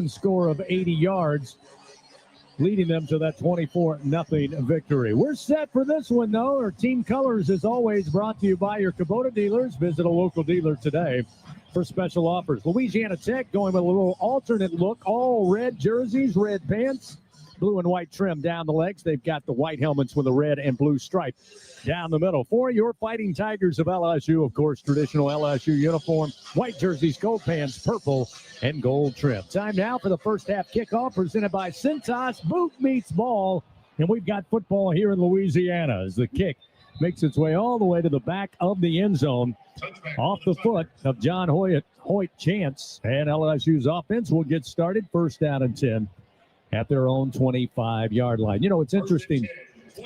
score of 80 yards, leading them to that 24-0 victory. We're set for this one, though. Our team colors, as always, brought to you by your Kubota dealers. Visit a local dealer today for special offers. Louisiana Tech going with a little alternate look. All red jerseys, red pants, blue and white trim down the legs. They've got the white helmets with a red and blue stripe down the middle. For your Fighting Tigers of LSU, of course, traditional LSU uniform, white jerseys, gold pants, purple, and gold trim. Time now for the first half kickoff presented by Cintas. Boot meets ball, and we've got football here in Louisiana as the kick makes its way all the way to the back of the end zone off the foot of John Hoyt Chance, and LSU's offense will get started first down and 10 at their own 25-yard line. You know, it's interesting.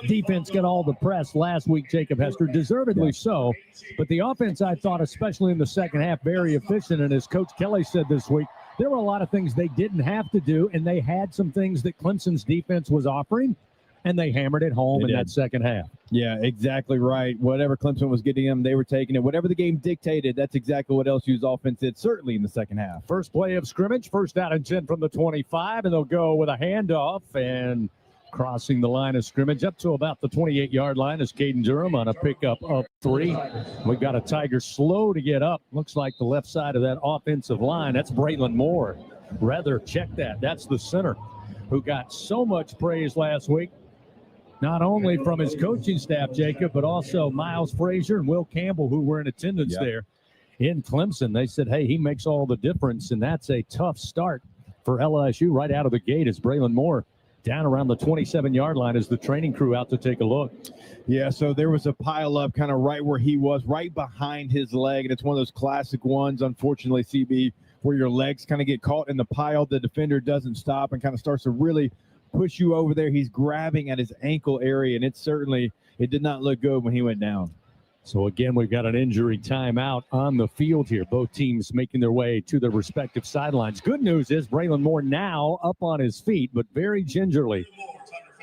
Defense got all the press last week, Jacob Hester, deservedly so. But the offense, I thought, especially in the second half, very efficient. And as Coach Kelly said this week, there were a lot of things they didn't have to do, and they had some things that Clemson's defense was offering, and they hammered it home in that second half. Yeah, exactly right. Whatever Clemson was getting them, they were taking it. Whatever the game dictated, that's exactly what LSU's offense did, certainly in the second half. First play of scrimmage, first down and 10 from the 25, and they'll go with a handoff and crossing the line of scrimmage up to about the 28-yard line is Caden Durham on a pickup of 3. We've got a Tiger slow to get up. Looks like the left side of that offensive line. That's Braylon Moore. Rather, check that. That's the center who got so much praise last week, not only from his coaching staff, Jacob, but also Miles Frazier and Will Campbell, who were in attendance there in Clemson. They said, hey, he makes all the difference, and that's a tough start for LSU right out of the gate as Braylon Moore down around the 27-yard line as the training crew out to take a look. Yeah, so there was a pile up kind of right where he was, right behind his leg, and it's one of those classic ones, unfortunately, CB, where your legs kind of get caught in the pile. The defender doesn't stop and kind of starts to really push you over there. He's grabbing at his ankle area, and it did not look good when he went down. So, again, we've got an injury timeout on the field here. Both teams making their way to their respective sidelines. Good news is Braylon Moore now up on his feet, but very gingerly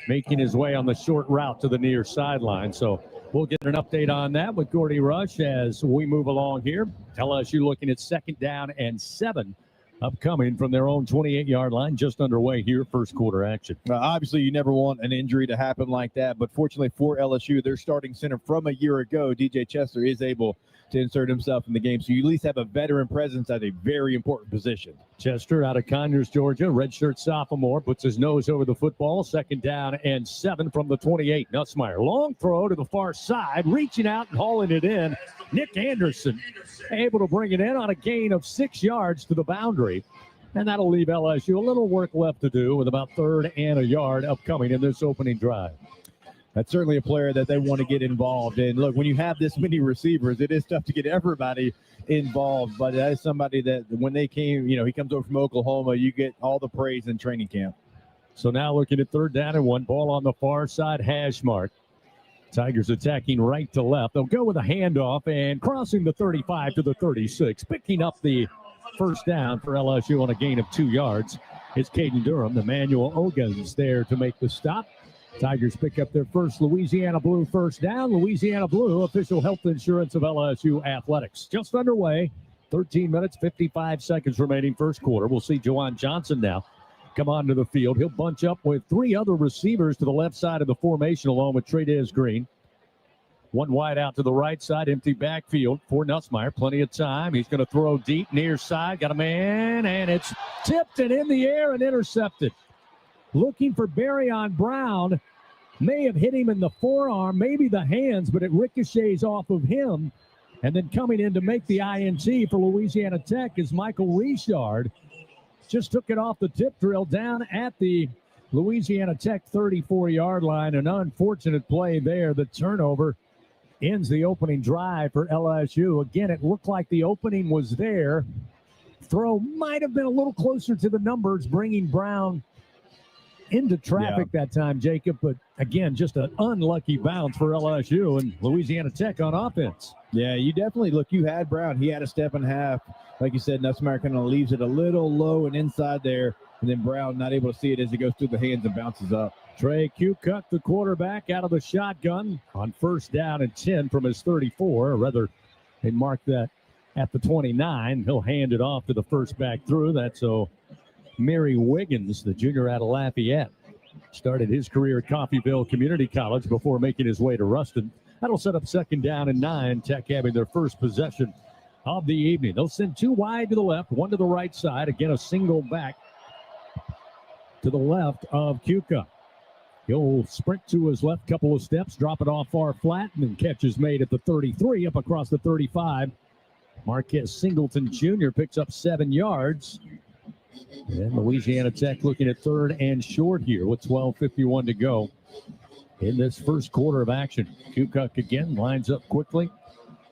making his way on the short route to the near sideline. So we'll get an update on that with Gordy Rush as we move along here. LSU looking at second down and 7 upcoming from their own 28-yard line, just underway here, first quarter action. Obviously, you never want an injury to happen like that, but fortunately for LSU, their starting center from a year ago, DJ Chester, is able to insert himself in the game, so you at least have a veteran presence at a very important position. Chester out of Conyers, Georgia, redshirt sophomore, puts his nose over the football, second down and 7 from the 28. Nussmeier, long throw to the far side, reaching out and hauling it in. Nick Anderson able to bring it in on a gain of 6 yards to the boundary. And that'll leave LSU a little work left to do with about 3rd and a yard upcoming in this opening drive. That's certainly a player that they want to get involved in. Look, when you have this many receivers, it is tough to get everybody involved. But that is somebody that when they came, he comes over from Oklahoma, you get all the praise in training camp. So now looking at 3rd down and 1, ball on the far side, hash mark. Tigers attacking right to left. They'll go with a handoff and crossing the 35 to the 36. Picking up the first down for LSU on a gain of 2 yards. It's Caden Durham. Emmanuel Ogans there to make the stop. Tigers pick up their first Louisiana Blue first down. Louisiana Blue, official health insurance of LSU athletics. Just underway. 13 minutes, 55 seconds remaining first quarter. We'll see Juwan Johnson now come onto the field. He'll bunch up with 3 other receivers to the left side of the formation along with Trey'Dez Green. 1 wide out to the right side, empty backfield for Nussmeier. Plenty of time. He's going to throw deep near side. Got a man, and it's tipped and in the air and intercepted. Looking for Barryon Brown. May have hit him in the forearm, maybe the hands, but it ricochets off of him. And then coming in to make the INT for Louisiana Tech is Michael Richard. Just took it off the tip drill down at the Louisiana Tech 34-yard line. An unfortunate play there. The turnover ends the opening drive for LSU. Again, it looked like the opening was there. Throw might have been a little closer to the numbers, bringing Brown into traffic that time, Jacob. But again, just an unlucky bounce for LSU and Louisiana Tech on offense. Yeah, you definitely look. You had Brown. He had a step and a half. Like you said, Nussmeier kind of leaves it a little low and inside there. And then Brown not able to see it as it goes through the hands and bounces up. Trey Q-Cut, the quarterback, out of the shotgun on first down and 10 from his 34. Or rather, they marked that at the 29. He'll hand it off to the first back through. That's Mary Wiggins, the junior out of Lafayette. Started his career at Coffeyville Community College before making his way to Ruston. That'll set up 2nd down and 9. Tech having their first possession of the evening. They'll send 2 wide to the left, 1 to the right side. Again, a single back to the left of Kuka. He'll sprint to his left, couple of steps, drop it off far flat, and then catch is made at the 33, up across the 35. Marquez Singleton Jr. picks up 7 yards. And Louisiana Tech looking at 3rd and short here with 12:51 to go in this first quarter of action. Kukuk again lines up quickly.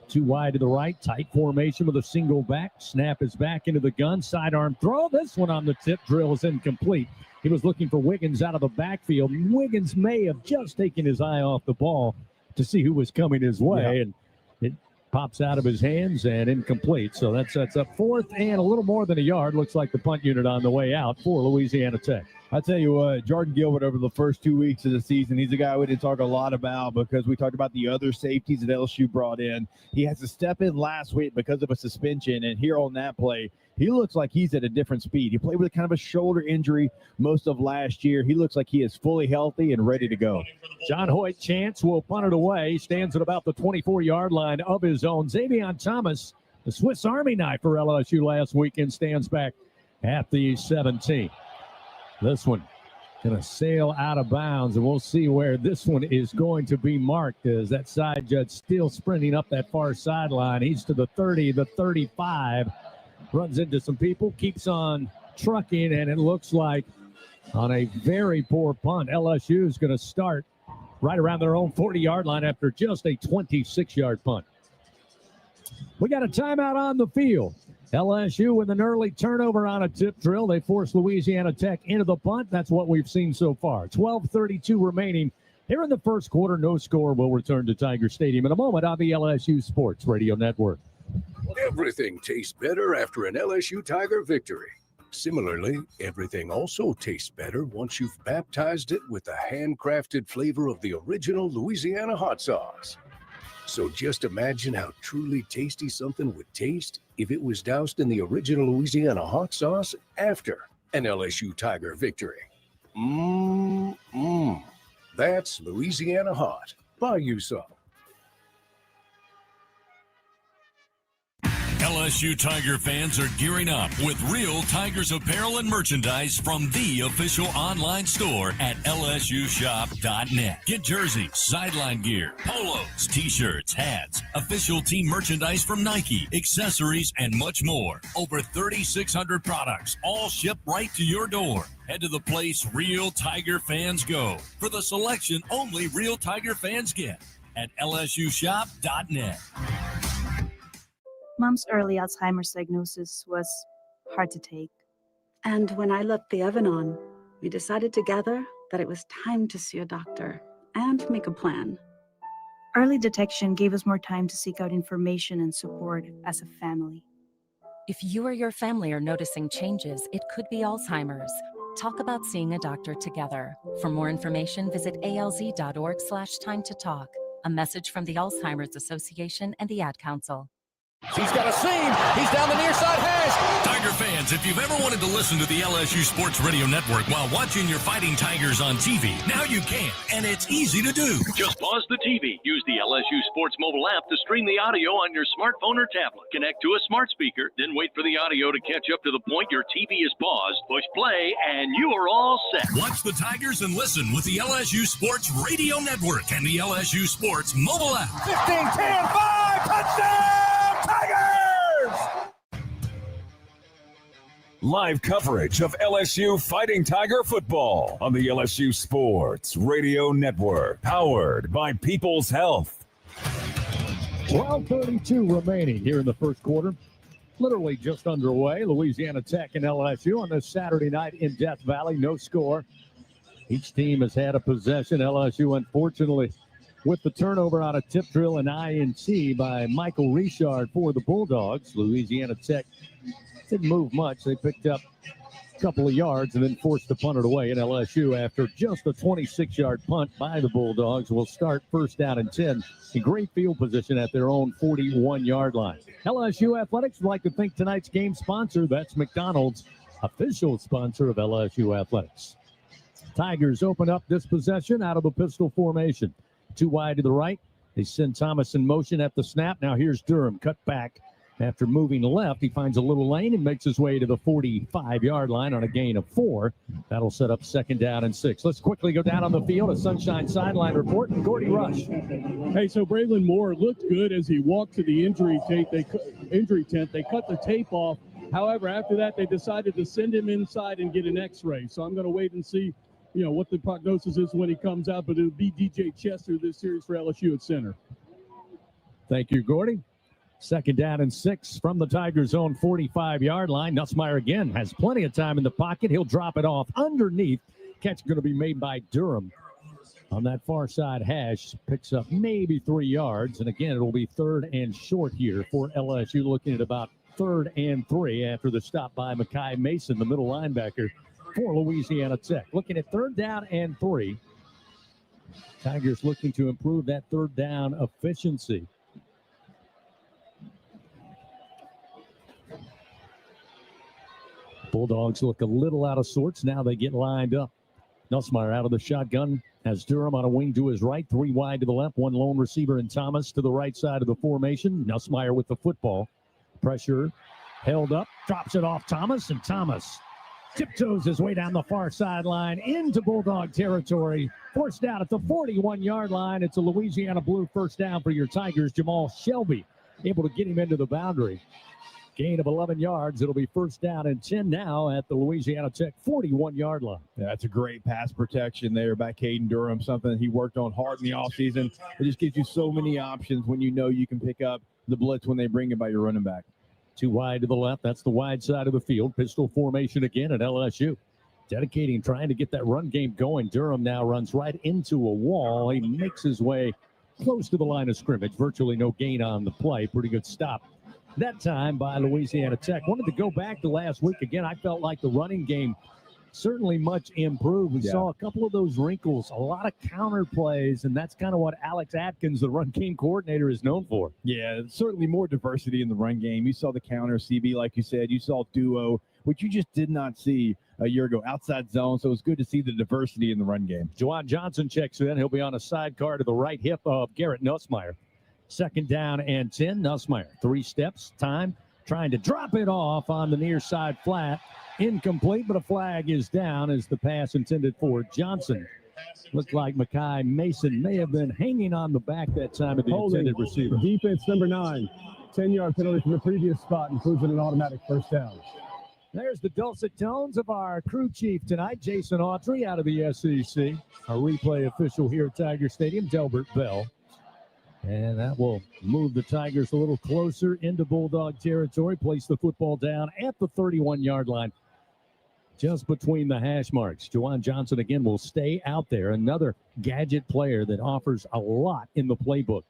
2 wide to the right, tight formation with a single back. Snap is back into the gun, sidearm throw. This one on the tip drill is incomplete. He was looking for Wiggins out of the backfield. Wiggins may have just taken his eye off the ball to see who was coming his way, and it pops out of his hands and incomplete. So that sets up 4th and a little more than a yard. Looks like the punt unit on the way out for Louisiana Tech. I tell you what, Jordan Gilbert over the first 2 weeks of the season, he's a guy we didn't talk a lot about because we talked about the other safeties that LSU brought in. He has to step in last week because of a suspension, and here on that play, he looks like he's at a different speed. He played with kind of a shoulder injury most of last year. He looks like he is fully healthy and ready to go. John Hoyt Chance will punt it away. He stands at about the 24-yard line of his own. Xavion Thomas, the Swiss Army knife for LSU last weekend, stands back at the 17. This one going to sail out of bounds, and we'll see where this one is going to be marked as that side judge still sprinting up that far sideline. He's to the 30, the 35, runs into some people, keeps on trucking, and it looks like on a very poor punt, LSU is going to start right around their own 40-yard line after just a 26-yard punt. We got a timeout on the field. LSU with an early turnover on a tip drill. They force Louisiana Tech into the punt. That's what we've seen so far. 12:32 remaining here in the first quarter. No score. Will return to Tiger Stadium in a moment on the LSU Sports Radio Network. Everything tastes better after an LSU Tiger victory. Similarly, everything also tastes better once you've baptized it with the handcrafted flavor of the original Louisiana hot sauce. So just imagine how truly tasty something would taste if it was doused in the original Louisiana hot sauce after an LSU Tiger victory. That's Louisiana Hot. Buy you some. LSU Tiger fans are gearing up with real Tigers apparel and merchandise from the official online store at lsushop.net. Get jerseys, sideline gear, polos, t-shirts, hats, official team merchandise from Nike, accessories, and much more. Over 3,600 products, all shipped right to your door. Head to the place real Tiger fans go for the selection only real Tiger fans get at lsushop.net. Mom's early Alzheimer's diagnosis was hard to take. And when I left the oven on, we decided together that it was time to see a doctor and make a plan. Early detection gave us more time to seek out information and support as a family. If you or your family are noticing changes, it could be Alzheimer's. Talk about seeing a doctor together. For more information, visit alz.org/time-to-talk. A message from the Alzheimer's Association and the Ad Council. He's got a seam. He's down the near side hash. Tiger fans, if you've ever wanted to listen to the LSU Sports Radio Network while watching your Fighting Tigers on TV, now you can, and it's easy to do. Just pause the TV. Use the LSU Sports mobile app to stream the audio on your smartphone or tablet. Connect to a smart speaker, then wait for the audio to catch up to the point your TV is paused. Push play, and you are all set. Watch the Tigers and listen with the LSU Sports Radio Network and the LSU Sports mobile app. 15, 10, 5, touchdown! Tigers! Live coverage of LSU Fighting Tiger football on the LSU Sports Radio Network, powered by People's Health. 12:32 remaining here in the first quarter. Literally just underway. Louisiana Tech and LSU on this Saturday night in Death Valley. No score. Each team has had a possession. LSU, unfortunately, with the turnover on a tip drill and INT by Michael Richard for the Bulldogs. Louisiana Tech didn't move much. They picked up a couple of yards and then forced to punt it away. And LSU, after just a 26-yard punt by the Bulldogs, will start first down and 10 in great field position at their own 41-yard line. LSU Athletics would like to thank tonight's game sponsor. That's McDonald's. official sponsor of LSU Athletics. Tigers open up this possession out of the pistol formation. 2 wide to the right. They send Thomas in motion at the snap. Now here's Durham, cut back. After moving left, he finds a little lane and makes his way to the 45-yard line on a gain of 4. That'll set up 2nd down and 6. Let's quickly go down on the field. A Sunshine sideline report and Gordy Rush. Hey, so Braylon Moore looked good as he walked to the injury tent. They cut the tape off. However, after that, they decided to send him inside and get an X-ray. So I'm going to wait and see, what the prognosis is when he comes out. But it'll be DJ Chester this series for LSU at center. Thank you, Gordy. 2nd down and 6 from the Tigers' own 45-yard line. Nussmeier again has plenty of time in the pocket. He'll drop it off underneath. Catch going to be made by Durham on that far side hash. Picks up maybe 3 yards. And again, it'll be 3rd and short here for LSU, looking at about 3rd and 3 after the stop by Makai Mason, the middle linebacker for Louisiana Tech. Looking at 3rd down and 3. Tigers looking to improve that 3rd down efficiency. Bulldogs look a little out of sorts. Now they get lined up. Nussmeier out of the shotgun has Durham on a wing to his right, 3 wide to the left, 1 lone receiver and Thomas to the right side of the formation. Nussmeier with the football. Pressure held up, drops it off Thomas, and Thomas tiptoes his way down the far sideline into Bulldog territory. Forced out at the 41-yard line. It's a Louisiana Blue 1st down for your Tigers. Jamal Shelby able to get him into the boundary. Gain of 11 yards. It'll be 1st down and 10 now at the Louisiana Tech 41-yard line. Yeah, that's a great pass protection there by Caden Durham, something that he worked on hard in the offseason. It just gives you so many options when you know you can pick up the blitz when they bring it by your running back. 2 wide to the left. That's the wide side of the field. Pistol formation again at LSU. Dedicating, trying to get that run game going. Durham now runs right into a wall. He makes his way close to the line of scrimmage. Virtually no gain on the play. Pretty good stop that time by Louisiana Tech. Wanted to go back to last week. Again, I felt like the running game certainly much improved. We saw a couple of those wrinkles, a lot of counter plays, and that's kind of what Alex Atkins, the run game coordinator, is known for. Yeah, certainly more diversity in the run game. You saw the counter, CB, like you said. You saw duo, which you just did not see a year ago, outside zone. So it's good to see the diversity in the run game. Juwan Johnson checks in. He'll be on a sidecar to the right hip of Garrett Nussmeier. 2nd down and 10. Nussmeier, 3 steps, time, trying to drop it off on the near side flat. Incomplete, but a flag is down as the pass intended for Johnson. Looked like Makai Mason may have been hanging on the back that time of the intended receiver. Defense number 9. 10-yard penalty from the previous spot, including an automatic 1st down. There's the dulcet tones of our crew chief tonight, Jason Autry out of the SEC. Our replay official here at Tiger Stadium, Delbert Bell. And that will move the Tigers a little closer into Bulldog territory. Place the football down at the 31-yard line, just between the hash marks. Juwan Johnson again will stay out there. Another gadget player that offers a lot in the playbook.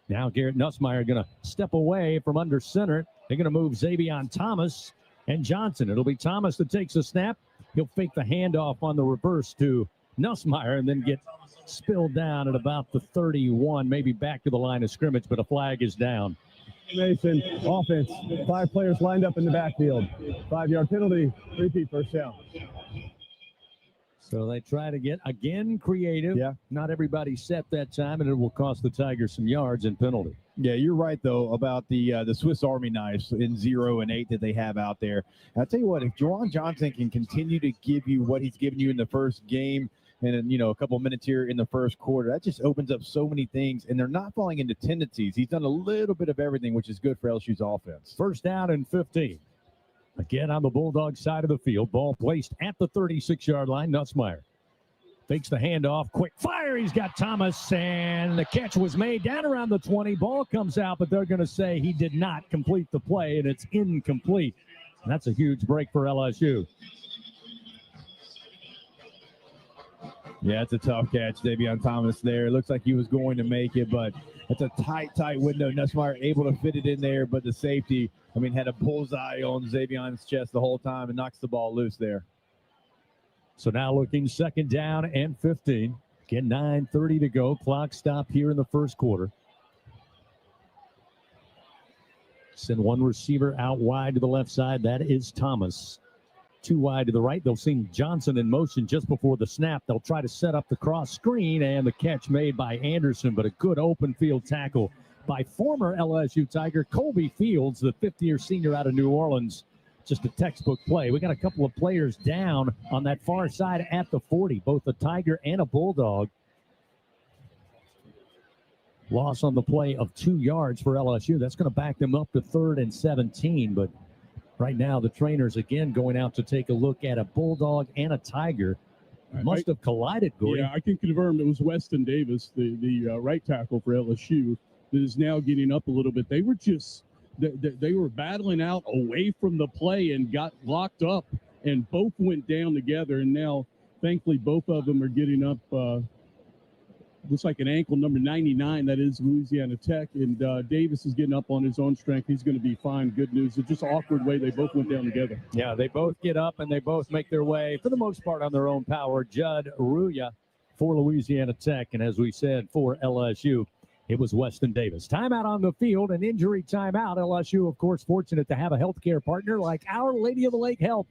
Now Garrett Nussmeier going to step away from under center. They're going to move Xavion Thomas and Johnson. It'll be Thomas that takes a snap. He'll fake the handoff on the reverse to Nussmeier and then get spilled down at about the 31, maybe back to the line of scrimmage, but a flag is down. Mason, offense, 5 players lined up in the backfield. 5-yard penalty, repeat 1st down. So they try to get, again, creative. Yeah. Not everybody set that time, and it will cost the Tigers some yards and penalty. Yeah, you're right, though, about the Swiss Army knives in 0 and 8 that they have out there. I'll tell you what, if Juwan Johnson can continue to give you what he's given you in the first game, and a couple of minutes here in the first quarter, that just opens up so many things, and they're not falling into tendencies. He's done a little bit of everything, which is good for LSU's offense. 1st down and 15. Again on the Bulldog side of the field. Ball placed at the 36-yard line. Nussmeier fakes the handoff. Quick fire. He's got Thomas, and the catch was made down around the 20. Ball comes out, but they're going to say he did not complete the play, and it's incomplete. And that's a huge break for LSU. Yeah, it's a tough catch. Xavion Thomas there. It looks like he was going to make it, but it's a tight window. Nussmeier able to fit it in there, but the safety, had a bullseye on Xavion's chest the whole time and knocks the ball loose there. So now looking 2nd down and 15. Again, 9:30 to go. Clock stop here in the first quarter. Send one receiver out wide to the left side. That is Thomas. Too wide to the right. They'll see Johnson in motion just before the snap. They'll try to set up the cross screen, and the catch made by Anderson, but a good open field tackle by former LSU Tiger Colby Fields, the fifth-year senior out of New Orleans. Just a textbook play. We got a couple of players down on that far side at the 40, both a Tiger and a Bulldog. Loss on the play of 2 yards for LSU. That's going to back them up to 3rd and 17, but right now, the trainers, again, going out to take a look at a Bulldog and a Tiger. Must have collided, Gordy. Yeah, I can confirm it was Weston Davis, the right tackle for LSU, that is now getting up a little bit. They were just they were battling out away from the play and got locked up, and both went down together. And now, thankfully, both of them are getting up. Looks like an ankle, number 99, that is Louisiana Tech. And Davis is getting up on his own strength. He's going to be fine. Good news. It's just an awkward way they both went down together. Yeah, they both get up, and they both make their way, for the most part, on their own power. Judd Ruya for Louisiana Tech. And as we said, for LSU, it was Weston Davis. Timeout on the field, an injury timeout. LSU, of course, fortunate to have a healthcare partner like Our Lady of the Lake Health,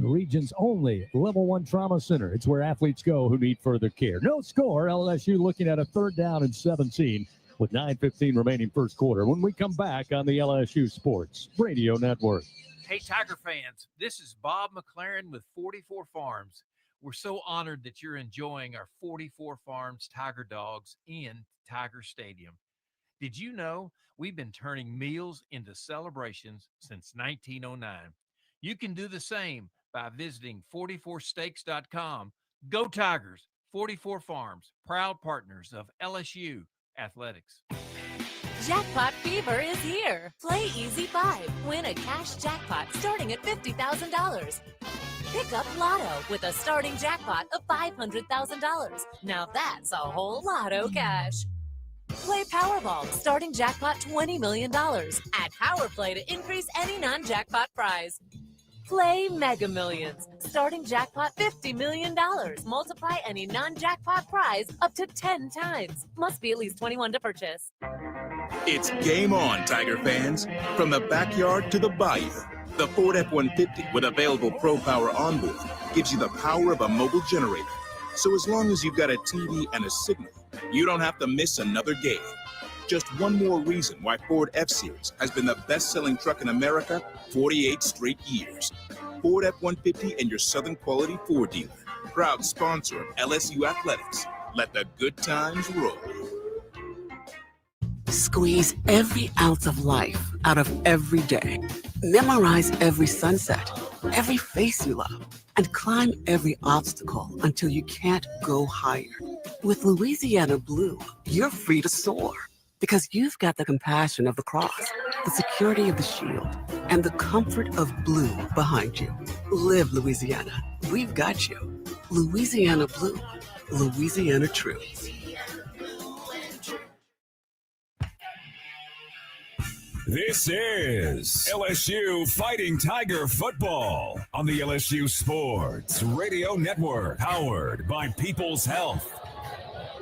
the region's only level 1 trauma center. It's where athletes go who need further care. No score. LSU looking at a 3rd down and 17 with 9:15 remaining first quarter. When we come back on the LSU Sports Radio Network. Hey, Tiger fans, this is Bob McLaren with 44 Farms. We're so honored that you're enjoying our 44 Farms Tiger Dogs in Tiger Stadium. Did you know we've been turning meals into celebrations since 1909? You can do the same by visiting 44steaks.com. Go Tigers! 44 Farms, proud partners of LSU Athletics. Jackpot fever is here. Play Easy 5. Win a cash jackpot starting at $50,000. Pick up Lotto with a starting jackpot of $500,000. Now that's a whole lotto cash. Play Powerball, starting jackpot $20 million. Add Power Play to increase any non-jackpot prize. Play Mega Millions, starting jackpot $50 million. Multiply any non-jackpot prize up to 10 times. Must be at least 21 to purchase. It's game on, Tiger fans. From the backyard to the bayou, the Ford F-150 with available Pro Power onboard gives you the power of a mobile generator. So as long as you've got a TV and a signal, you don't have to miss another game. Just one more reason why Ford F-Series has been the best-selling truck in America 48 straight years. Ford F-150 and your Southern Quality Ford dealer. Proud sponsor of LSU Athletics. Let the good times roll. Squeeze every ounce of life out of every day. Memorize every sunset, every face you love, and climb every obstacle until you can't go higher. With Louisiana Blue, you're free to soar. Because you've got the compassion of the cross, the security of the shield, and the comfort of blue behind you. Live Louisiana. We've got you. Louisiana Blue. Louisiana True. This is LSU Fighting Tiger Football on the LSU Sports Radio Network, powered by People's Health.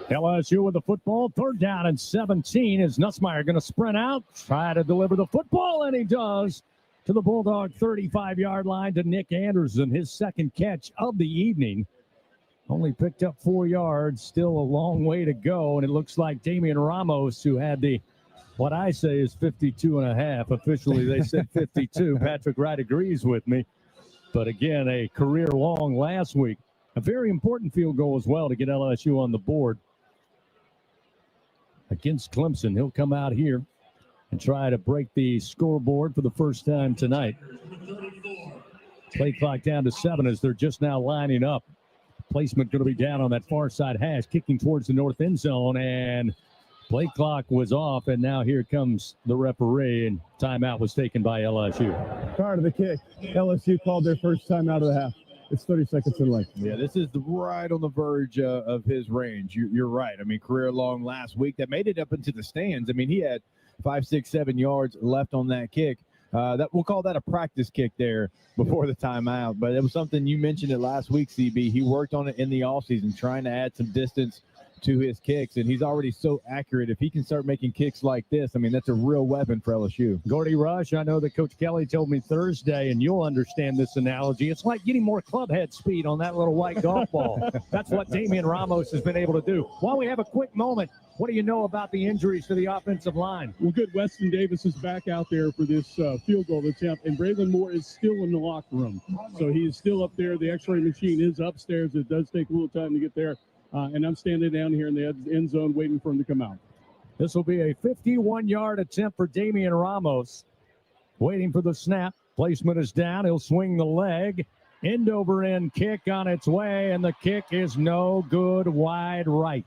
LSU with the football, 3rd down and 17. Is Nussmeier going to sprint out, try to deliver the football, and he does, to the Bulldog 35-yard line to Nick Anderson, his 2nd catch of the evening. Only picked up 4 yards, still a long way to go, and it looks like Damian Ramos, who had what I say is 52.5. Officially, they said 52. Patrick Wright agrees with me. But again, a career long last week. A very important field goal as well to get LSU on the board against Clemson. He'll come out here and try to break the scoreboard for the first time tonight. Play clock down to 7 as they're just now lining up. Placement going to be down on that far side hash, kicking towards the north end zone, and play clock was off, and now here comes the referee, and timeout was taken by LSU. Prior to the kick, LSU called their first timeout of the half. It's 30 seconds in length. Yeah, this is right on the verge of his range. You're right. I mean, career long last week. That made it up into the stands. I mean, he had 5, 6, 7 yards left on that kick. That we'll call that a practice kick there before the timeout. But it was something you mentioned it last week, CB. He worked on it in the offseason, trying to add some distance to his kicks, and he's already so accurate. If he can start making kicks like this, I mean, that's a real weapon for LSU. Gordy Rush, I know that Coach Kelly told me Thursday, and you'll understand this analogy. It's like getting more club head speed on that little white golf ball. That's what Damian Ramos has been able to do. While we have a quick moment, what do you know about the injuries to the offensive line? Well, good. Weston Davis is back out there for this field goal attempt, and Braylon Moore is still in the locker room. So he is still up there. The x-ray machine is upstairs. It does take a little time to get there. And I'm standing down here in the end zone waiting for him to come out. This will be a 51-yard attempt for Damian Ramos. Waiting for the snap. Placement is down. He'll swing the leg. End-over-end kick on its way, and the kick is no good, wide right.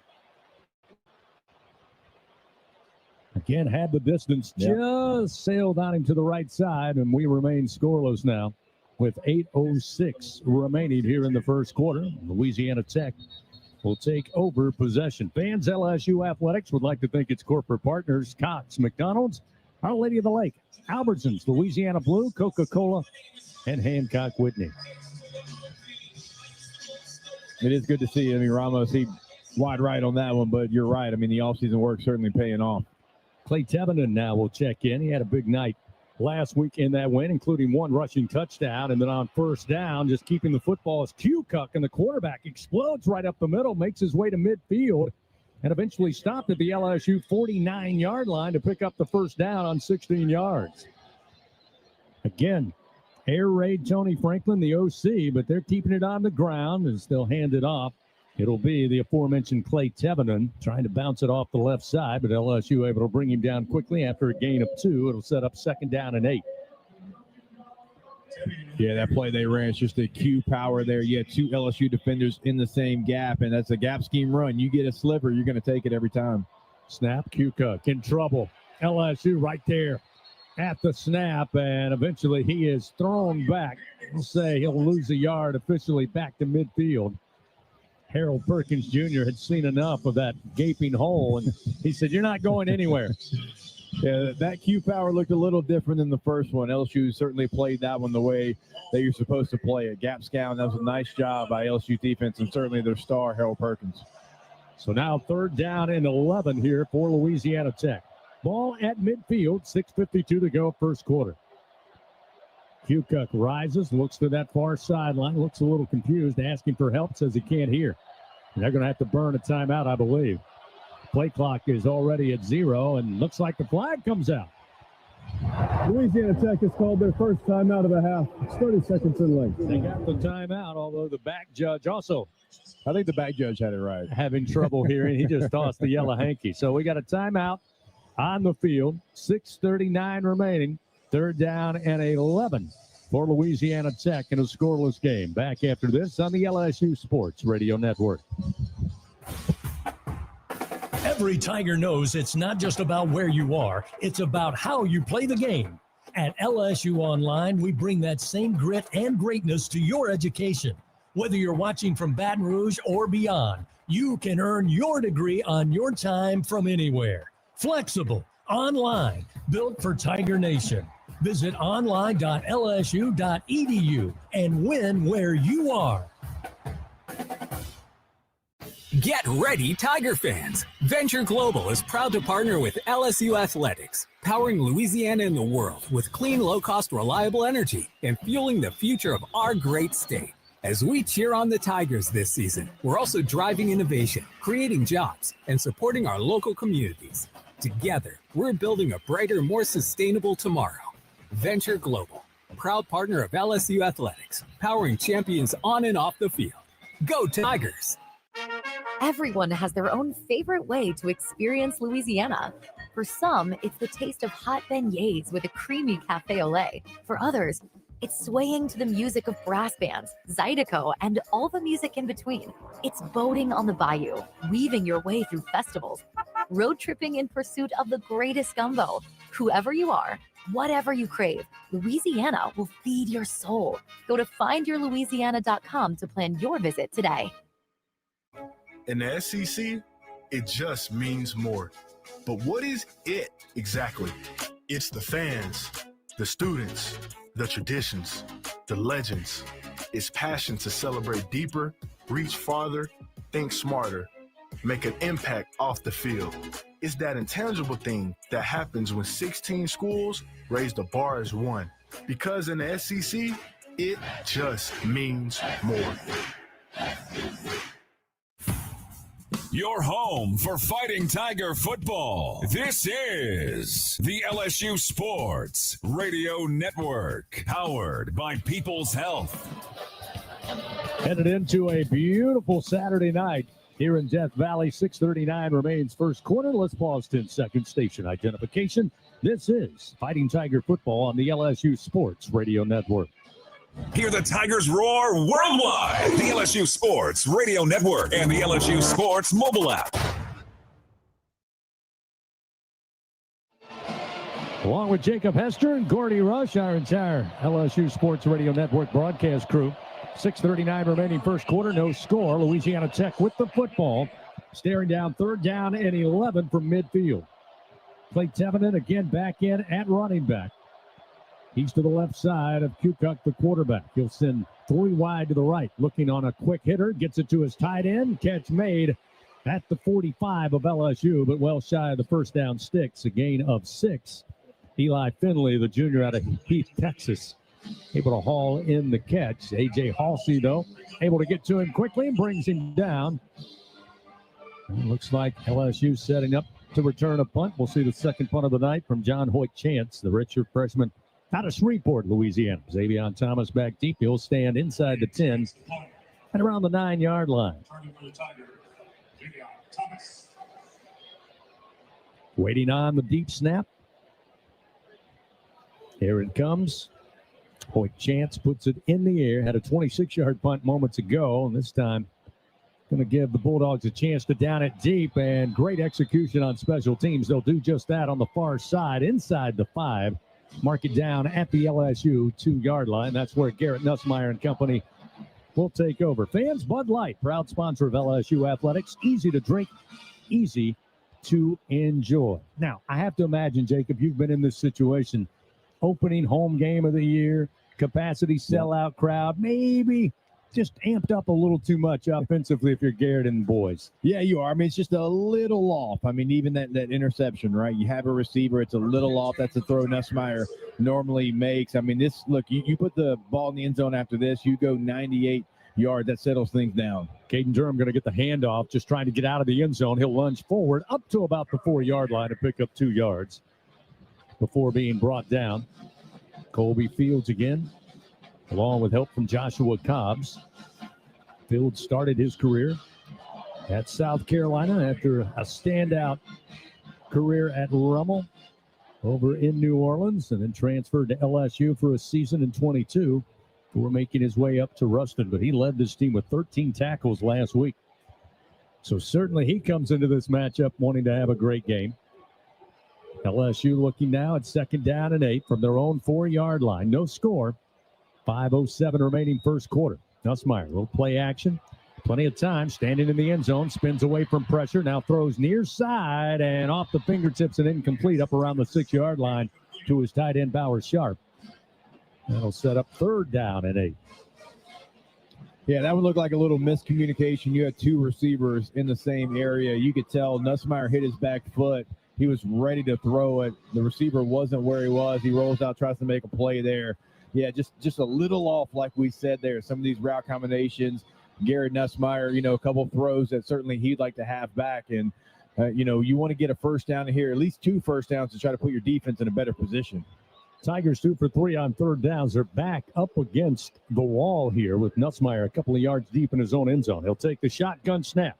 Again, had the distance, just sailed on him to the right side, and we remain scoreless now with 8:06 remaining here in the first quarter. Louisiana Tech will take over possession. Fans, LSU Athletics would like to thank its corporate partners, Cox, McDonald's, Our Lady of the Lake, Albertsons, Louisiana Blue, Coca-Cola, and Hancock Whitney. It is good to see. I mean, Ramos, he wide right on that one, but you're right. I mean, the offseason work certainly paying off. Clay Tevenen now will check in. He had a big night last week in that win, including one rushing touchdown. And then on first down, just keeping the football as Q-Cuck, and the quarterback explodes right up the middle, makes his way to midfield, and eventually stopped at the LSU 49-yard line to pick up the first down on 16 yards. Again, air raid Tony Franklin, the OC, but they're keeping it on the ground as they'll hand it off. It'll be the aforementioned Clay Tevenen trying to bounce it off the left side, but LSU able to bring him down quickly after a gain of 2. It'll set up 2nd down and 8. Yeah, that play they ran, it's just a Q power there. You had 2 LSU defenders in the same gap, and that's a gap scheme run. You get a sliver, you're going to take it every time. Snap, Q-Cuck in trouble. LSU right there at the snap, and eventually he is thrown back. We'll say he'll lose a yard officially back to midfield. Harold Perkins Jr. had seen enough of that gaping hole, and he said, "You're not going anywhere." Yeah, that Q power looked a little different than the first one. LSU certainly played that one the way that you're supposed to play it. Gap scout, that was a nice job by LSU defense, and certainly their star, Harold Perkins. So now 3rd down and 11 here for Louisiana Tech. Ball at midfield, 6:52 to go, first quarter. Q-Cuck rises, looks to that far sideline, looks a little confused, asking for help, says he can't hear. They're going to have to burn a timeout, I believe. Play clock is already at 0, and looks like the flag comes out. Louisiana Tech has called their first timeout of the half. It's 30 seconds in length. They got the timeout, although the back judge also, I think the back judge had it right, having trouble hearing. He just tossed the yellow hanky. So we got a timeout on the field, 6:39 remaining. 3rd down and 11 for Louisiana Tech in a scoreless game. Back after this on the LSU Sports Radio Network. Every Tiger knows it's not just about where you are, it's about how you play the game. At LSU Online, we bring that same grit and greatness to your education. Whether you're watching from Baton Rouge or beyond, you can earn your degree on your time from anywhere. Flexible, online, built for Tiger Nation. Visit online.lsu.edu and win where you are. Get ready, Tiger fans! Venture Global is proud to partner with LSU Athletics, powering Louisiana and the world with clean, low-cost, reliable energy and fueling the future of our great state. As we cheer on the Tigers this season, we're also driving innovation, creating jobs, and supporting our local communities. Together, we're building a brighter, more sustainable tomorrow. Venture Global, proud partner of LSU Athletics, powering champions on and off the field. Go Tigers! Everyone has their own favorite way to experience Louisiana. For some, it's the taste of hot beignets with a creamy cafe au lait. For others, it's swaying to the music of brass bands, Zydeco, and all the music in between. It's boating on the bayou, weaving your way through festivals, road tripping in pursuit of the greatest gumbo. Whoever you are, whatever you crave, Louisiana will feed your soul. Go to findyourlouisiana.com to plan your visit today. In the SEC, it just means more. But what is it exactly? It's the fans, the students, the traditions, the legends. It's passion to celebrate deeper, reach farther, think smarter, make an impact off the field. It's that intangible thing that happens when 16 schools raise the bar as one. Because in the SEC, it just means more. Your home for Fighting Tiger football. This is the LSU Sports Radio Network, powered by People's Health. Headed into a beautiful Saturday night here in Death Valley. 6:39 remains first quarter. Let's pause 10 seconds. Station identification. This is Fighting Tiger football on the LSU Sports Radio Network. Hear the Tigers roar worldwide. The LSU Sports Radio Network and the LSU Sports mobile app. Along with Jacob Hester and Gordy Rush, our entire LSU Sports Radio Network broadcast crew. 6:39 remaining first quarter, no score. Louisiana Tech with the football, staring down 3rd down and 11 from midfield. Clay Tevenen again back in at running back. He's to the left side of Kukuk, the quarterback. He'll send 3 wide to the right, looking on a quick hitter, gets it to his tight end. Catch made at the 45 of LSU, but well shy of the first down sticks. A gain of 6. Eli Finley, the junior out of Heath, Texas, able to haul in the catch. A.J. Halsey, though, able to get to him quickly and brings him down. It looks like LSU setting up to return a punt. We'll see the second punt of the night from John Hoyt Chance, the redshirt freshman out of Shreveport, Louisiana. Xavion Thomas back deep. He'll stand inside the 10 and around the 9-yard line. Waiting on the deep snap. Here it comes. Hoyt Chance puts it in the air. Had a 26-yard punt moments ago, and this time going to give the Bulldogs a chance to down it deep, and great execution on special teams. They'll do just that on the far side, inside the 5. Mark it down at the LSU 2-yard line. That's where Garrett Nussmeier and company will take over. Fans, Bud Light, proud sponsor of LSU Athletics. Easy to drink, easy to enjoy. Now, I have to imagine, Jacob, you've been in this situation. Opening home game of the year, capacity sellout crowd, maybe just amped up a little too much offensively if you're Garrett and the boys. Yeah, you are. I mean, it's just a little off. I mean, even that interception, right? You have a receiver, it's a little off. That's a throw Nussmeier normally makes. I mean, you put the ball in the end zone after this, you go 98 yards. That settles things down. Caden Durham going to get the handoff, just trying to get out of the end zone. He'll lunge forward up to about the 4-yard line and pick up 2 yards before being brought down. Colby Fields again, along with help from Joshua Cobbs. Fields started his career at South Carolina after a standout career at Rummel over in New Orleans, and then transferred to LSU for a season in 22 before making his way up to Ruston. But he led this team with 13 tackles last week. So certainly he comes into this matchup wanting to have a great game. LSU looking now at 2nd down and 8 from their own 4-yard line. No score. 5:07 remaining first quarter. Nussmeier, little play action. Plenty of time. Standing in the end zone. Spins away from pressure. Now throws near side and off the fingertips and incomplete up around the 6-yard line to his tight end, Bowers Sharp. That'll set up 3rd down and 8. Yeah, that would look like a little miscommunication. You had 2 receivers in the same area. You could tell Nussmeier hit his back foot. He was ready to throw it. The receiver wasn't where he was. He rolls out, tries to make a play there. Yeah, just a little off, like we said there. Some of these route combinations, Garrett Nussmeier, a couple throws that certainly he'd like to have back. And, you want to get a first down here, at least 2 first downs to try to put your defense in a better position. Tigers 2 for 3 on 3rd downs. They're back up against the wall here with Nussmeier a couple of yards deep in his own end zone. He'll take the shotgun snap.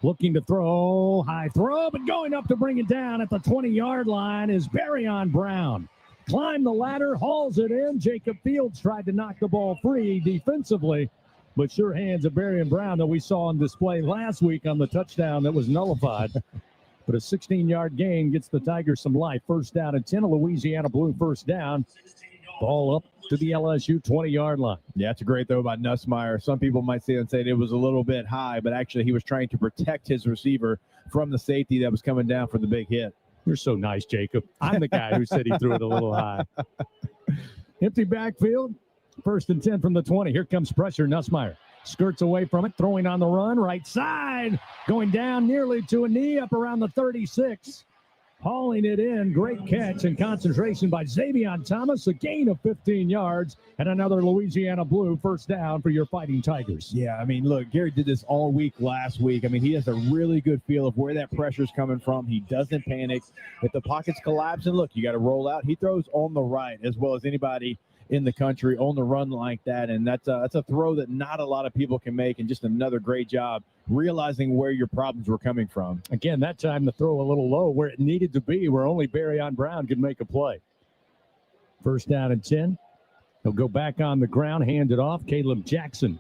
Looking to throw, high throw, but going up to bring it down at the 20-yard line is Barryon Brown. Climbed the ladder, hauls it in. Jacob Fields tried to knock the ball free defensively, but sure hands of Barryon Brown that we saw on display last week on the touchdown that was nullified. But a 16-yard gain gets the Tigers some life. 1st down and 10, a Louisiana Blue first down. Ball up to the LSU 20-yard line. Yeah, it's a great throw by Nussmeier. Some people might say it was a little bit high, but actually he was trying to protect his receiver from the safety that was coming down for the big hit. You're so nice, Jacob. I'm the guy who said he threw it a little high. Empty backfield. 1st and 10 from the 20. Here comes pressure. Nussmeier skirts away from it, throwing on the run, right side, going down nearly to a knee, up around the 36. Hauling it in. Great catch and concentration by Xavion Thomas. A gain of 15 yards and another Louisiana Blue first down for your Fighting Tigers. Yeah, I mean, look, Gary did this all week last week. I mean, he has a really good feel of where that pressure's coming from. He doesn't panic. If the pocket's collapsing, look, you got to roll out. He throws on the right as well as anybody in the country on the run like that, and that's a throw that not a lot of people can make, and just another great job realizing where your problems were coming from. Again, that time the throw a little low where it needed to be, where only Barryon Brown could make a play. First down and 10. He'll go back on the ground, hand it off. Caleb Jackson,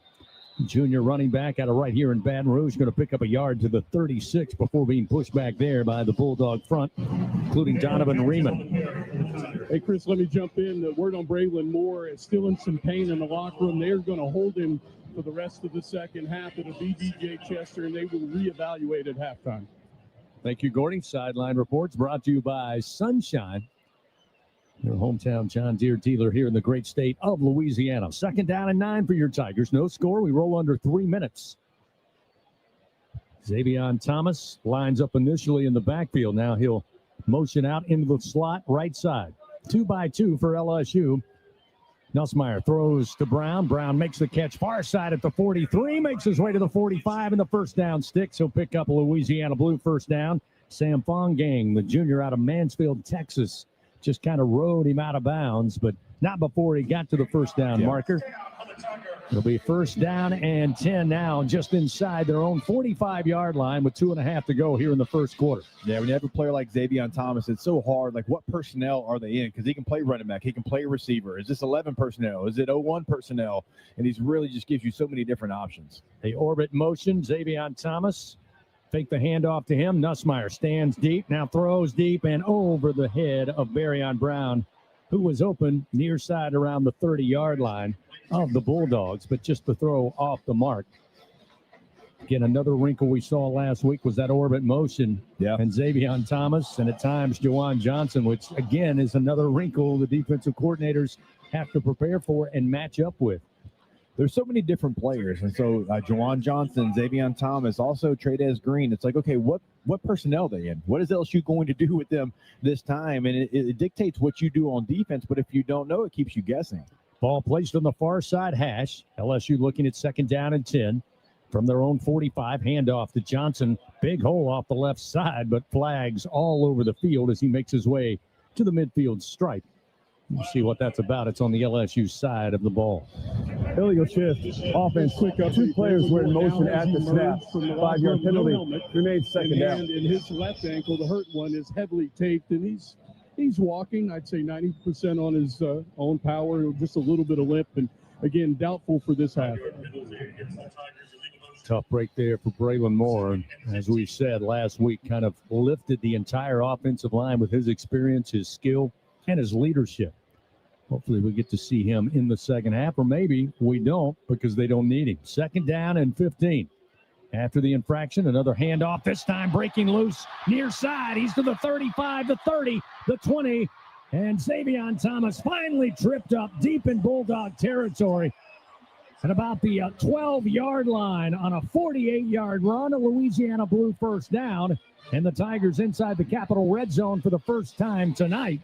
junior running back out of right here in Baton Rouge, going to pick up a yard to the 36 before being pushed back there by the Bulldog front, including Donovan Riemann. Hey, Chris, let me jump in. The word on Braylon Moore is still in some pain in the locker room. They're going to hold him for the rest of the second half. It'll be DJ Chester, and they will reevaluate at halftime. Thank you, Gordy. Sideline reports brought to you by Sunshine, your hometown John Deere dealer here in the great state of Louisiana. Second down and 9 for your Tigers. No score. We roll under 3 minutes. Xavion Thomas lines up initially in the backfield. Now he'll motion out into the slot right side. 2-by-2 for LSU. Nussmeier throws to Brown. Brown makes the catch far side at the 43, makes his way to the 45, and the first down sticks. He'll pick up a Louisiana Blue first down. Sam Fongang, the junior out of Mansfield, Texas, just kind of rode him out of bounds, but not before he got to the first down marker. It'll be first down and 10 now, just inside their own 45-yard line with 2.5 to go here in the first quarter. Yeah, when you have a player like Xavion Thomas, it's so hard. Like, what personnel are they in? Because he can play running back. He can play receiver. Is this 11 personnel? Is it 01 personnel? And he's really just gives you so many different options. The orbit motion, Xavion Thomas. Fake the handoff to him. Nussmeier stands deep, now throws deep and over the head of Barryon Brown, who was open near side around the 30-yard line of the Bulldogs, but just the throw off the mark. Again, another wrinkle we saw last week was that orbit motion. Yeah. And Xavion Thomas, and at times Juwan Johnson, which again is another wrinkle the defensive coordinators have to prepare for and match up with. There's so many different players, and so Juwan Johnson, Xavion Thomas, also Trades Green. It's like, okay, what personnel are they in? What is LSU going to do with them this time? And it dictates what you do on defense, but if you don't know, it keeps you guessing. Ball placed on the far side hash. LSU looking at second down and 10 from their own 45. Handoff to Johnson. Big hole off the left side, but flags all over the field as he makes his way to the midfield stripe. We'll see what that's about. It's on the LSU side of the ball. Illegal shift. Offense quick up. 2 players were in motion at the snap. 5-yard penalty. Remains second down. And his left ankle, the hurt one, is heavily taped, and he's walking, I'd say 90% on his own power, just a little bit of limp, and again, doubtful for this half. Tough break there for Braylon Moore. And as we said last week, kind of lifted the entire offensive line with his experience, his skill, and his leadership. Hopefully we get to see him in the second half, or maybe we don't because they don't need him. Second down and 15. After the infraction, another handoff, this time breaking loose near side. He's to the 35, the 30, the 20, and Xavion Thomas finally tripped up deep in Bulldog territory at about the 12-yard line on a 48-yard run. A Louisiana Blue first down, and the Tigers inside the Capital Red Zone for the first time tonight.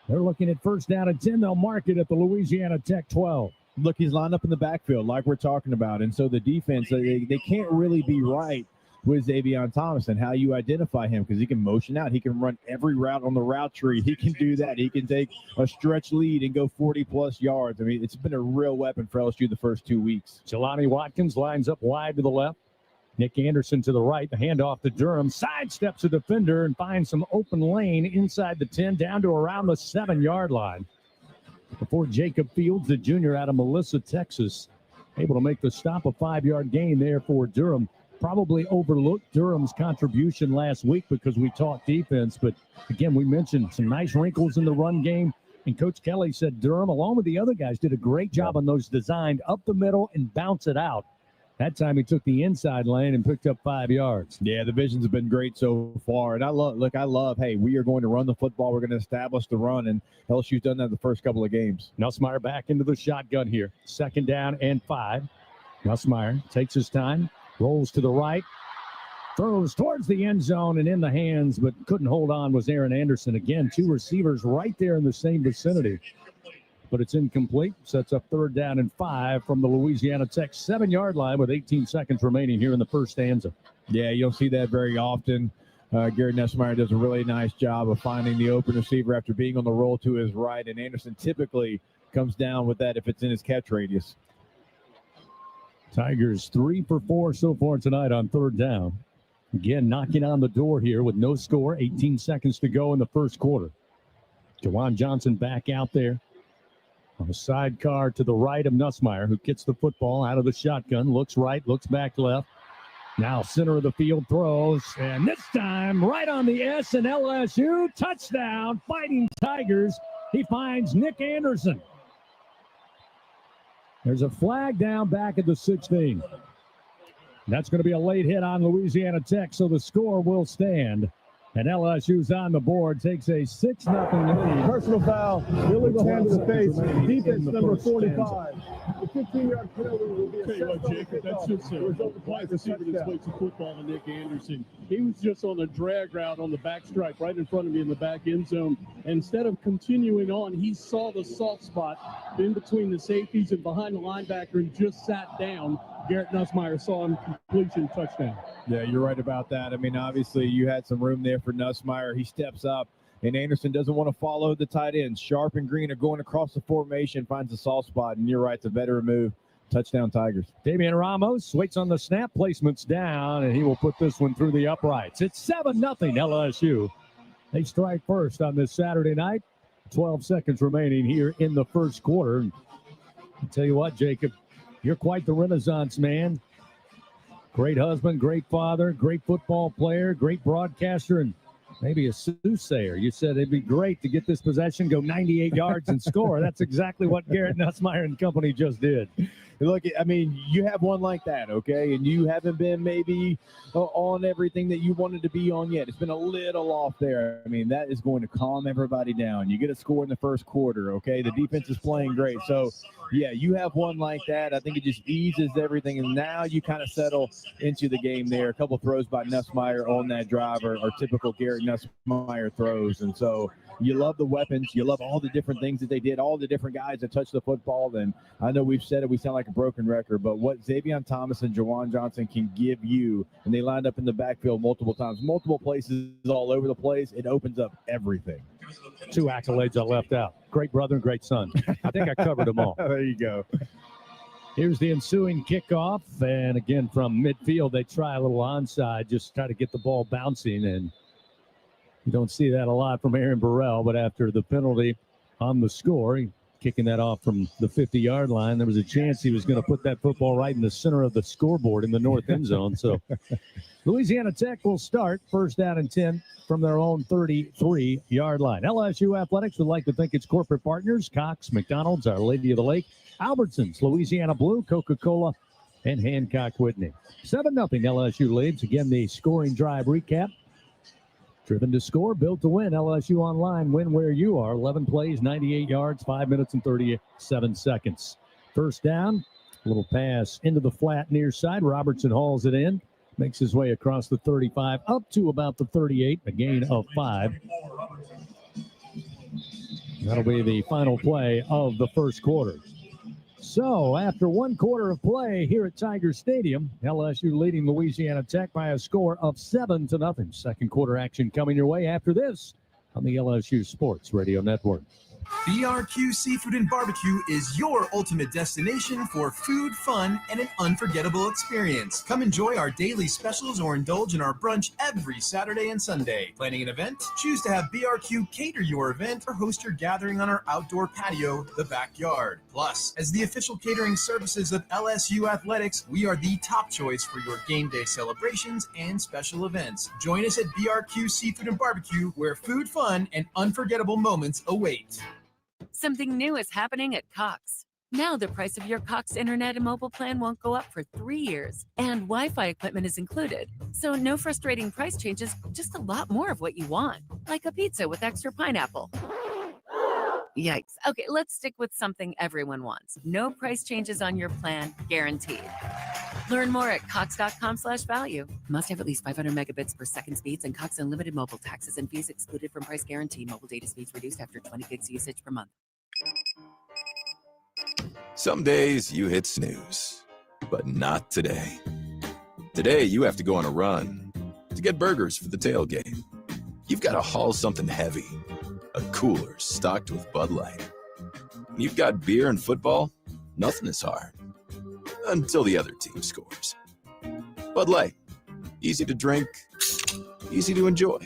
They're looking at first down and 10. They'll mark it at the Louisiana Tech 12. Look, he's lined up in the backfield like we're talking about. And so the defense, they can't really be right with Xavion Thomas and how you identify him, because he can motion out. He can run every route on the route tree. He can do that. He can take a stretch lead and go 40-plus yards. I mean, it's been a real weapon for LSU the first 2 weeks. Jelani Watkins lines up wide to the left. Nick Anderson to the right. The handoff to Durham. Sidesteps a defender and finds some open lane inside the 10 down to around the 7-yard line. Before Jacob Fields, the junior out of Melissa, Texas, able to make the stop, a 5-yard gain there for Durham. Probably overlooked Durham's contribution last week because we talked defense. But, again, we mentioned some nice wrinkles in the run game. And Coach Kelly said Durham, along with the other guys, did a great job on those designed up the middle and bounce it out. That time he took the inside lane and picked up 5 yards. Yeah, the visions have been great so far. And I love, hey, we are going to run the football. We're going to establish the run. And LSU's done that the first couple of games. Nussmeier back into the shotgun here. Second down and 5. Nussmeier takes his time, rolls to the right, throws towards the end zone and in the hands, but couldn't hold on was Aaron Anderson. Again, two receivers right there in the same vicinity. But it's incomplete. Sets up 3rd down and 5 from the Louisiana Tech 7-yard line with 18 seconds remaining here in the first stanza. Yeah, you'll see that very often. Garrett Nussmeier does a really nice job of finding the open receiver after being on the roll to his right, and Anderson typically comes down with that if it's in his catch radius. Tigers 3 for 4 so far tonight on 3rd down. Again, knocking on the door here with no score. 18 seconds to go in the first quarter. Jawan Johnson back out there on a sidecar to the right of Nussmeier, who gets the football out of the shotgun, looks right, looks back left. Now center of the field throws, and this time right on the S and LSU. Touchdown, Fighting Tigers. He finds Nick Anderson. There's a flag down back at the 16. That's going to be a late hit on Louisiana Tech, so the score will stand. And LSU's on the board, takes a 6-0 lead. Personal foul, illegal hand to the face, defense number 45. The 15-yard penalty will be Jacob, that's just a wide receiver that plays some football to Nick Anderson. He was just on the drag route on the back stripe right in front of me in the back end zone. And instead of continuing on, he saw the soft spot in between the safeties and behind the linebacker and just sat down. Garrett Nussmeier saw him, completion, touchdown. Yeah, you're right about that. I mean, obviously, you had some room there for Nussmeier. He steps up, and Anderson doesn't want to follow the tight ends. Sharp and Green are going across the formation, finds a soft spot, and you're right, it's a better move. Touchdown, Tigers. Damian Ramos waits on the snap, placement's down, and he will put this one through the uprights. It's 7-0 LSU. They strike first on this Saturday night. 12 seconds remaining here in the first quarter. And I'll tell you what, Jacob, you're quite the Renaissance man. Great husband, great father, great football player, great broadcaster, and maybe a soothsayer. You said it'd be great to get this possession, go 98 yards and score. That's exactly what Garrett Nussmeier and company just did. Look, I mean, you have one like that, okay? And you haven't been maybe on everything that you wanted to be on yet. It's been a little off there. I mean, that is going to calm everybody down. You get a score in the first quarter, okay? The defense is playing great. So, yeah, you have one like that. I think it just eases everything. And now you kind of settle into the game there. A couple throws by Nussmeier on that drive are typical Garrett Nussmeier throws. And so you love the weapons. You love all the different things that they did, all the different guys that touched the football. And I know we've said it, we sound like a broken record, but what Xavier Thomas and Jawan Johnson can give you, and they lined up in the backfield multiple times, multiple places all over the place, it opens up everything. 2 accolades I left out. Great brother and great son. I think I covered them all. There you go. Here's the ensuing kickoff. And again, from midfield, they try a little onside, just try to get the ball bouncing. And you don't see that a lot from Aaron Burrell, but after the penalty on the score, kicking that off from the 50-yard line, there was a chance he was going to put that football right in the center of the scoreboard in the north end zone. So Louisiana Tech will start 1st down and 10 from their own 33-yard line. LSU Athletics would like to thank its corporate partners, Cox, McDonald's, Our Lady of the Lake, Albertsons, Louisiana Blue, Coca-Cola, and Hancock Whitney. 7-0 LSU leads. Again, the scoring drive recap. Driven to score, built to win. LSU Online, win where you are. 11 plays, 98 yards, 5 minutes and 37 seconds. 1st down, a little pass into the flat near side. Robertson hauls it in, makes his way across the 35 up to about the 38, a gain of 5. That'll be the final play of the first quarter. So after 1 quarter of play here at Tiger Stadium, LSU leading Louisiana Tech by a score of 7-0. Second quarter action coming your way after this on the LSU Sports Radio Network. BRQ Seafood and Barbecue is your ultimate destination for food, fun, and an unforgettable experience. Come enjoy our daily specials or indulge in our brunch every Saturday and Sunday. Planning an event? Choose to have BRQ cater your event or host your gathering on our outdoor patio, the backyard. Plus, as the official catering services of LSU Athletics, we are the top choice for your game day celebrations and special events. Join us at BRQ Seafood and Barbecue, where food, fun, and unforgettable moments await. Something new is happening at Cox. Now the price of your Cox internet and mobile plan won't go up for 3 years, and Wi-Fi equipment is included. So no frustrating price changes, just a lot more of what you want, like a pizza with extra pineapple. Yikes. Okay, let's stick with something everyone wants. No price changes on your plan, guaranteed. Learn more at cox.com/value. Must have at least 500 megabits per second speeds and Cox Unlimited mobile. Taxes and fees excluded from price guarantee. Mobile data speeds reduced after 20 gigs usage per month. Some days you hit snooze, but not today. Today you have to go on a run to get burgers for the tailgate. You've got to haul something heavy, a cooler stocked with Bud Light. You've got beer and football, nothing is hard. Until the other team scores. Bud Light, easy to drink, easy to enjoy.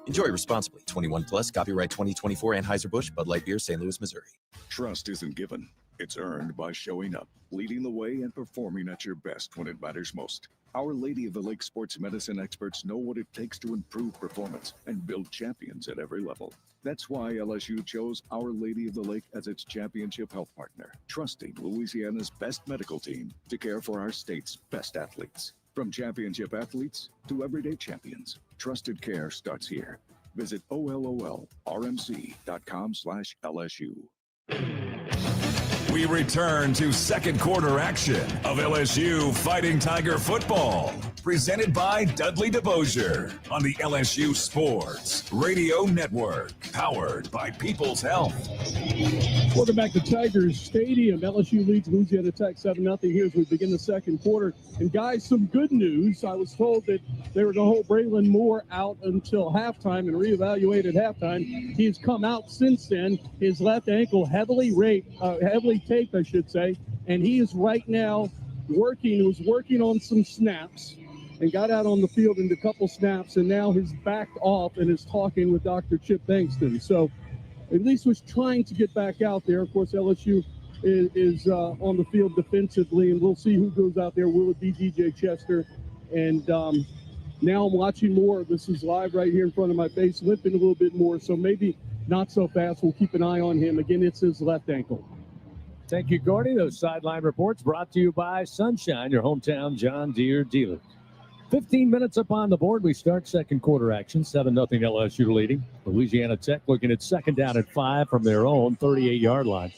Enjoy responsibly. 21 plus, copyright 2024 Anheuser-Busch, Bud Light Beer, St. Louis, Missouri. Trust isn't given. It's earned by showing up, leading the way, and performing at your best when it matters most. Our Lady of the Lake sports medicine experts know what it takes to improve performance and build champions at every level. That's why LSU chose Our Lady of the Lake as its championship health partner, trusting Louisiana's best medical team to care for our state's best athletes. From championship athletes to everyday champions, trusted care starts here. Visit OLOLRMC.com/LSU. We return to second quarter action of LSU Fighting Tiger football, presented by Dudley DeBosier on the LSU Sports Radio Network, powered by People's Health. Welcome back to Tigers Stadium. LSU leads Louisiana Tech 7-0 here as we begin the second quarter. And guys, some good news. I was told that they were going to hold Braylon Moore out until halftime and reevaluate at halftime. He has come out since then. His left ankle heavily taped, I should say. And he is right now was working on some snaps and got out on the field in a couple snaps. And now he's backed off and is talking with Dr. Chip Bankston. So at least was trying to get back out there. Of course, LSU is on the field defensively, and we'll see who goes out there. Will it be DJ Chester? And now I'm watching more. This is live right here in front of my face, limping a little bit more, so maybe not so fast. We'll keep an eye on him. Again, it's his left ankle. Thank you, Gordy. Those sideline reports brought to you by Sunshine, your hometown John Deere dealer. 15 minutes up on the board. We start second quarter action. 7-0 LSU leading. Louisiana Tech looking at second down at 5 from their own 38-yard line.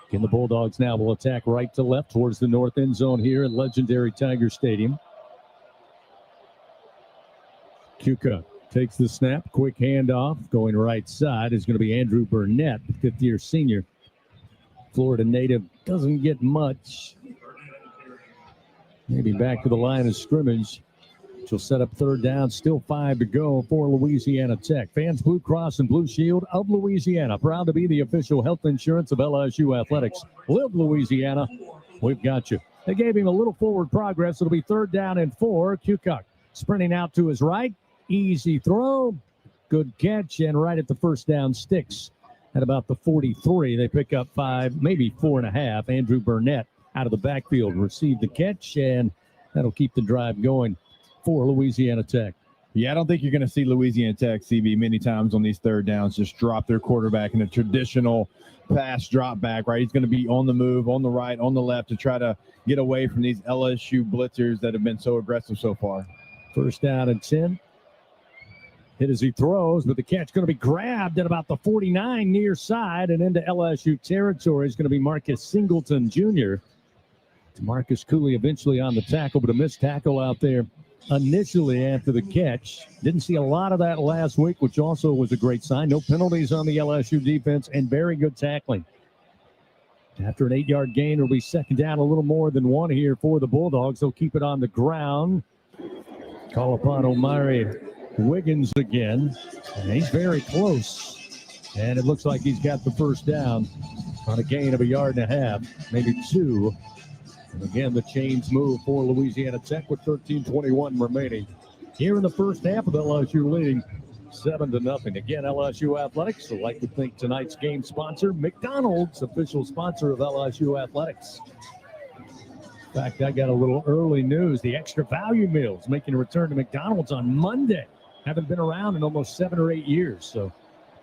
Again, the Bulldogs now will attack right to left towards the north end zone here at legendary Tiger Stadium. Kuka takes the snap. Quick handoff. Going right side is going to be Andrew Burnett, fifth-year senior. Florida native doesn't get much. Maybe back to the line of scrimmage. She'll set up third down. Still 5 to go for Louisiana Tech. Fans Blue Cross and Blue Shield of Louisiana. Proud to be the official health insurance of LSU Athletics. Live Louisiana. We've got you. They gave him a little forward progress. It'll be third down and 4. Kukuk sprinting out to his right. Easy throw. Good catch. And right at the first down sticks. At about the 43, they pick up 5, maybe 4.5. Andrew Burnett out of the backfield received the catch, and that'll keep the drive going for Louisiana Tech. Yeah, I don't think you're going to see Louisiana Tech, CB, many times on these third downs just drop their quarterback in a traditional pass drop back, right? He's going to be on the move, on the right, on the left to try to get away from these LSU blitzers that have been so aggressive so far. First down and 10. Hit as he throws, but the catch going to be grabbed at about the 49 near side and into LSU territory is going to be Marcus Singleton Jr. Marcus Cooley eventually on the tackle, but a missed tackle out there initially after the catch. Didn't see a lot of that last week, which also was a great sign. No penalties on the LSU defense and very good tackling. After an 8-yard gain, it'll be second down, a little more than 1 here for the Bulldogs. They'll keep it on the ground. Call upon Omari Wiggins again, and he's very close. And it looks like he's got the first down on a gain of 1.5 yards, maybe 2. And again, the chains move for Louisiana Tech with 13:21 remaining. Here in the first half of LSU leading 7-0. Again, LSU Athletics. I'd like to thank tonight's game sponsor, McDonald's, official sponsor of LSU Athletics. In fact, I got a little early news. The extra value meals making a return to McDonald's on Monday. Haven't been around in almost 7 or 8 years, so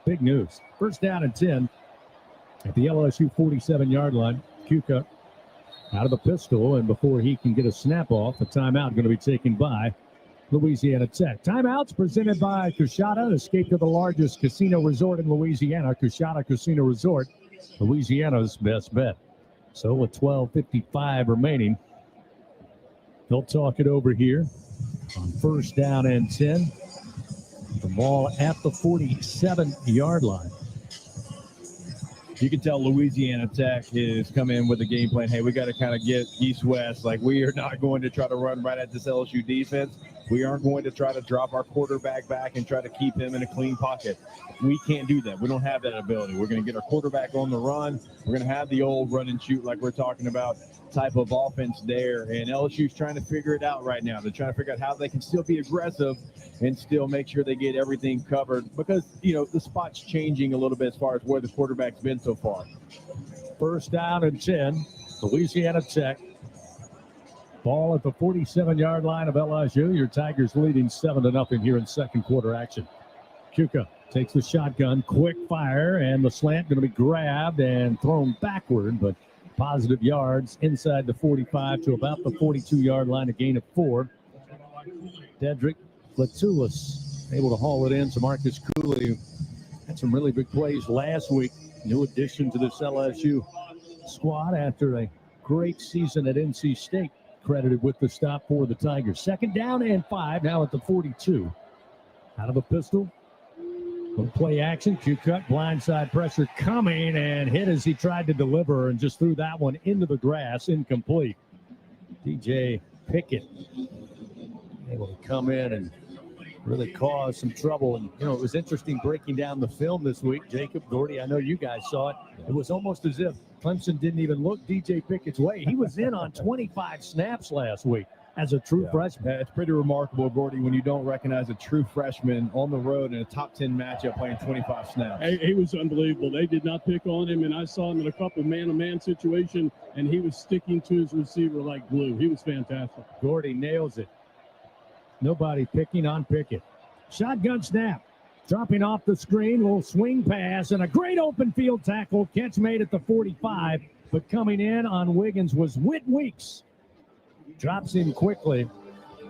big news. First down and 10 at the LSU 47-yard line. Kuka out of the pistol, and before he can get a snap off, a timeout going to be taken by Louisiana Tech. Timeouts presented by Coushatta. Escape to the largest casino resort in Louisiana, Coushatta Casino Resort, Louisiana's best bet. So with 12:55 remaining, they'll talk it over here on 1st down and 10. The ball at the 47-yard line. You can tell Louisiana Tech is coming in with a game plan. Hey, we got to kind of get east-west. Like, we are not going to try to run right at this LSU defense. We aren't going to try to drop our quarterback back and try to keep him in a clean pocket. We can't do that. We don't have that ability. We're going to get our quarterback on the run. We're going to have the old run and shoot like we're talking about type of offense there. And LSU's trying to figure it out right now. They're trying to figure out how they can still be aggressive and still make sure they get everything covered because, you know, the spot's changing a little bit as far as where the quarterback's been so far. 1st down and 10, Louisiana Tech. Ball at the 47-yard line of LSU. Your Tigers leading 7-0 here in second quarter action. Kuka takes the shotgun, quick fire, and the slant going to be grabbed and thrown backward, but positive yards inside the 45 to about the 42-yard line, a gain of 4. Dedrick Latulis able to haul it in. So Marcus Cooley had some really big plays last week. New addition to this LSU squad after a great season at NC State. Credited with the stop for the Tigers. 2nd down and 5 now at the 42. Out of the pistol. Play action. Q-cut. Blindside pressure coming and hit as he tried to deliver and just threw that one into the grass. Incomplete. DJ Pickett able to come in and really cause some trouble. And, you know, it was interesting breaking down the film this week. Jacob, Gordy, I know you guys saw it. It was almost as if Clemson didn't even look DJ Pickett's way. He was in on 25 snaps last week as a true freshman. It's pretty remarkable, Gordy, when you don't recognize a true freshman on the road in a top 10 matchup playing 25 snaps. He was unbelievable. They did not pick on him, and I saw him in a couple man-to-man situation, and he was sticking to his receiver like glue. He was fantastic. Gordy nails it. Nobody picking on Pickett. Shotgun snap. Dropping off the screen, little swing pass, and a great open field tackle. Catch made at the 45, but coming in on Wiggins was Whit Weeks. Drops in quickly.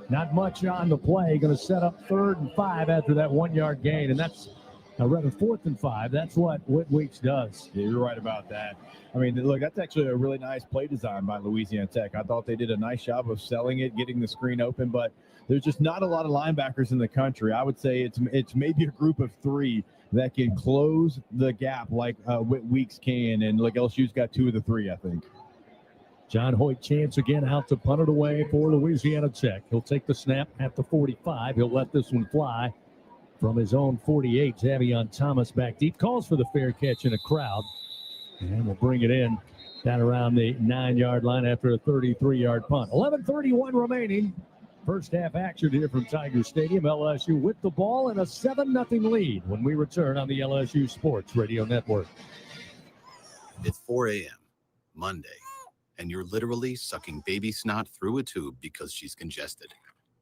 Not much on the play. Going to set up 3rd and 5 after that 1-yard gain, and that's rather 4th and 5. That's what Whit Weeks does. Yeah, you're right about that. I mean, look, that's actually a really nice play design by Louisiana Tech. I thought they did a nice job of selling it, getting the screen open, but there's just not a lot of linebackers in the country. I would say it's maybe a group of 3 that can close the gap like Whit Weeks can, and like LSU's got 2 of the 3, I think. John Hoyt chance again out to punt it away for Louisiana Tech. He'll take the snap at the 45. He'll let this one fly from his own 48. Zavion Thomas back deep. Calls for the fair catch in a crowd. And we'll bring it in down around the 9-yard line after a 33-yard punt. 11:31 remaining. First half action here from Tiger Stadium. LSU with the ball and a 7-0 lead when we return on the LSU Sports Radio Network. It's 4 a.m. Monday, and you're literally sucking baby snot through a tube because she's congested.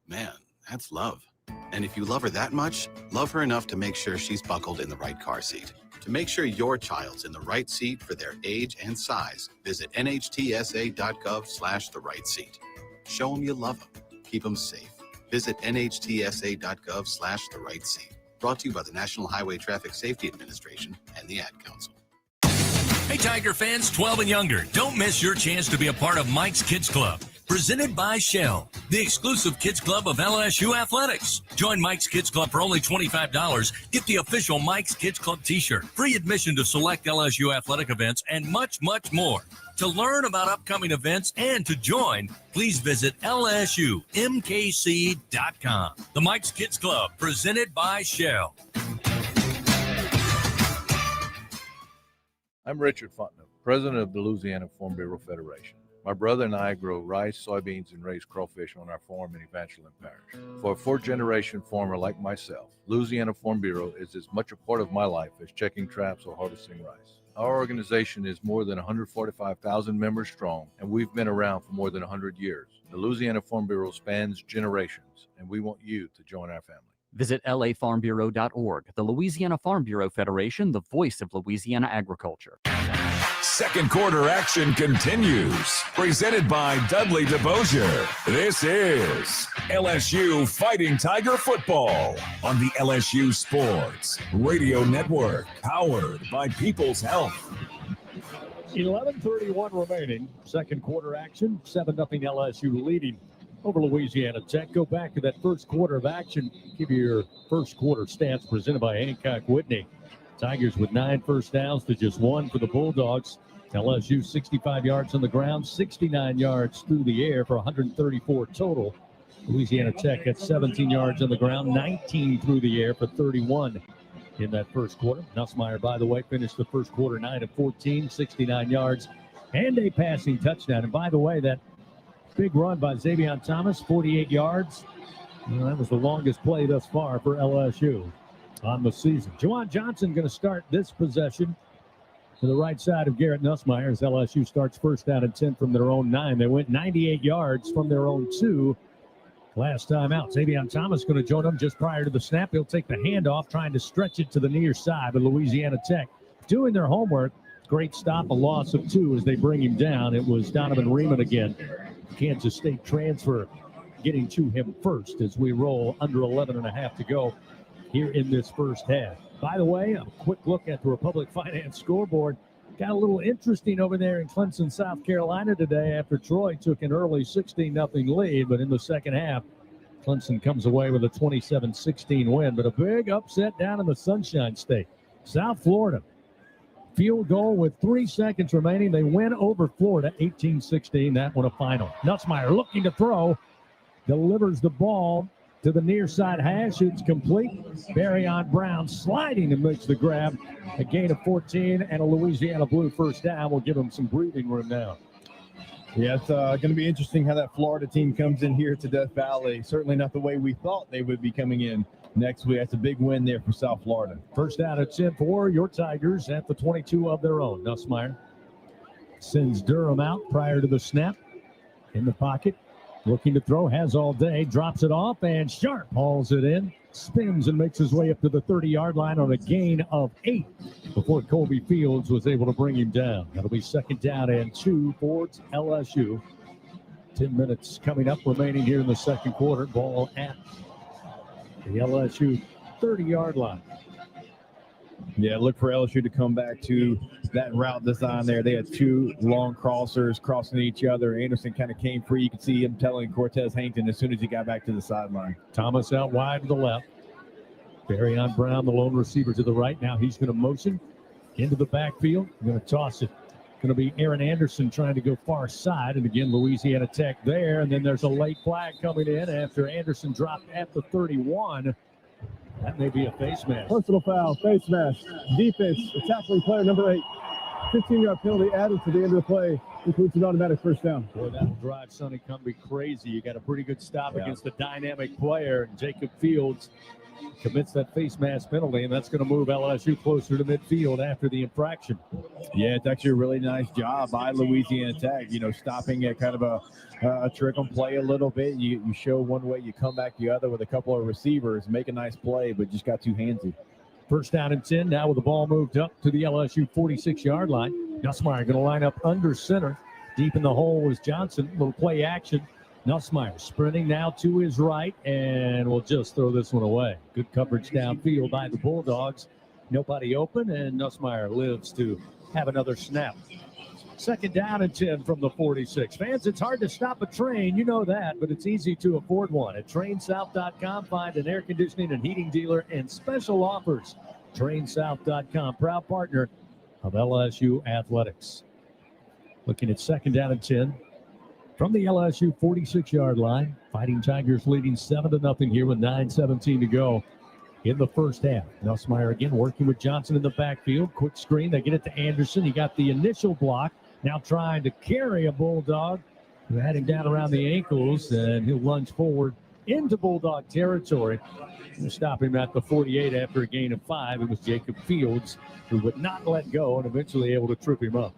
Man, that's love. And if you love her that much, love her enough to make sure she's buckled in the right car seat. To make sure your child's in the right seat for their age and size, visit nhtsa.gov/the right seat. Show them you love them. Keep them safe. Visit nhtsa.gov/the right seat. Brought to you by the National Highway Traffic Safety Administration and the Ad Council. Hey, Tiger fans 12 and younger, don't miss your chance to be a part of Mike's Kids Club. Presented by Shell, the exclusive kids club of LSU Athletics. Join Mike's Kids Club for only $25. Get the official Mike's Kids Club t-shirt, free admission to select LSU athletic events, and much, much more. To learn about upcoming events and to join, please visit LSUMKC.com. The Mike's Kids Club, presented by Shell. I'm Richard Fontenot, president of the Louisiana Farm Bureau Federation. My brother and I grow rice, soybeans, and raise crawfish on our farm in Evangeline Parish. For a fourth-generation farmer like myself, Louisiana Farm Bureau is as much a part of my life as checking traps or harvesting rice. Our organization is more than 145,000 members strong, and we've been around for more than 100 years. The Louisiana Farm Bureau spans generations, and we want you to join our family. Visit lafarmbureau.org. The Louisiana Farm Bureau Federation, the voice of Louisiana agriculture. Second quarter action continues. Presented by Dudley DeBosier. This is LSU Fighting Tiger Football on the LSU Sports Radio Network. Powered by People's Health. 11:31 remaining. Second quarter action. 7-0 LSU leading over Louisiana Tech. Go back to that first quarter of action. Give you your first quarter stats presented by Hancock Whitney. Tigers with 9 first downs to just 1 for the Bulldogs. LSU 65 yards on the ground, 69 yards through the air for 134 total. Louisiana Tech at 17 yards on the ground, 19 through the air for 31 in that first quarter. Nussmeier, by the way, finished the first quarter 9 of 14, 69 yards and a passing touchdown. And by the way, that big run by Xavier Thomas, 48 yards. That was the longest play thus far for LSU on the season. Juwan Johnson going to start this possession to the right side of Garrett Nussmeier as LSU starts first down and 10 from their own 9. They went 98 yards from their own 2 last time out. Xavier Thomas going to join them just prior to the snap. He'll take the handoff, trying to stretch it to the near side, but Louisiana Tech doing their homework. Great stop, a loss of 2 as they bring him down. It was Donovan Riemann again, Kansas State transfer, getting to him first as we roll under 11.5 to go here in this first half. By the way, a quick look at the Republic Finance scoreboard. Got a little interesting over there in Clemson, South Carolina today after Troy took an early 16-0 lead, but in the second half, Clemson comes away with a 27-16 win, but a big upset down in the Sunshine State. South Florida, field goal with 3 seconds remaining. They win over Florida 18-16. That one a final. Nussmeier looking to throw, delivers the ball to the near side hash. It's complete. Barryon Brown sliding and makes the grab. A gain of 14 and a Louisiana Blue first down will give them some breathing room now. Yeah, it's going to be interesting how that Florida team comes in here to Death Valley. Certainly not the way we thought they would be coming in next week. That's a big win there for South Florida. First down at 10 for your Tigers at the 22 of their own. Nussmeier sends Durham out prior to the snap. In the pocket, looking to throw, has all day, drops it off, and Sharp hauls it in, spins and makes his way up to the 30-yard line on a gain of 8 before Colby Fields was able to bring him down. That'll be second down and 2 for LSU. 10 minutes coming up remaining here in the second quarter. Ball at the LSU 30-yard line. Yeah, look for LSU to come back to that route design there. They had 2 long crossers crossing each other. Anderson kind of came free. You could see him telling Cortez Hankton as soon as he got back to the sideline. Thomas out wide to the left. Barryon Brown, the lone receiver, to the right. Now he's going to motion into the backfield. Going to toss it. Going to be Aaron Anderson trying to go far side. And again, Louisiana Tech there. And then there's a late flag coming in after Anderson dropped at the 31. That may be a face mask. Personal foul, face mask. Defense, tackling player number 8. 15-yard penalty added to the end of the play. Includes an automatic first down. Boy, that'll drive Sonny Cumbie crazy. You got a pretty good stop against a dynamic player. And Jacob Fields commits that face mask penalty, and that's going to move LSU closer to midfield after the infraction. Yeah, it's actually a really nice job by Louisiana Tech, stopping at kind of a trick and play a little bit. You show one way, you come back the other with a couple of receivers, make a nice play, but just got too handsy. First down and 10 now with the ball moved up to the LSU 46-yard line. Nussmeier going to line up under center. Deep in the hole was Johnson. Little play action. Nussmeier sprinting now to his right, and we'll just throw this one away. Good coverage downfield by the Bulldogs. Nobody open, and Nussmeier lives to have another snap. Second down and 10 from the 46. Fans, it's hard to stop a train. You know that, but it's easy to afford one. At TrainSouth.com, find an air conditioning and heating dealer and special offers. TrainSouth.com, proud partner of LSU Athletics. Looking at second down and 10 from the LSU 46-yard line. Fighting Tigers leading 7-0 here with 9:17 to go in the first half. Nussmeier again working with Johnson in the backfield. Quick screen. They get it to Anderson. He got the initial block. Now trying to carry a Bulldog. They're heading down around the ankles, and he'll lunge forward into Bulldog territory. We'll stop him at the 48 after a gain of 5. It was Jacob Fields who would not let go and eventually able to trip him up.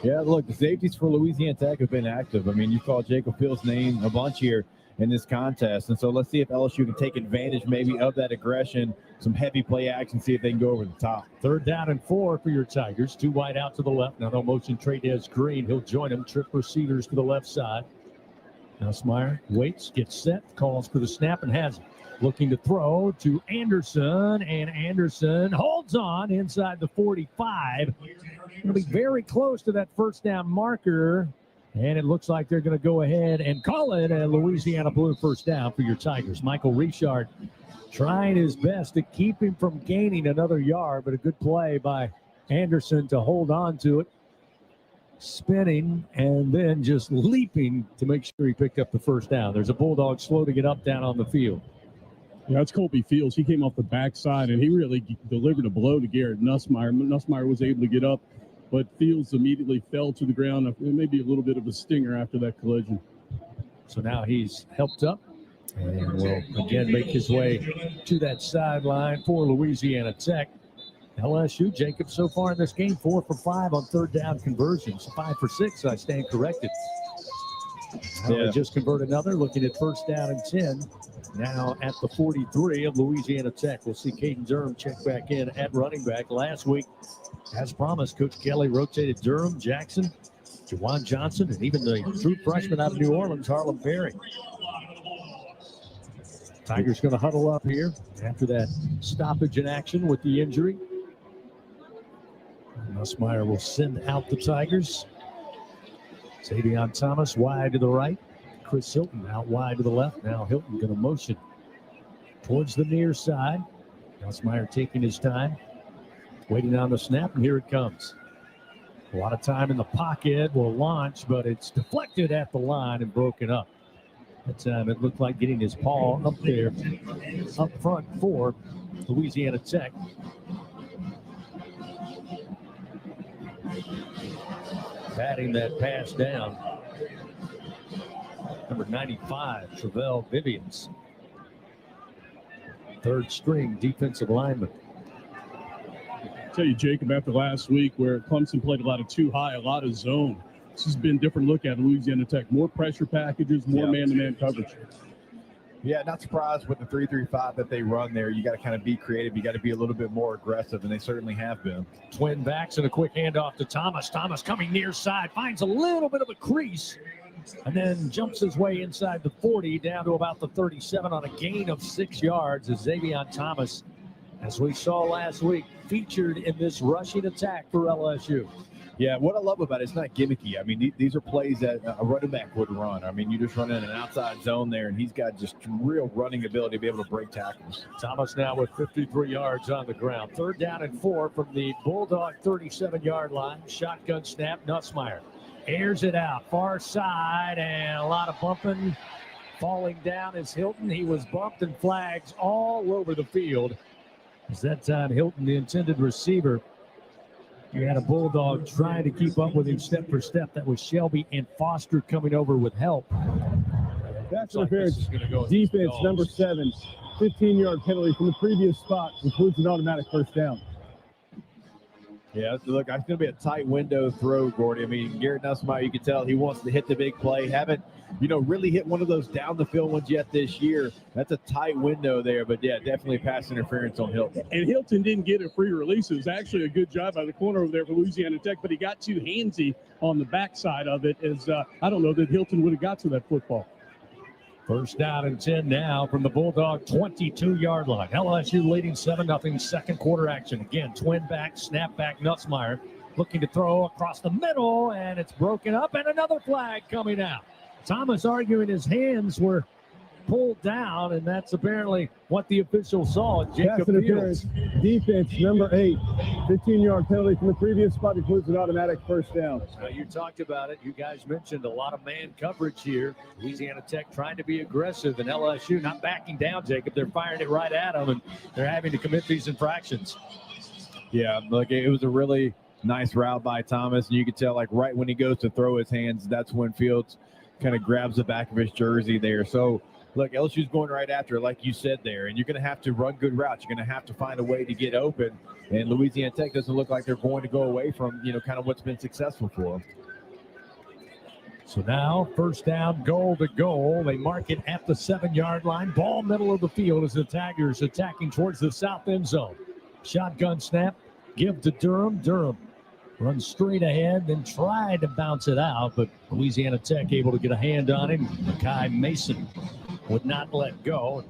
Yeah, look, the safeties for Louisiana Tech have been active. I mean, you call Jacob Fields' name a bunch here. in this contest. And so let's see if LSU can take advantage maybe of that aggression, some heavy play action, see if they can go over the top. 3rd down and 4 for your Tigers. 2 wide out to the left. Now no motion, Trey'Dez Green. He'll join him. Trip receivers to the left side. Nussmeier waits, gets set, calls for the snap, and has it. Looking to throw to Anderson, and Anderson holds on inside the 45. Going to be very close to that first down marker, and it looks like they're going to go ahead and call it a Louisiana Blue first down for your Tigers. Michael Richard trying his best to keep him from gaining another yard, but a good play by Anderson to hold on to it. Spinning and then just leaping to make sure he picked up the first down. There's a Bulldog slow to get up down on the field. Yeah, that's Colby Fields. He came off the backside, and he really delivered a blow to Garrett Nussmeier. Nussmeier was able to get up, but Fields immediately fell to the ground. Maybe a little bit of a stinger after that collision. So now he's helped up and will again make his way to that sideline for Louisiana Tech. LSU, Jacob, so far in this game, 4 for 5 on 3rd down conversions. 5 for 6, I stand corrected. They just convert another, looking at 1st down and 10. Now at the 43 of Louisiana Tech. We'll see Caden Durham check back in at running back. Last week, as promised, Coach Kelly rotated Durham, Jackson, Jawan Johnson, and even the true freshman out of New Orleans, Harlem Perry. Tigers going to huddle up here after that stoppage in action with the injury. Nussmeier will send out the Tigers. Xavion Thomas wide to the right. Chris Hilton out wide to the left. Now Hilton going to motion towards the near side. Nussmeier taking his time, waiting on the snap, and here it comes. A lot of time in the pocket, will launch, but it's deflected at the line and broken up. That time it looked like getting his paw up there, up front for Louisiana Tech. Batting that pass down. Number 95, Travell Vivians. 3rd string defensive lineman. I'll tell you, Jacob, after last week where Clemson played a lot of too high, a lot of zone, this has been a different look at Louisiana Tech. More pressure packages, more man-to-man coverage. Yeah, not surprised with the 3-3-5 that they run there. You got to kind of be creative. You got to be a little bit more aggressive, and they certainly have been. Twin backs and a quick handoff to Thomas. Thomas coming near side, finds a little bit of a crease, and then jumps his way inside the 40 down to about the 37 on a gain of 6 yards as Xavion Thomas, as we saw last week, featured in this rushing attack for LSU. Yeah, what I love about it, it's not gimmicky. I mean, these are plays that a running back would run. I mean, you just run in an outside zone there, and he's got just real running ability to be able to break tackles. Thomas now with 53 yards on the ground. 3rd down and 4 from the Bulldog 37-yard line. Shotgun snap, Nussmeier airs it out, far side, and a lot of bumping. Falling down is Hilton. He was bumped, and flags all over the field. As that time, Hilton, the intended receiver, you had a Bulldog trying to keep up with him step for step. That was Shelby and Foster coming over with help. That's interference. Defense number 7, 15-yard penalty from the previous spot, includes an automatic first down. Yeah, look, it's going to be a tight window throw, Gordy. I mean, Garrett Nussmeier, you can tell he wants to hit the big play. Haven't, really hit one of those down the field ones yet this year. That's a tight window there, but yeah, definitely pass interference on Hilton. And Hilton didn't get a free release. It was actually a good job by the corner over there for Louisiana Tech, but he got too handsy on the backside of it. As I don't know that Hilton would have got to that football. 1st down and 10 now from the Bulldog 22-yard line. LSU leading 7-0, 2nd quarter action. Again, twin back, snap back, Nussmeier looking to throw across the middle, and it's broken up, and another flag coming out. Thomas arguing his hands were pulled down, and that's apparently what the official saw. Jacob Fields. Defense number 8, 15-yard penalty from the previous spot, includes an automatic first down. You talked about it. You guys mentioned a lot of man coverage here. Louisiana Tech trying to be aggressive, and LSU not backing down, Jacob. They're firing it right at them, and they're having to commit these infractions. Yeah, look, it was a really nice route by Thomas, and you could tell, like, right when he goes to throw his hands, that's when Fields kind of grabs the back of his jersey there. So, look, LSU's going right after it, like you said there, and you're going to have to run good routes. You're going to have to find a way to get open, and Louisiana Tech doesn't look like they're going to go away from, kind of what's been successful for them. So now, first down, goal to goal. They mark it at the 7-yard line. Ball middle of the field as the Tigers attacking towards the south end zone. Shotgun snap, give to Durham. Durham runs straight ahead, then tried to bounce it out, but Louisiana Tech able to get a hand on him. Makai Mason would not let go.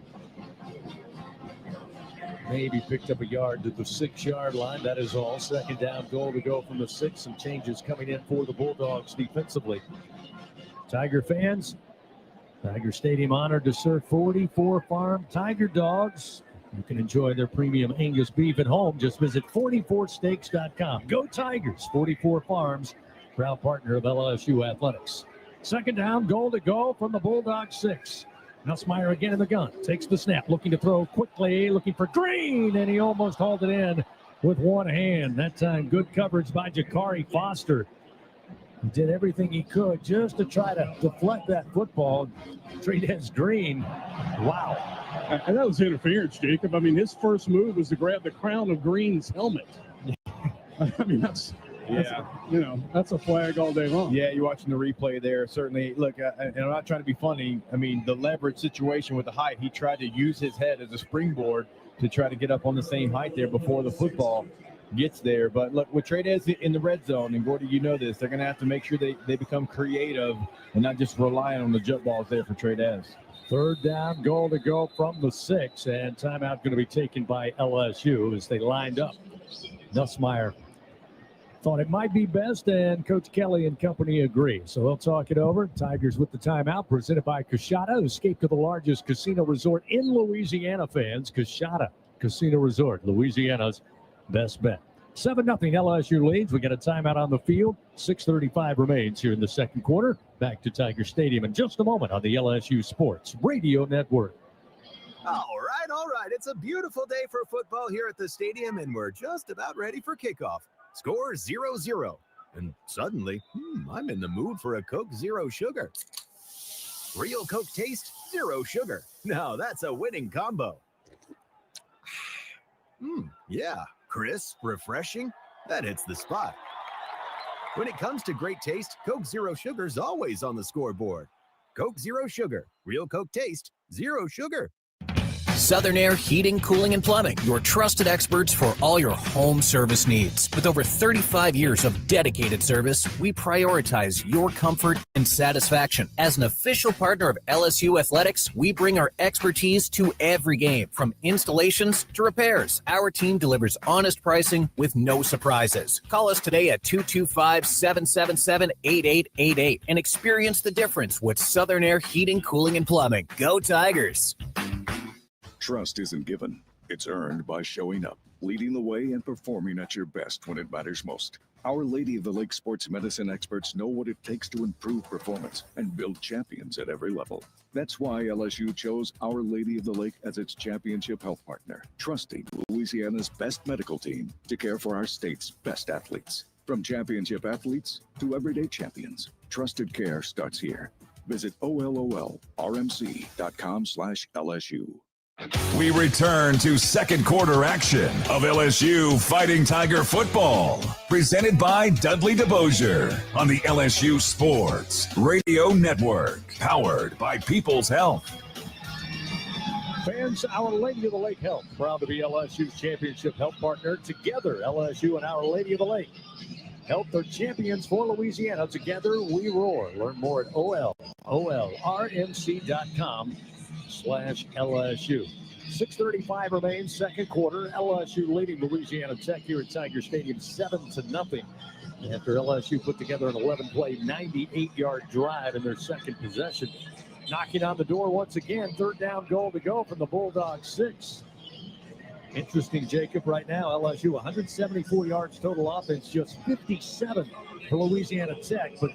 Maybe picked up a yard to the 6-yard line. That is all. Second down, goal to go from the 6. Some changes coming in for the Bulldogs defensively. Tiger fans, Tiger Stadium honored to serve 44 farm Tiger dogs. You can enjoy their premium Angus beef at home. Just visit 44steaks.com. Go Tigers! 44 Farms, proud partner of LSU Athletics. Second down, goal to go from the Bulldogs 6. Nussmeier again in the gun. Takes the snap, looking to throw quickly, looking for Green, and he almost hauled it in with one hand. That time, good coverage by Jakari Foster. He did everything he could just to try to deflect that football. Trades Green. Wow. And that was interference, Jacob. I mean, his first move was to grab the crown of Green's helmet. I mean, that's a flag all day long. Yeah, you're watching the replay there. Certainly, look, and I'm not trying to be funny. I mean, the leverage situation with the height, he tried to use his head as a springboard to try to get up on the same height there before the football gets there. But look, with Trades in the red zone, and Gordy, you know this, they're going to have to make sure they become creative and not just rely on the jump balls there for Trades. Third down, goal to go from the 6, and timeout going to be taken by LSU as they lined up. Nussmeier thought it might be best, and Coach Kelly and company agree. So they'll talk it over. Tigers with the timeout, presented by Coshada. Escape to the largest casino resort in Louisiana, fans. Coshada Casino Resort, Louisiana's best bet. 7-0 LSU leads. We got a timeout on the field. 6:35 remains here in the second quarter. Back to Tiger Stadium in just a moment on the LSU Sports Radio Network. All right. It's a beautiful day for football here at the stadium, and we're just about ready for kickoff. Score 0-0. And suddenly, I'm in the mood for a Coke Zero Sugar. Real Coke taste, zero sugar. Now that's a winning combo. Yeah, crisp, refreshing. That hits the spot. When it comes to great taste, Coke Zero Sugar's always on the scoreboard. Coke Zero Sugar. Real Coke taste, zero sugar. Southern Air Heating, Cooling, and Plumbing, your trusted experts for all your home service needs. With over 35 years of dedicated service, we prioritize your comfort and satisfaction. As an official partner of LSU Athletics, we bring our expertise to every game, from installations to repairs. Our team delivers honest pricing with no surprises. Call us today at 225-777-8888 and experience the difference with Southern Air Heating, Cooling, and Plumbing. Go Tigers! Trust isn't given. It's earned by showing up, leading the way, and performing at your best when it matters most. Our Lady of the Lake sports medicine experts know what it takes to improve performance and build champions at every level. That's why LSU chose Our Lady of the Lake as its championship health partner, trusting Louisiana's best medical team to care for our state's best athletes. From championship athletes to everyday champions, trusted care starts here. Visit OLOLRMC.com/LSU. We return to second quarter action of LSU Fighting Tiger football, presented by Dudley DeBosier on the LSU Sports Radio Network, powered by People's Health. Fans, Our Lady of the Lake Health, proud to be LSU's championship health partner. Together, LSU and Our Lady of the Lake Health are champions for Louisiana. Together, we roar. Learn more at OLRMC.com/LSU. 6:35 remains, second quarter. LSU leading Louisiana Tech here at Tiger Stadium 7-0. After LSU put together an 11-play, 98-yard drive in their second possession. Knocking on the door once again, third down, goal to go from the Bulldogs 6. Interesting, Jacob, right now, LSU 174 yards total offense, just 57 for Louisiana Tech, but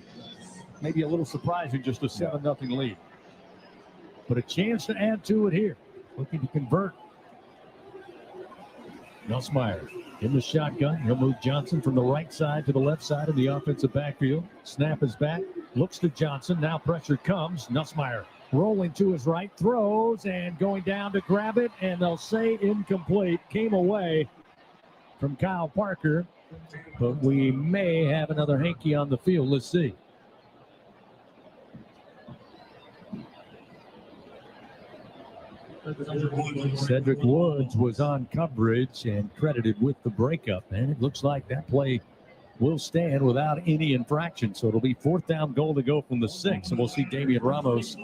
maybe a little surprising, just a 7-0 lead. But a chance to add to it here. Looking to convert. Nussmeier in the shotgun. He'll move Johnson from the right side to the left side of the offensive backfield. Snap is back. Looks to Johnson. Now pressure comes. Nussmeier rolling to his right. Throws and going down to grab it. And they'll say incomplete. Came away from Kyle Parker. But we may have another hanky on the field. Let's see. Cedric Woods was on coverage and credited with the breakup, and it looks like that play will stand without any infraction. So it'll be 4th down goal to go from the 6, and we'll see Damian Ramos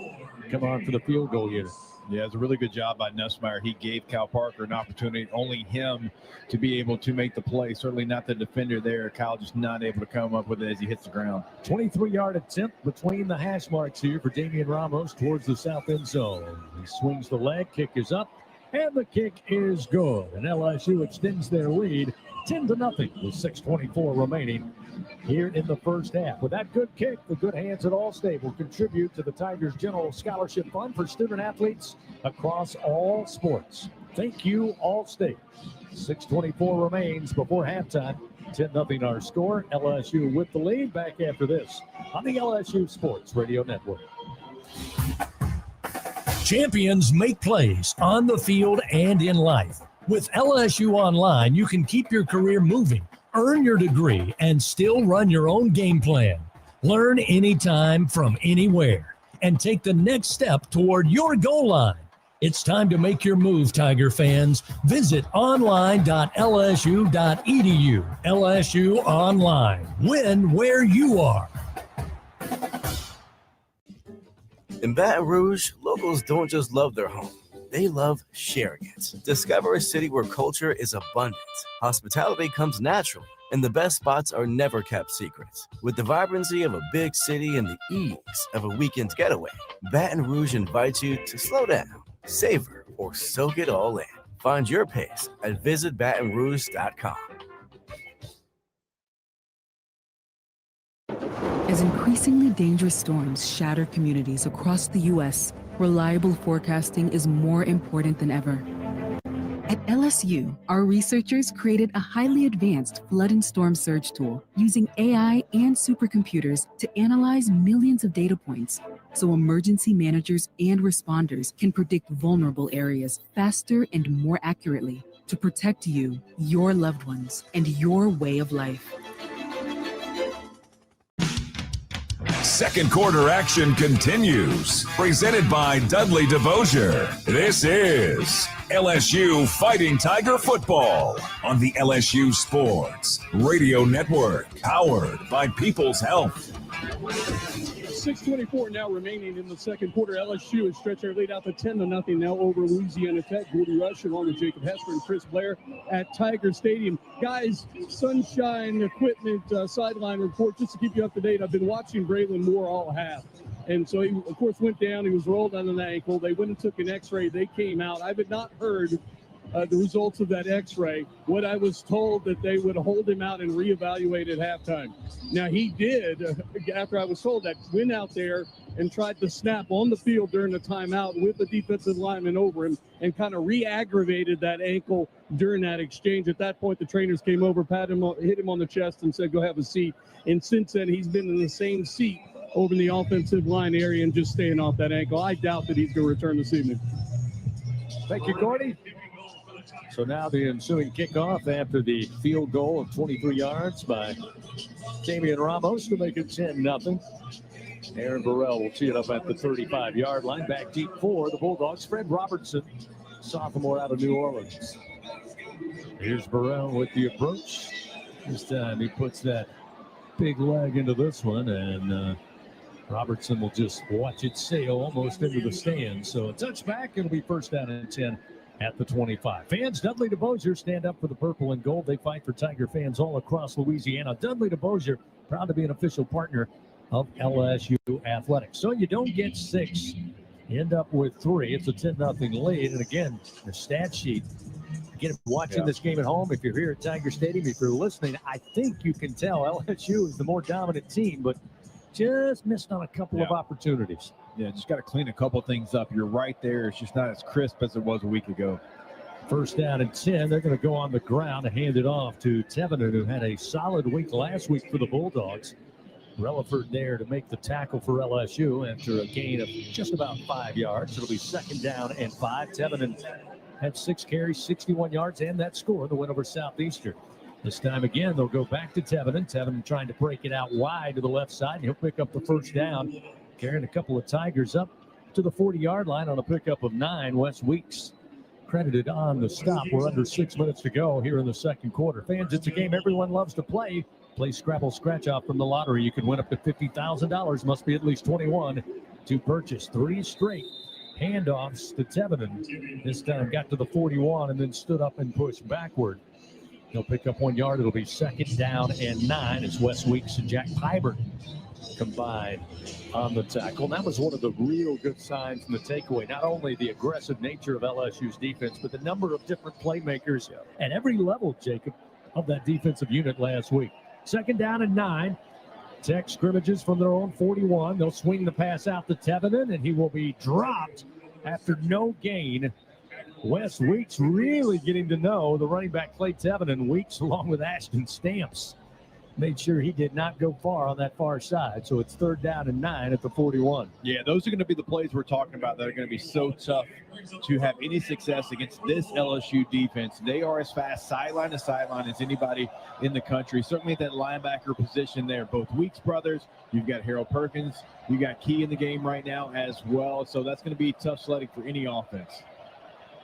come on for the field goal unit. Yeah, it's a really good job by Nussmeier. He gave Kyle Parker an opportunity, only him to be able to make the play. Certainly not the defender there. Kyle just not able to come up with it as he hits the ground. 23-yard attempt between the hash marks here for Damian Ramos towards the south end zone. He swings the leg, kick is up, and the kick is good. And LSU extends their lead 10-0 with 6:24 remaining here in the first half. With that good kick, the good hands at Allstate will contribute to the Tigers General Scholarship Fund for student athletes across all sports. Thank you, Allstate. 6:24 remains before halftime. 10-0 our score. LSU with the lead. Back after this on the LSU Sports Radio Network. Champions make plays on the field and in life. With LSU Online, you can keep your career moving, earn your degree, and still run your own game plan. Learn anytime from anywhere and take the next step toward your goal line. It's time to make your move, Tiger fans. Visit online.lsu.edu. LSU Online. Win where you are. In Baton Rouge, locals don't just love their home. They love sharing it. Discover a city where culture is abundant, hospitality comes naturally, and the best spots are never kept secrets. With the vibrancy of a big city and the ease of a weekend getaway, Baton Rouge invites you to slow down, savor, or soak it all in. Find your pace at visitbatonrouge.com. As increasingly dangerous storms shatter communities across the U.S., reliable forecasting is more important than ever. At LSU, our researchers created a highly advanced flood and storm surge tool using AI and supercomputers to analyze millions of data points so emergency managers and responders can predict vulnerable areas faster and more accurately to protect you, your loved ones, and your way of life. Second quarter action continues. Presented by Dudley DeBosier. This is LSU Fighting Tiger Football on the LSU Sports Radio Network. Powered by People's Health. 6:24 now remaining in the second quarter. LSU has stretched their lead out to 10-0 now over Louisiana Tech. Gordy Rush along with Jacob Hesper and Chris Blair at Tiger Stadium. Guys, Sunshine Equipment sideline report, just to keep you up to date. I've been watching Braylon Moore all half. And so he, of course, went down. He was rolled on an ankle. They went and took an x-ray. They came out. I had not heard the results of that x-ray. What I was told that they would hold him out and reevaluate at halftime. Now he did, after I was told that, went out there and tried to snap on the field during the timeout with the defensive lineman over him and kind of re-aggravated that ankle during that exchange. At that point, the trainers came over, patted him, hit him on the chest and said, go have a seat. And since then, he's been in the same seat over in the offensive line area and just staying off that ankle. I doubt that he's going to return this evening. Thank you, Gordy. So now the ensuing kickoff after the field goal of 23 yards by Damian Ramos to make it 10-0. Aaron Burrell will tee it up at the 35-yard line. Back deep for the Bulldogs. Fred Robertson, sophomore out of New Orleans. Here's Burrell with the approach. This time he puts that big leg into this one, and Robertson will just watch it sail almost into the stands. So a touchback, it'll be first down and 10 at the 25. Fans, Dudley DeBosier stand up for the purple and gold. They fight for Tiger fans all across Louisiana. Dudley DeBosier, proud to be an official partner of LSU Athletics. So you don't get 6, you end up with 3. It's a 10-0 lead. And again, the stat sheet, again, watching this game at home, if you're here at Tiger Stadium, if you're listening, I think you can tell LSU is the more dominant team, but just missed on a couple of opportunities. Yeah, just got to clean a couple things up. You're right there. It's just not as crisp as it was a week ago. First down and 10. They're going to go on the ground and hand it off to Tevenen, who had a solid week last week for the Bulldogs. Relaford there to make the tackle for LSU after a gain of just about 5 yards. It'll be second down and 5. Tevenen had 6 carries, 61 yards, and that score, the win over Southeastern. This time again, they'll go back to Tevenen. Tevenen trying to break it out wide to the left side. He'll pick up the first down, carrying a couple of Tigers up to the 40-yard line on a pickup of 9. Wes Weeks credited on the stop. We're under 6 minutes to go here in the second quarter. Fans, it's a game everyone loves to play. Play Scrabble Scratch Off from the lottery. You can win up to $50,000. Must be at least 21 to purchase. 3 straight handoffs to Tevin. This time got to the 41 and then stood up and pushed backward. He'll pick up 1 yard. It'll be second down and 9 as Wes Weeks and Jack Pyburn combined on the tackle. And that was one of the real good signs in the takeaway. Not only the aggressive nature of LSU's defense, but the number of different playmakers at every level, Jacob, of that defensive unit last week. Second down and 9. Tech scrimmages from their own 41. They'll swing the pass out to Tevin, and he will be dropped after no gain. Wes Weeks really getting to know the running back Clay Tevin, and Weeks, along with Ashton Stamps, made sure he did not go far on that far side. So it's third down and 9 at the 41. Yeah, those are going to be the plays we're talking about that are going to be so tough to have any success against this LSU defense. They are as fast sideline to sideline as anybody in the country. Certainly at that linebacker position there. Both Weeks brothers, you've got Harold Perkins, you got Key in the game right now as well. So that's going to be tough sledding for any offense.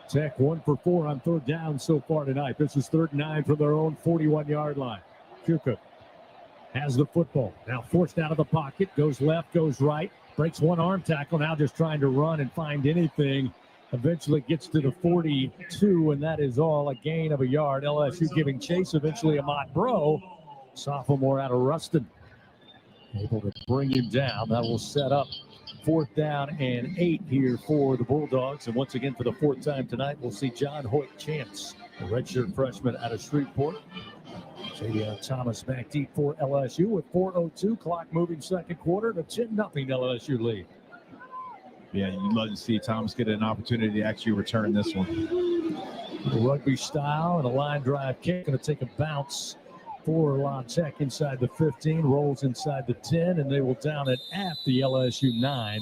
Tech 1 for 4 on third down so far tonight. This is third and 9 from their own 41-yard line. Kuka has the football. Now forced out of the pocket. Goes left, goes right. Breaks one arm tackle. Now just trying to run and find anything. Eventually gets to the 42, and that is all. A gain of a yard. LSU giving chase. Eventually Ahmad Bro, sophomore out of Ruston, able to bring him down. That will set up fourth down and 8 here for the Bulldogs. And once again, for the fourth time tonight, we'll see John Hoyt Chance, a redshirt freshman out of Shreveport. Javion Thomas back deep for LSU with 4:02. Clock moving second quarter to 10-0 LSU lead. Yeah, you'd love to see Thomas get an opportunity to actually return this one. Rugby style and a line drive kick. Going to take a bounce for La Tech inside the 15. Rolls inside the 10, and they will down it at the LSU 9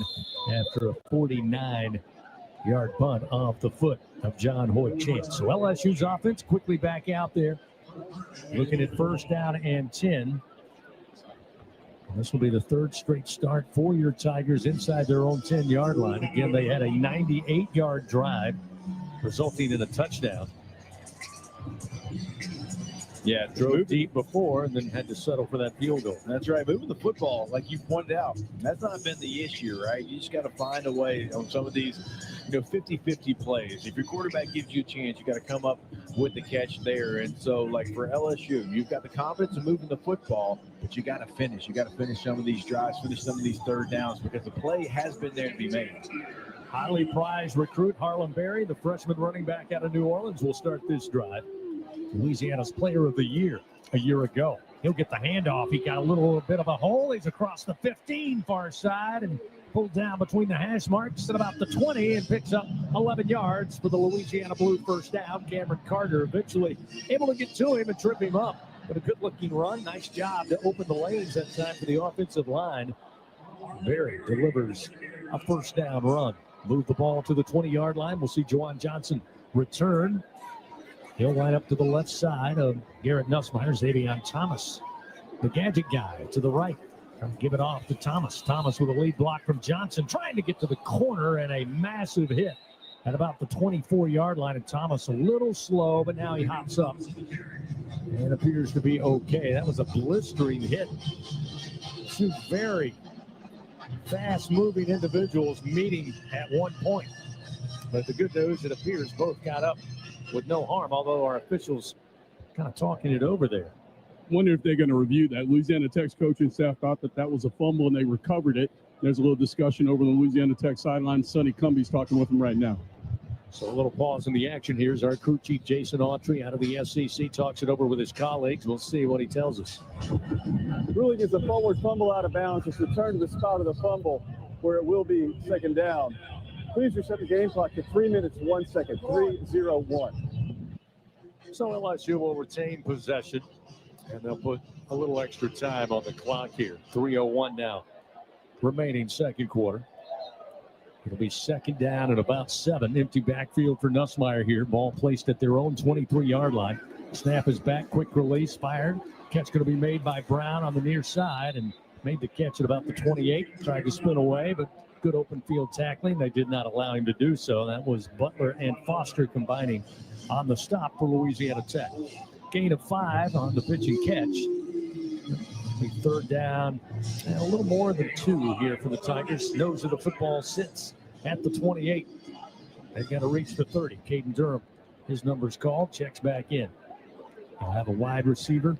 after a 49-yard punt off the foot of John Hoyt Chance. So LSU's offense quickly back out there, looking at first down and 10. This will be the third straight start for your Tigers inside their own 10-yard line. Again, they had a 98-yard drive, resulting in a touchdown. Yeah, drove deep before and then had to settle for that field goal. That's right. Moving the football, like you pointed out, that's not been the issue, right? You just got to find a way on some of these, 50-50 plays. If your quarterback gives you a chance, you got to come up with the catch there. And so, like for LSU, you've got the confidence of moving the football, but you got to finish. You got to finish some of these drives, finish some of these third downs, because the play has been there to be made. Highly prized recruit Harlem Berry, the freshman running back out of New Orleans, will start this drive. Louisiana's Player of the Year a year ago. He'll get the handoff. He got a little bit of a hole. He's across the 15 far side and pulled down between the hash marks at about the 20 and picks up 11 yards for the Louisiana Blue first down. Cameron Carter eventually able to get to him and trip him up. But a good-looking run. Nice job to open the lanes that time for the offensive line. Berry delivers a first down run. Move the ball to the 20-yard line. We'll see Juwan Johnson return. He'll line up to the left side of Garrett Nussmeier. Xavion Thomas, the gadget guy, to the right. Give it off to Thomas. Thomas with a lead block from Johnson, trying to get to the corner, and a massive hit at about the 24-yard line. And Thomas a little slow, but now he hops up and appears to be okay. That was a blistering hit. Two very fast-moving individuals meeting at one point. But the good news, it appears both got up with no harm, although our officials kind of talking it over there. Wonder if they're going to review that. Louisiana Tech's coaching staff thought that was a fumble and they recovered it. There's a little discussion over the Louisiana Tech sideline. Sonny Cumby's talking with them right now. So a little pause in the action here as our crew chief Jason Autry out of the SEC talks it over with his colleagues. We'll see what he tells us. Ruling is a forward fumble out of bounds. It's returned to the spot of the fumble where it will be second down. Please reset the game clock to 3 minutes, 1 second, 3:01. So LSU will retain possession, and they'll put a little extra time on the clock here. 3:01 now, remaining second quarter. It'll be second down and about 7. Empty backfield for Nussmeier here. Ball placed at their own 23-yard line. Snap is back, quick release, fired. Catch going to be made by Brown on the near side, and made the catch at about the 28. Tried to spin away, but good open field tackling. They did not allow him to do so. That was Butler and Foster combining on the stop for Louisiana Tech. Gain of 5 on the pitch and catch. A third down, and a little more than 2 here for the Tigers. Nose of the football sits at the 28. They've got to reach the 30. Caden Durham, his number's called, checks back in. They'll have a wide receiver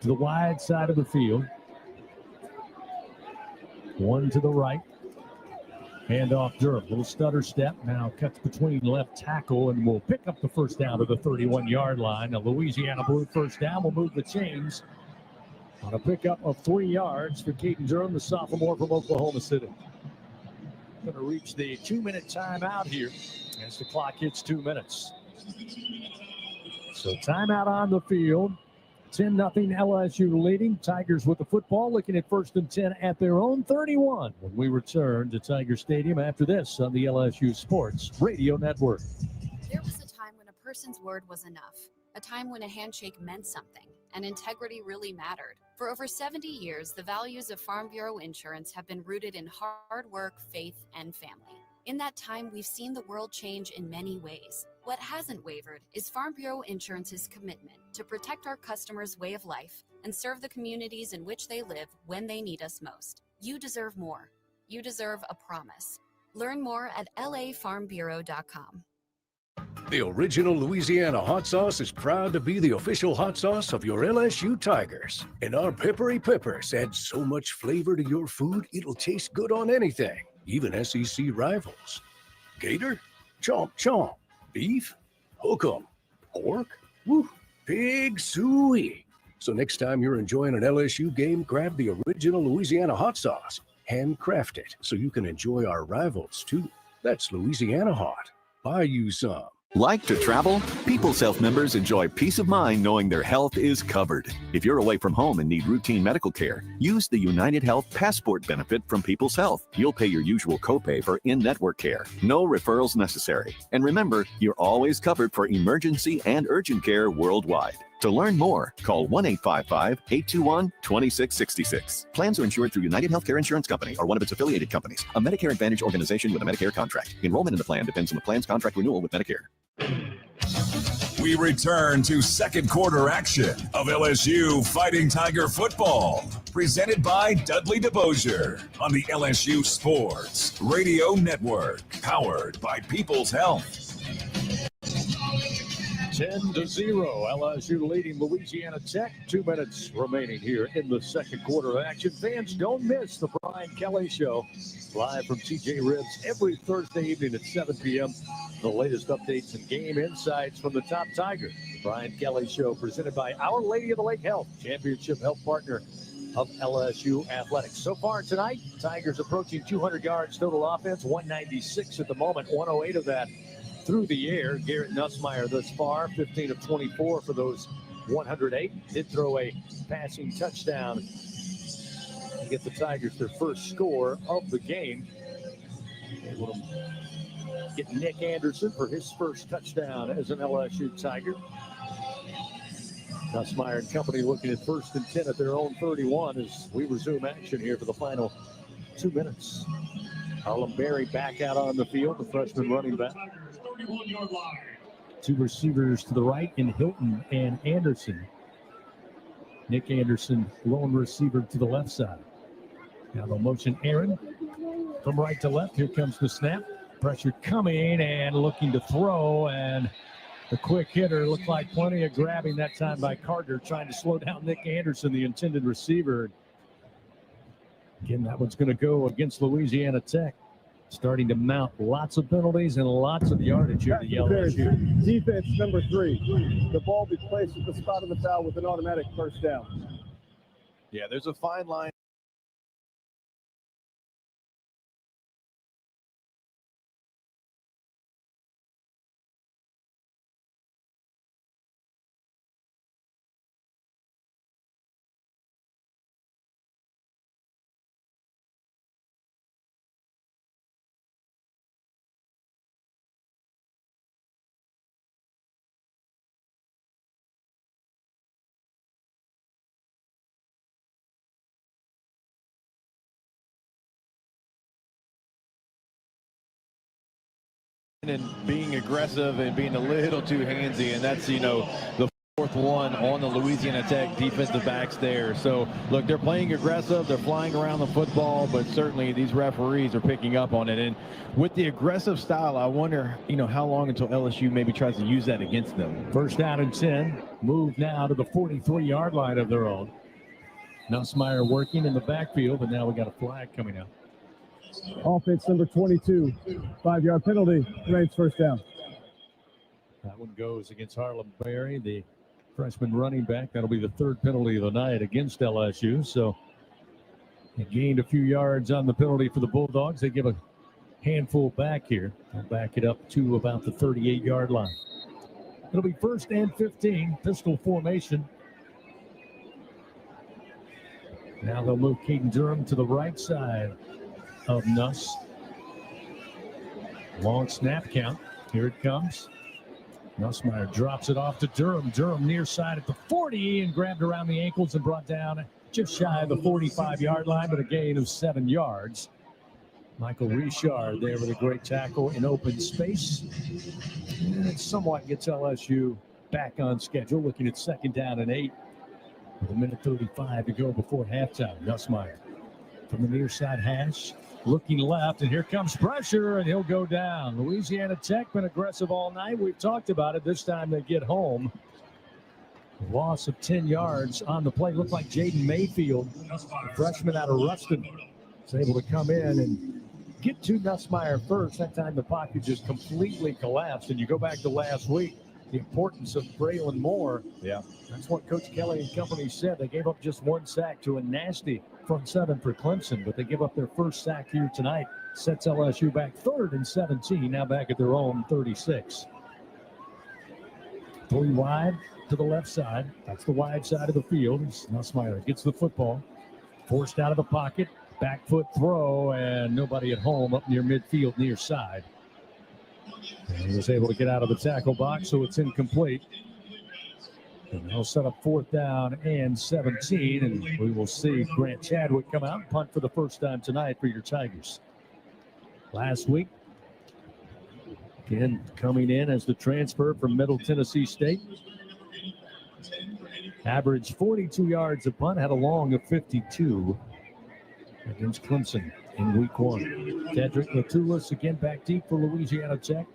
to the wide side of the field. One to the right. Hand off Durham. Little stutter step. Now cuts between left tackle and will pick up the first down to the 31-yard line. A Louisiana Blue first down will move the chains on a pickup of 3 yards for Caden Durham, the sophomore from Oklahoma City. Going to reach the 2-minute timeout here as the clock hits 2 minutes. So timeout on the field. 10-0 LSU leading. Tigers with the football, looking at 1st and 10 at their own 31 when we return to Tiger Stadium after this on the LSU Sports Radio Network. There was a time when a person's word was enough, a time when a handshake meant something, and integrity really mattered. For over 70 years, the values of Farm Bureau Insurance have been rooted in hard work, faith, and family. In that time, we've seen the world change in many ways. What hasn't wavered is Farm Bureau Insurance's commitment to protect our customers' way of life and serve the communities in which they live when they need us most. You deserve more. You deserve a promise. Learn more at lafarmbureau.com. The original Louisiana hot sauce is proud to be the official hot sauce of your LSU Tigers. And our peppery peppers add so much flavor to your food, it'll taste good on anything, even SEC rivals. Gator? Chomp chomp. Beef? Hook 'em. Pork? Woo. Pig suey. So next time you're enjoying an LSU game, grab the original Louisiana hot sauce. Handcraft it so you can enjoy our rivals too. That's Louisiana hot. Buy you some. Like to travel? People's Health members enjoy peace of mind knowing their health is covered. If you're away from home and need routine medical care, use the United Health Passport benefit from People's Health. You'll pay your usual copay for in-network care. No referrals necessary. And remember, you're always covered for emergency and urgent care worldwide. To learn more, call 1-855-821-2666. Plans are insured through United Healthcare Insurance Company or one of its affiliated companies, a Medicare Advantage organization with a Medicare contract. Enrollment in the plan depends on the plan's contract renewal with Medicare. We return to second quarter action of LSU Fighting Tiger football, presented by Dudley DeBosier on the LSU Sports Radio Network, powered by People's Health. 10-0, LSU leading Louisiana Tech. 2 minutes remaining here in the second quarter of action. Fans, don't miss the Brian Kelly Show, live from TJ Ribs every Thursday evening at 7 p.m. The latest updates and game insights from the top Tiger. The Brian Kelly Show, presented by Our Lady of the Lake Health, championship health partner of LSU Athletics. So far tonight, Tigers approaching 200 yards total offense, 196 at the moment, 108 of that through the air. Garrett Nussmeier thus far, 15 of 24 for those 108. Did throw a passing touchdown to get the Tigers their first score of the game. Able to get Nick Anderson for his first touchdown as an LSU Tiger. Nussmeier and company looking at 1st and 10 at their own 31 as we resume action here for the final 2 minutes. Harlem Berry back out on the field, the freshman running back. 2 receivers to the right in Hilton and Anderson. Nick Anderson, lone receiver to the left side. Now the motion Aaron from right to left. Here comes the snap. Pressure coming and looking to throw, and the quick hitter looked like plenty of grabbing that time by Carter, trying to slow down Nick Anderson, the intended receiver. Again, that one's going to go against Louisiana Tech. Starting to mount lots of penalties and lots of yardage here to LSU. Defense number 3. The ball be placed at the spot of the foul with an automatic first down. Yeah, there's a fine line. and being aggressive and being a little too handsy, and that's, you know, the fourth one on the Louisiana Tech defensive backs there. So, look, they're playing aggressive. They're flying around the football, but certainly these referees are picking up on it. And with the aggressive style, I wonder, you know, how long until LSU maybe tries to use that against them. First down and 10. Move now to the 43-yard line of their own. Nussmeier working in the backfield, but now we got a flag coming out. Offense number 22. 5-yard penalty. Remains first down. That one goes against Harlem Berry, the freshman running back. That'll be the third penalty of the night against LSU. So they gained a few yards on the penalty for the Bulldogs. They give a handful back here. They'll back it up to about the 38-yard line. It'll be first and 15, pistol formation. Now they'll move Caden Durham to the right side of Nuss. Long snap count. Here it comes. Nussmeier drops it off to Durham. Durham near side at the 40 and grabbed around the ankles and brought down just shy of the 45-yard line, but a gain of 7 yards. Michael Richard there with a great tackle in open space. And it somewhat gets LSU back on schedule, looking at second down and 8. With a minute 35 to go before halftime. Nussmeier from the near side hash, looking left, and here comes pressure, and he'll go down. Louisiana Tech been aggressive all night. We've talked about it. This time they get home. Loss of 10 yards on the play. Looked like Jaden Mayfield, a freshman out of Ruston, was able to come in and get to Nussmeier first. That time the pocket just completely collapsed. And you go back to last week, the importance of Braylon Moore. Yeah. That's what Coach Kelly and company said. They gave up just one sack to a nasty front seven for Clemson, but they give up their first sack here tonight. Sets LSU back 3rd and 17, now back at their own 36. 3 wide to the left side. That's the wide side of the field. Nussmeier gets the football, forced out of the pocket, back foot throw, and nobody at home up near midfield near side. And he was able to get out of the tackle box, so it's incomplete. And they'll set up 4th down and 17, and we will see Grant Chadwick come out and punt for the first time tonight for your Tigers. Last week, again, coming in as the transfer from Middle Tennessee State. Averaged 42 yards a punt, had a long of 52 against Clemson in week 1. Cedric Latulis again back deep for Louisiana Tech.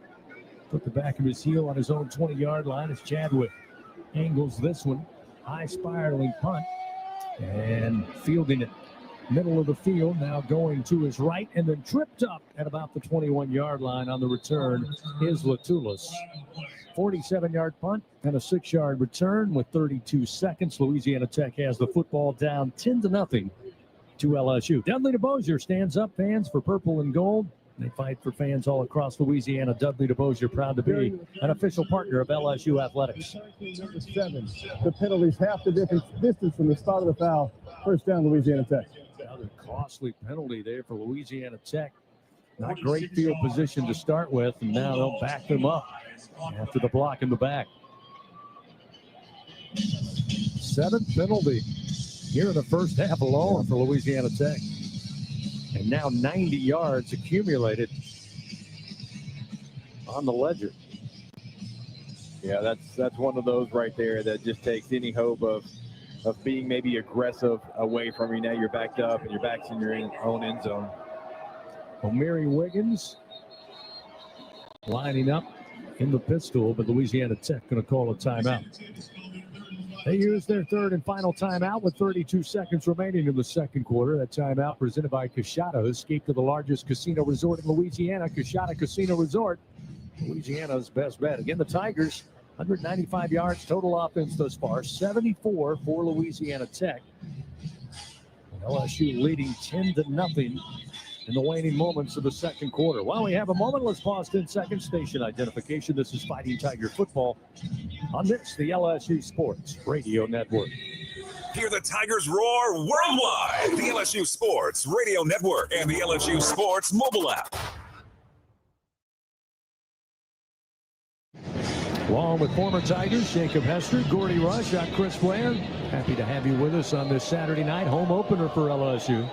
Put the back of his heel on his own 20-yard line as Chadwick angles this one. High spiraling punt and fielding it middle of the field. Now going to his right and then tripped up at about the 21-yard line on the return is Latulis. 47-yard punt and a 6-yard return with 32 seconds. Louisiana Tech has the football down 10-0 to LSU. Dudley DeBosier stands up, fans, for purple and gold. They fight for fans all across Louisiana. Dudley DeBosier proud to be an official partner of LSU Athletics. Number 7. The penalties half the distance from the spot of the foul. First down, Louisiana Tech. Another costly penalty there for Louisiana Tech. Not great field position to start with, and now they'll back them up after the block in the back. 7th penalty here in the first half alone for Louisiana Tech. And now 90 yards accumulated on the ledger. Yeah, that's one of those right there that just takes any hope of being maybe aggressive away from you. Now you're backed up and your back's in your own end zone. O'Mary Wiggins lining up in the pistol, but Louisiana Tech going to call a timeout. They use their 3rd and final timeout with 32 seconds remaining in the second quarter. That timeout presented by Coshada, escape to the largest casino resort in Louisiana, Coshada Casino Resort. Louisiana's best bet. Again, the Tigers, 195 yards total offense thus far, 74 for Louisiana Tech. LSU leading 10-0 in the waning moments of the second quarter. While we have a moment, let's pause 10 seconds. Station identification. This is Fighting Tiger Football on this, the LSU Sports Radio Network. Hear the Tigers roar worldwide. The LSU Sports Radio Network and the LSU Sports mobile app. Along with former Tigers, Jacob Hester, Gordy Rush, I'm Chris Blair. Happy to have you with us on this Saturday night home opener for LSU.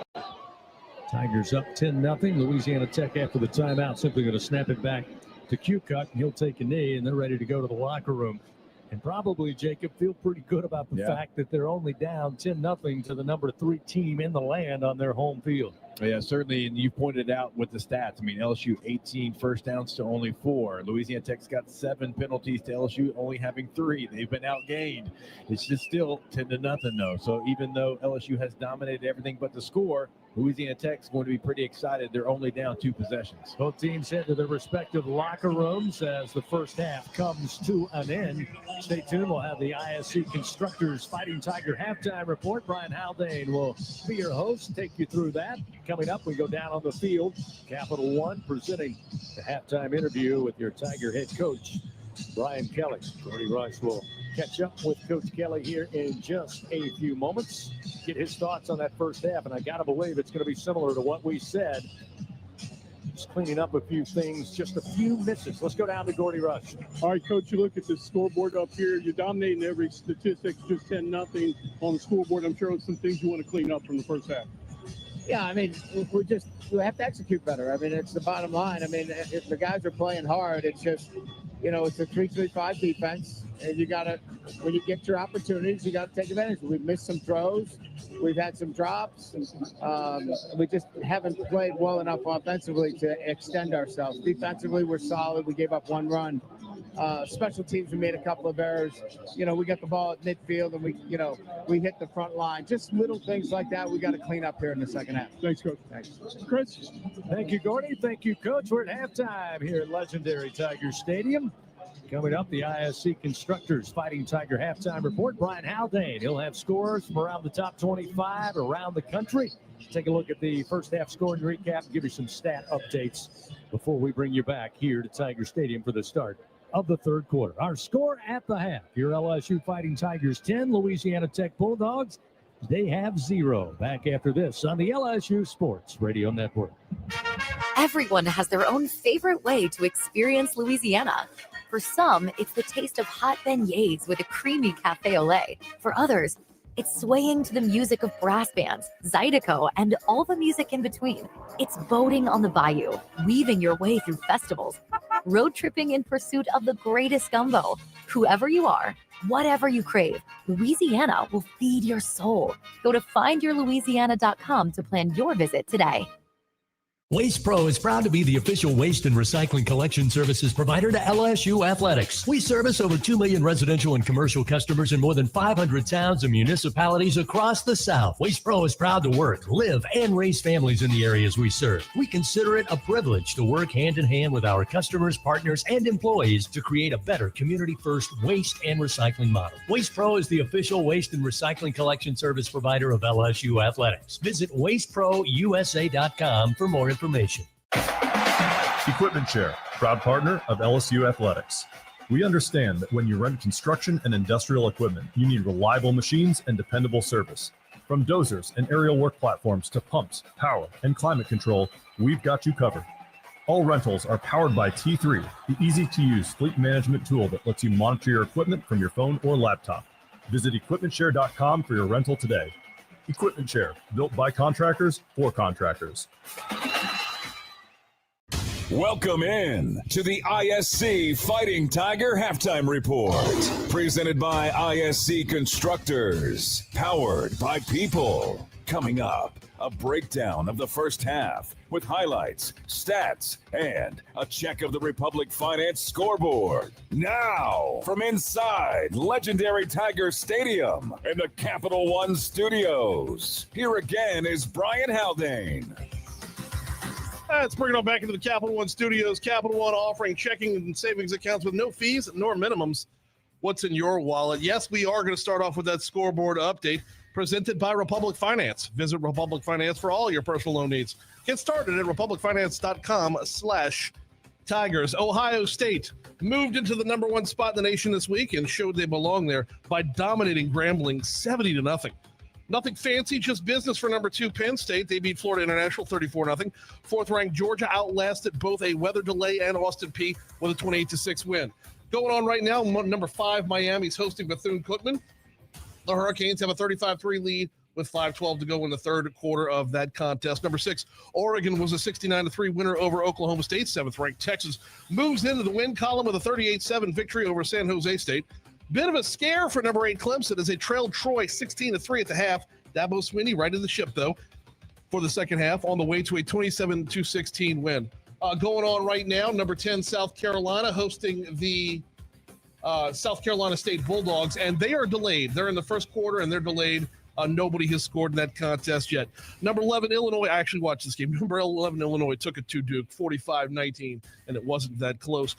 Tigers up 10-0. Louisiana Tech after the timeout simply going to snap it back the cue cut, and he'll take a knee, and they're ready to go to the locker room. And probably, Jacob, feel pretty good about the fact that they're only down 10-0 to the number 3 team in the land on their home field. Yeah, certainly, and you pointed out with the stats. I mean, LSU 18 first downs to only 4. Louisiana Tech's got 7 penalties to LSU only having 3. They've been outgained. It's just still 10-0 though. So even though LSU has dominated everything but the score, Louisiana Tech's going to be pretty excited. They're only down 2 possessions. Both teams head to their respective locker rooms as the first half comes to an end. Stay tuned. We'll have the ISC Constructors Fighting Tiger halftime report. Brian Haldane will be your host, take you through that. Coming up, we go down on the field. Capital One presenting the halftime interview with your Tiger head coach, Brian Kelly. Gordy Rush will catch up with Coach Kelly here in just a few moments. Get his thoughts on that first half, and I got to believe it's going to be similar to what we said. Just cleaning up a few things, just a few misses. Let's go down to Gordy Rush. All right, Coach, you look at the scoreboard up here. You're dominating every statistic, just 10-0 on the scoreboard. I'm sure there's some things you want to clean up from the first half. Yeah, I mean, we have to execute better. I mean, it's the bottom line. I mean, if the guys are playing hard, it's just, it's a 3-3-5 defense. And you got to, when you get your opportunities, you got to take advantage. We've missed some throws. We've had some drops. We just haven't played well enough offensively to extend ourselves. Defensively, we're solid. We gave up 1 run. Special teams, we made a couple of errors. We got the ball at midfield and we hit the front line. Just little things like that we got to clean up here in the second half. Thanks, Coach. Thanks. Chris. Thank you, Gordy. Thank you, Coach. We're at halftime here at legendary Tiger Stadium. Coming up, the ISC Constructors Fighting Tiger halftime report. Brian Haldane. He'll have scores from around the top 25 around the country. Take a look at the first half scoring recap and give you some stat updates before we bring you back here to Tiger Stadium for the start of the third quarter. Our score at the half, your LSU Fighting Tigers 10, Louisiana Tech Bulldogs, they have 0. Back after this on the LSU Sports Radio Network. Everyone has their own favorite way to experience Louisiana. For some, it's the taste of hot beignets with a creamy cafe au lait. For others, it's swaying to the music of brass bands, Zydeco, and all the music in between. It's boating on the bayou, weaving your way through festivals, road tripping in pursuit of the greatest gumbo. Whoever you are, whatever you crave, Louisiana will feed your soul. Go to findyourlouisiana.com to plan your visit today. Waste Pro is proud to be the official waste and recycling collection services provider to LSU Athletics. We service over 2 million residential and commercial customers in more than 500 towns and municipalities across the South. Waste Pro is proud to work, live, and raise families in the areas we serve. We consider it a privilege to work hand in hand with our customers, partners, and employees to create a better community-first waste and recycling model. Waste Pro is the official waste and recycling collection service provider of LSU Athletics. Visit wasteprousa.com for more information. Equipment Share, proud partner of LSU Athletics. We understand that when you run construction and industrial equipment, you need reliable machines and dependable service. From dozers and aerial work platforms to pumps, power, and climate control, we've got you covered. All rentals are powered by T3, the easy-to-use fleet management tool that lets you monitor your equipment from your phone or laptop. Visit equipmentshare.com for your rental today. Equipment Share, built by contractors for contractors. Welcome in to the ISC Fighting Tiger Halftime Report. Presented by ISC Constructors. Powered by people. Coming up, a breakdown of the first half with highlights, stats, and a check of the Republic Finance scoreboard. Now, from inside legendary Tiger Stadium in the Capital One Studios, here again is Brian Haldane. Let's bring it on back into the Capital One Studios. Capital One offering checking and savings accounts with no fees nor minimums. What's in your wallet? Yes, we are going to start off with that scoreboard update presented by Republic Finance. Visit Republic Finance for all your personal loan needs. Get started at republicfinance.com/Tigers. Ohio State moved into the number 1 spot in the nation this week and showed they belong there by dominating Grambling 70-0. Nothing fancy, just business for number 2 Penn State. They beat Florida International 34-0. 4th-ranked Georgia outlasted both a weather delay and Austin Peay with a 28-6 win. Going on right now, number 5 Miami's hosting Bethune-Cookman. The Hurricanes have a 35-3 lead with 5:12 to go in the third quarter of that contest. Number 6, Oregon was a 69-3 winner over Oklahoma State. 7th-ranked Texas moves into the win column with a 38-7 victory over San Jose State. Bit of a scare for number 8 Clemson as they trailed Troy 16-3 at the half. Dabo Swinney righted the ship, though, for the second half on the way to a 27-16 win. Going on right now, number 10 South Carolina hosting the South Carolina State Bulldogs, and they are delayed. They're in the first quarter, and they're delayed. Nobody has scored in that contest yet. Number 11 Illinois, I actually watched this game. Number 11 Illinois took it to Duke, 45-19, and it wasn't that close.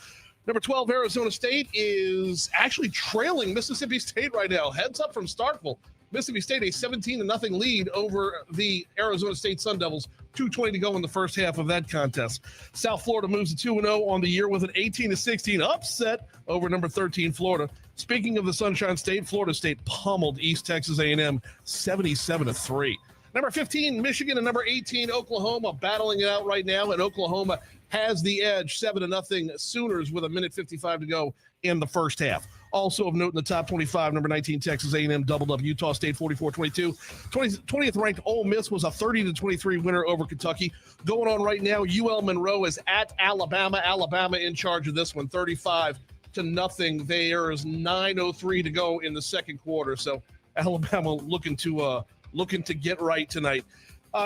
Number 12, Arizona State is actually trailing Mississippi State right now. Heads up from Starkville. Mississippi State, a 17-0 lead over the Arizona State Sun Devils. 2:20 to go in the first half of that contest. South Florida moves to 2-0 on the year with an 18-16 upset over number 13 Florida. Speaking of the Sunshine State, Florida State pummeled East Texas A&M 77-3. Number 15, Michigan, and number 18, Oklahoma, battling it out right now, and Oklahoma has the edge, 7-0 Sooners with a minute 55 to go in the first half. Also of note in the top 25, number 19, Texas A&M doubled up Utah State 44-22. 20th ranked Ole Miss was a 30-23 winner over Kentucky. Going on right now, UL Monroe is at Alabama. Alabama in charge of this one, 35-0. There is 9:03 to go in the second quarter. So Alabama looking to get right tonight.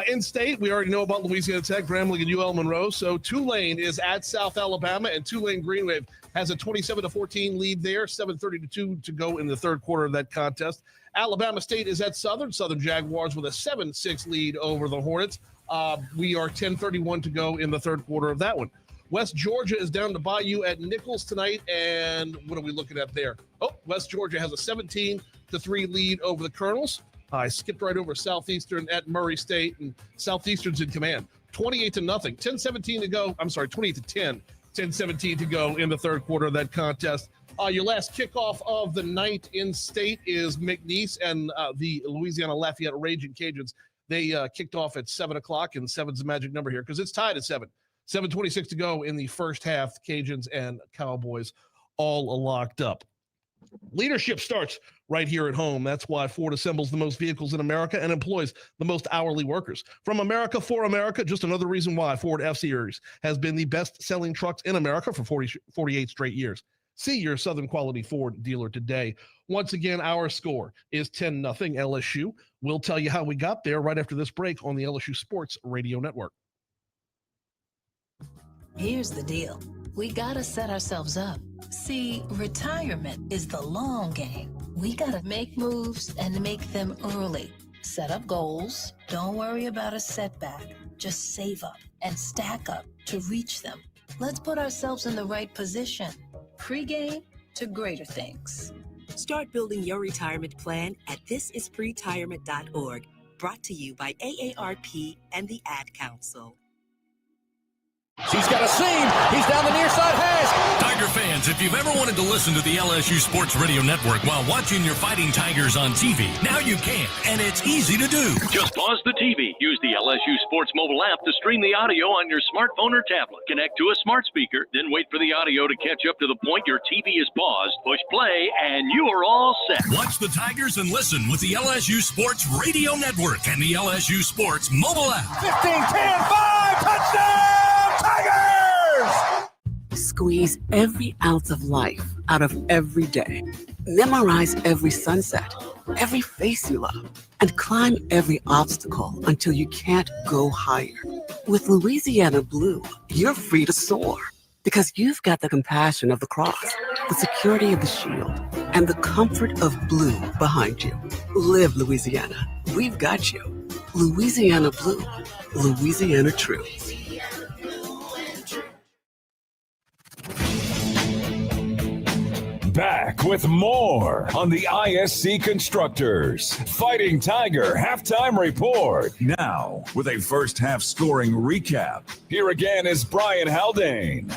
In state, we already know about Louisiana Tech, Grambling, and UL Monroe. So Tulane is at South Alabama, and Tulane Green Wave has a 27-14 lead there, 7:32 to go in the third quarter of that contest. Alabama State is at Southern Jaguars with a 7-6 lead over the Hornets. We are 10:31 to go in the third quarter of that one. West Georgia is down to Bayou at Nichols tonight, and what are we looking at there? Oh, West Georgia has a 17-3 lead over the Colonels. I skipped right over Southeastern at Murray State, and Southeastern's in command. 28-0, 10-17 to go. I'm sorry, 28-10, 10-17 to go in the third quarter of that contest. Your last kickoff of the night in state is McNeese and the Louisiana Lafayette Raging Cajuns. They kicked off at 7 o'clock, and 7's the magic number here because it's tied at 7. 7:26 to go in the first half. Cajuns and Cowboys all locked up. Leadership starts right here at home. That's why Ford assembles the most vehicles in America and employs the most hourly workers. From America for America, just another reason why Ford F-Series has been the best-selling trucks in America for 48 straight years. See your Southern Quality Ford dealer today. Once again, our score is 10-0 LSU. We'll tell you how we got there right after this break on the LSU Sports Radio Network. Here's the deal. We gotta set ourselves up. See, retirement is the long game. We gotta make moves and make them early. Set up goals. Don't worry about a setback. Just save up and stack up to reach them. Let's put ourselves in the right position. Pre-game to greater things. Start building your retirement plan at thisispretirement.org. Brought to you by AARP and the Ad Council. She's got a seam. He's down the near side hash. Tiger fans, if you've ever wanted to listen to the LSU Sports Radio Network while watching your Fighting Tigers on TV, now you can, and it's easy to do. Just pause the TV. Use the LSU Sports mobile app to stream the audio on your smartphone or tablet. Connect to a smart speaker, then wait for the audio to catch up to the point your TV is paused. Push play, and you are all set. Watch the Tigers and listen with the LSU Sports Radio Network and the LSU Sports mobile app. 15, 10, 5, touchdown! Tigers! Squeeze every ounce of life out of every day. Memorize every sunset, every face you love, and climb every obstacle until you can't go higher. With Louisiana Blue, you're free to soar because you've got the compassion of the cross, the security of the shield, and the comfort of blue behind you. Live Louisiana. We've got you. Louisiana Blue. Louisiana True. Back with more on the ISC Constructors Fighting Tiger Halftime Report. Now, with a first half scoring recap, here again is Brian Haldane.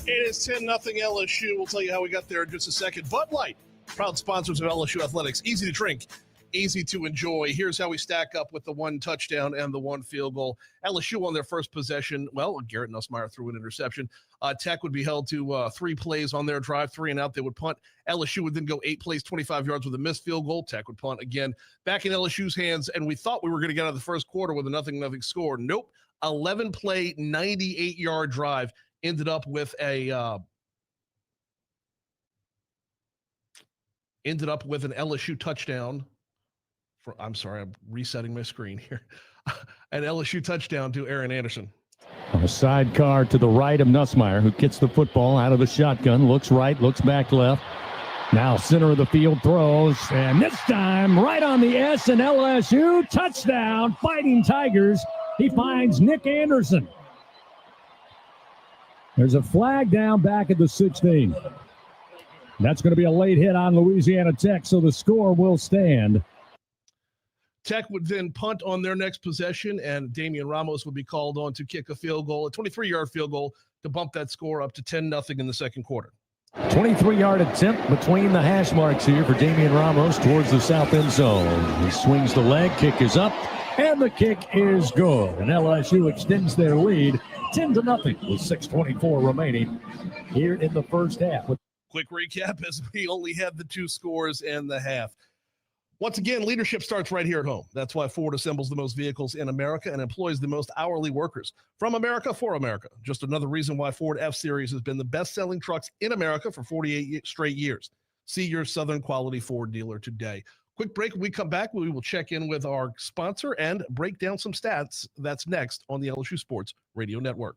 It is 10-0 LSU. We'll tell you how we got there in just a second. Bud Light, proud sponsors of LSU Athletics. Easy to drink, easy to enjoy. Here's how we stack up with the 1 touchdown and the 1 field goal. LSU on their first possession, well, Garrett Nussmeier threw an interception. Tech would be held to 3 plays on their drive, 3 and out. They would punt. LSU would then go 8 plays, 25 yards with a missed field goal. Tech would punt again. Back in LSU's hands, and we thought we were going to get out of the first quarter with a 0-0 score. Nope. 11-play, 98-yard drive ended up with an LSU touchdown. I'm sorry, I'm resetting my screen here. An LSU touchdown to Aaron Anderson. A sidecar to the right of Nussmeier, who gets the football out of the shotgun, looks right, looks back left. Now center of the field throws, and this time right on the S and LSU touchdown, Fighting Tigers. He finds Nick Anderson. There's a flag down back at the 16. That's going to be a late hit on Louisiana Tech, so the score will stand. Tech would then punt on their next possession, and Damian Ramos would be called on to kick a field goal, a 23-yard field goal, to bump that score up to 10-0 in the second quarter. 23-yard attempt between the hash marks here for Damian Ramos towards the south end zone. He swings the leg, kick is up, and the kick is good. And LSU extends their lead 10-0 with 6:24 remaining here in the first half. Quick recap as we only had the 2 scores in the half. Once again, leadership starts right here at home. That's why Ford assembles the most vehicles in America and employs the most hourly workers. From America for America. Just another reason why Ford F-Series has been the best-selling trucks in America for 48 straight years. See your Southern quality Ford dealer today. Quick break. When we come back, we will check in with our sponsor and break down some stats. That's next on the LSU Sports Radio Network.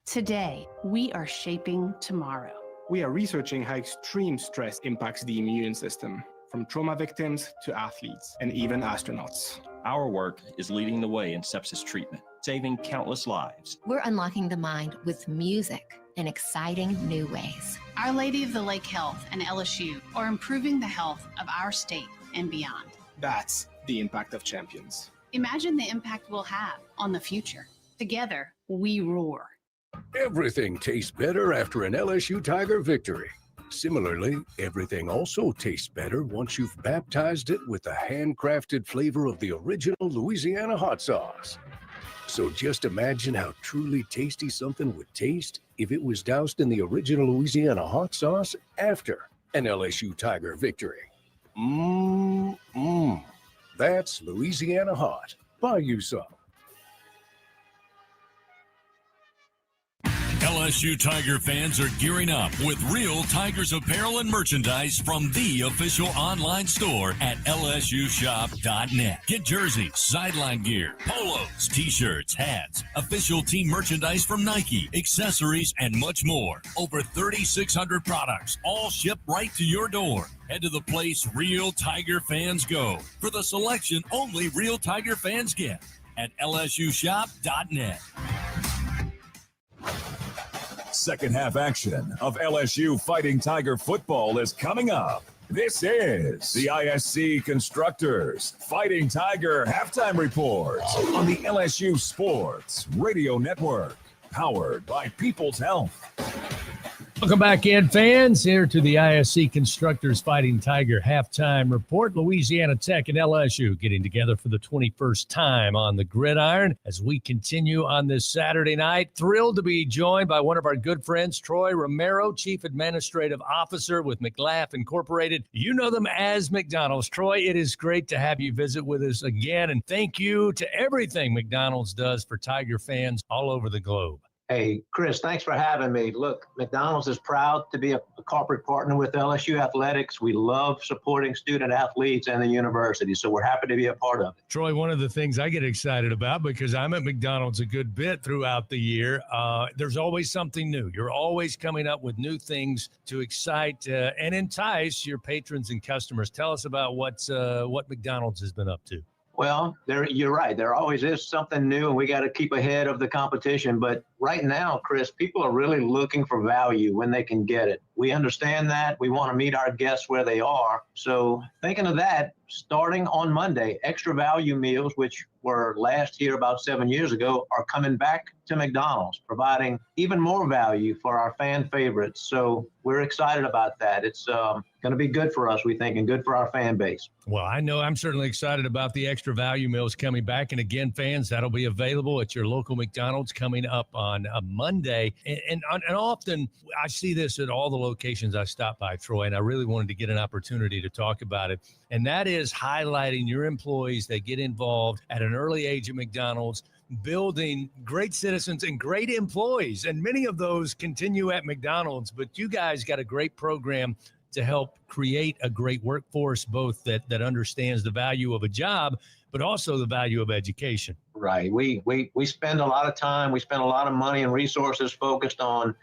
Today, we are shaping tomorrow. We are researching how extreme stress impacts the immune system, from trauma victims to athletes and even astronauts. Our work is leading the way in sepsis treatment, saving countless lives. We're unlocking the mind with music in exciting new ways. Our Lady of the Lake Health and LSU are improving the health of our state and beyond. That's the impact of champions. Imagine the impact we'll have on the future. Together, we roar. Everything tastes better after an LSU Tiger victory. Similarly, everything also tastes better once you've baptized it with the handcrafted flavor of the original Louisiana hot sauce. So just imagine how truly tasty something would taste if it was doused in the original Louisiana hot sauce after an LSU Tiger victory. That's Louisiana hot. Buy you some. LSU Tiger fans are gearing up with real Tigers apparel and merchandise from the official online store at lsushop.net. Get jerseys, sideline gear, polos, t-shirts, hats, official team merchandise from Nike, accessories, and much more. Over 3,600 products, all shipped right to your door. Head to the place real Tiger fans go for the selection only real Tiger fans get at lsushop.net. Second half action of LSU Fighting Tiger football is coming up. This is the ISC Constructors Fighting Tiger Halftime Report on the LSU Sports Radio Network, powered by People's Health. Welcome back in, fans, here to the ISC Constructors Fighting Tiger Halftime Report. Louisiana Tech and LSU getting together for the 21st time on the gridiron as we continue on this Saturday night. Thrilled to be joined by one of our good friends, Troy Romero, Chief Administrative Officer with McLaughlin Incorporated. You know them as McDonald's. Troy, it is great to have you visit with us again, and thank you to everything McDonald's does for Tiger fans all over the globe. Hey, Chris, thanks for having me. Look, McDonald's is proud to be a corporate partner with LSU Athletics. We love supporting student athletes and the university, so we're happy to be a part of it. Troy, one of the things I get excited about, because I'm at McDonald's a good bit throughout the year, there's always something new. You're always coming up with new things to excite and entice your patrons and customers. Tell us about what McDonald's has been up to. Well, you're right. There always is something new, and we got to keep ahead of the competition. But right now, Chris, people are really looking for value when they can get it. We understand that. We want to meet our guests where they are. So thinking of that, starting on Monday, extra value meals, which were last here about 7 years ago, are coming back to McDonald's, providing even more value for our fan favorites. So we're excited about that. It's going going to be good for us, we think, and good for our fan base. Well, I know I'm certainly excited about the extra value meals coming back. And again, fans, that'll be available at your local McDonald's coming up on a Monday. And often I see this at all the locations I stop by, Troy, and I really wanted to get an opportunity to talk about it. And that is highlighting your employees that get involved at an early age at McDonald's, building great citizens and great employees. And many of those continue at McDonald's, but you guys got a great program to help create a great workforce, both that understands the value of a job, but also the value of education. Right. We spend a lot of time, we spend a lot of money and resources focused on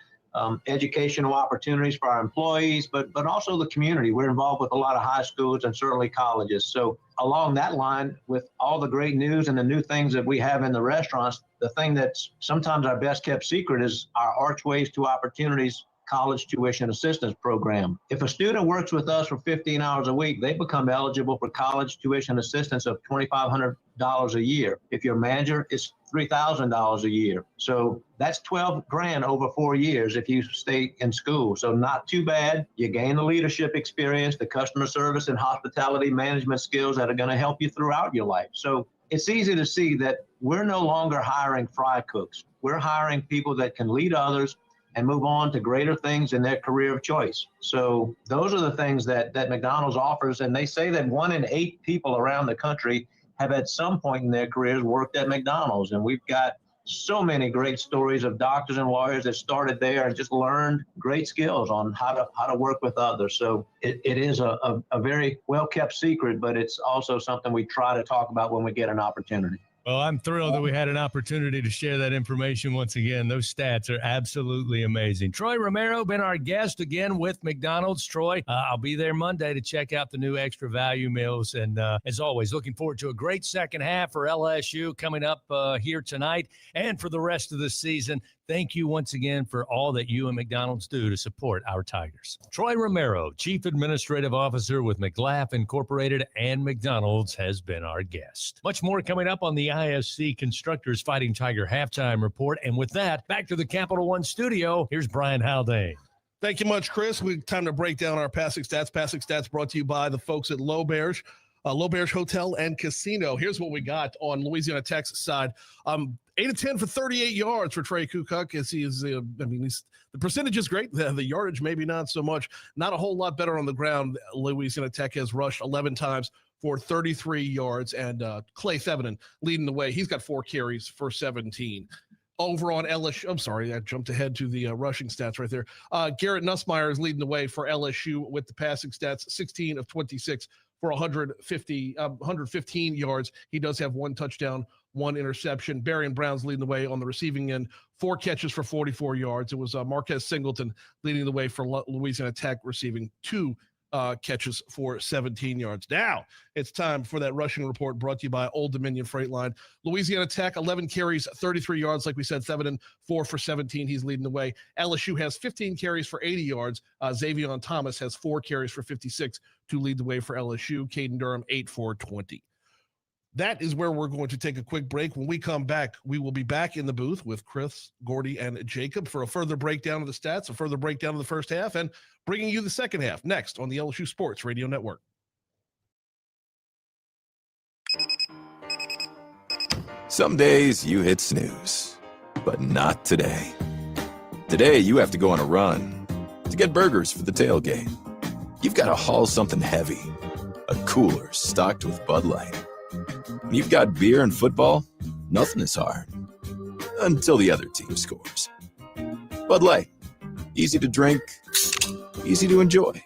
educational opportunities for our employees, but also the community. We're involved with a lot of high schools and certainly colleges. So along that line, with all the great news and the new things that we have in the restaurants, the thing that's sometimes our best kept secret is our Archways to Opportunities college tuition assistance program. If a student works with us for 15 hours a week, they become eligible for college tuition assistance of $2,500 a year. If you're a manager, it's $3,000 a year. So that's $12,000 over 4 years if you stay in school. So not too bad. You gain the leadership experience, the customer service and hospitality management skills that are going to help you throughout your life. So it's easy to see that we're no longer hiring fry cooks. We're hiring people that can lead others and move on to greater things in their career of choice. So those are the things that McDonald's offers. And they say that 1 in 8 people around the country have at some point in their careers worked at McDonald's. And we've got so many great stories of doctors and lawyers that started there and just learned great skills on how to work with others. So it is a very well-kept secret, but it's also something we try to talk about when we get an opportunity. Well, I'm thrilled that we had an opportunity to share that information once again. Those stats are absolutely amazing. Troy Romero, been our guest again with McDonald's. Troy, I'll be there Monday to check out the new extra value meals. And as always, looking forward to a great second half for LSU coming up here tonight and for the rest of the season. Thank you once again for all that you and McDonald's do to support our Tigers. Troy Romero, Chief Administrative Officer with McLaughlin Incorporated and McDonald's, has been our guest. Much more coming up on the ISC Constructors Fighting Tiger halftime report. And with that, back to the Capital One studio. Here's Brian Haldane. Thank you much, Chris. Time to break down our passing stats. Passing stats brought to you by the folks at L'Auberge Hotel and Casino. Here's what we got on Louisiana Tech's side. 8 of 10 for 38 yards for Trey Kukuk. As he is, the percentage is great. The yardage maybe not so much. Not a whole lot better on the ground. Louisiana Tech has rushed 11 times for 33 yards, and Clay Thevenin leading the way. He's got 4 carries for 17. Over on LSU, I'm sorry, I jumped ahead to the rushing stats right there. Garrett Nussmeier is leading the way for LSU with the passing stats, 16 of 26 for 115 yards. He does have 1 touchdown, 1 interception. Berrien Brown's leading the way on the receiving end, 4 catches for 44 yards. It was Marquez Singleton leading the way for Louisiana Tech, receiving 2 catches for 17 yards. Now it's time for that rushing report brought to you by Old Dominion Freight Line. Louisiana Tech, 11 carries, 33 yards. Like we said, Thevenin, 4 for 17. He's leading the way. LSU has 15 carries for 80 yards. Xavion Thomas has 4 carries for 56 to lead the way for LSU. Caden Durham, 8 for 20. That is where we're going to take a quick break. When we come back, we will be back in the booth with Chris, Gordy, and Jacob for a further breakdown of the stats, a further breakdown of the first half, and bringing you the second half next on the LSU Sports Radio Network. Some days you hit snooze, but not today. Today you have to go on a run to get burgers for the tailgate. You've got to haul something heavy, a cooler stocked with Bud Light. When you've got beer and football, nothing is hard. Until the other team scores. Bud Light. Easy to drink, easy to enjoy.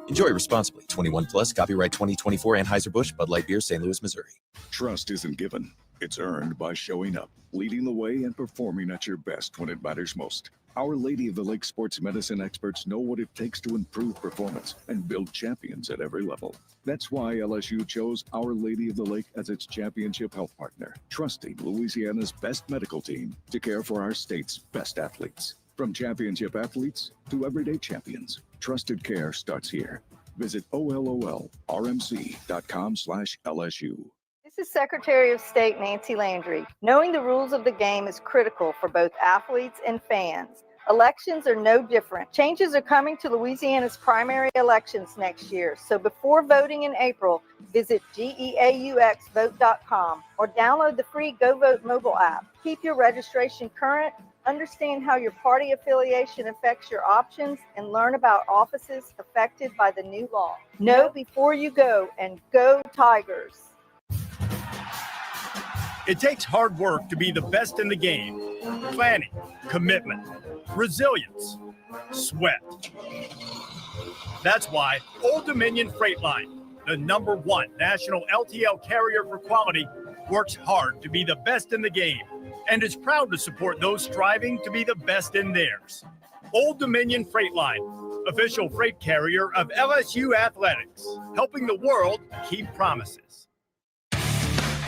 Enjoy responsibly. 21 plus, copyright 2024 Anheuser-Busch, Bud Light Beer, St. Louis, Missouri. Trust isn't given. It's earned by showing up, leading the way, and performing at your best when it matters most. Our Lady of the Lake sports medicine experts know what it takes to improve performance and build champions at every level. That's why LSU chose Our Lady of the Lake as its championship health partner, trusting Louisiana's best medical team to care for our state's best athletes. From championship athletes to everyday champions, trusted care starts here. Visit OLOLRMC.com/LSU. This is Secretary of State Nancy Landry. Knowing the rules of the game is critical for both athletes and fans. Elections are no different. Changes are coming to Louisiana's primary elections next year. So before voting in April, visit geauxvote.com or download the free Go Vote mobile app. Keep your registration current, understand how your party affiliation affects your options, and learn about offices affected by the new law. Know before you go, and go Tigers. It takes hard work to be the best in the game. Planning, commitment, resilience, sweat. That's why Old Dominion Freight Line, the #1 national LTL carrier for quality, works hard to be the best in the game and is proud to support those striving to be the best in theirs. Old Dominion Freight Line, official freight carrier of LSU Athletics, helping the world keep promises.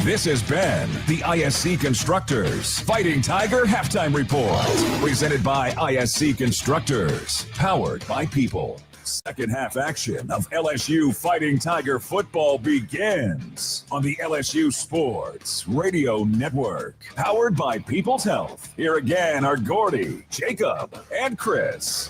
This has been the ISC Constructors Fighting Tiger Halftime Report, presented by ISC Constructors, powered by People. Second half action of LSU Fighting Tiger football begins on the LSU Sports Radio Network, powered by People's Health. Here again are Gordy, Jacob, and Chris.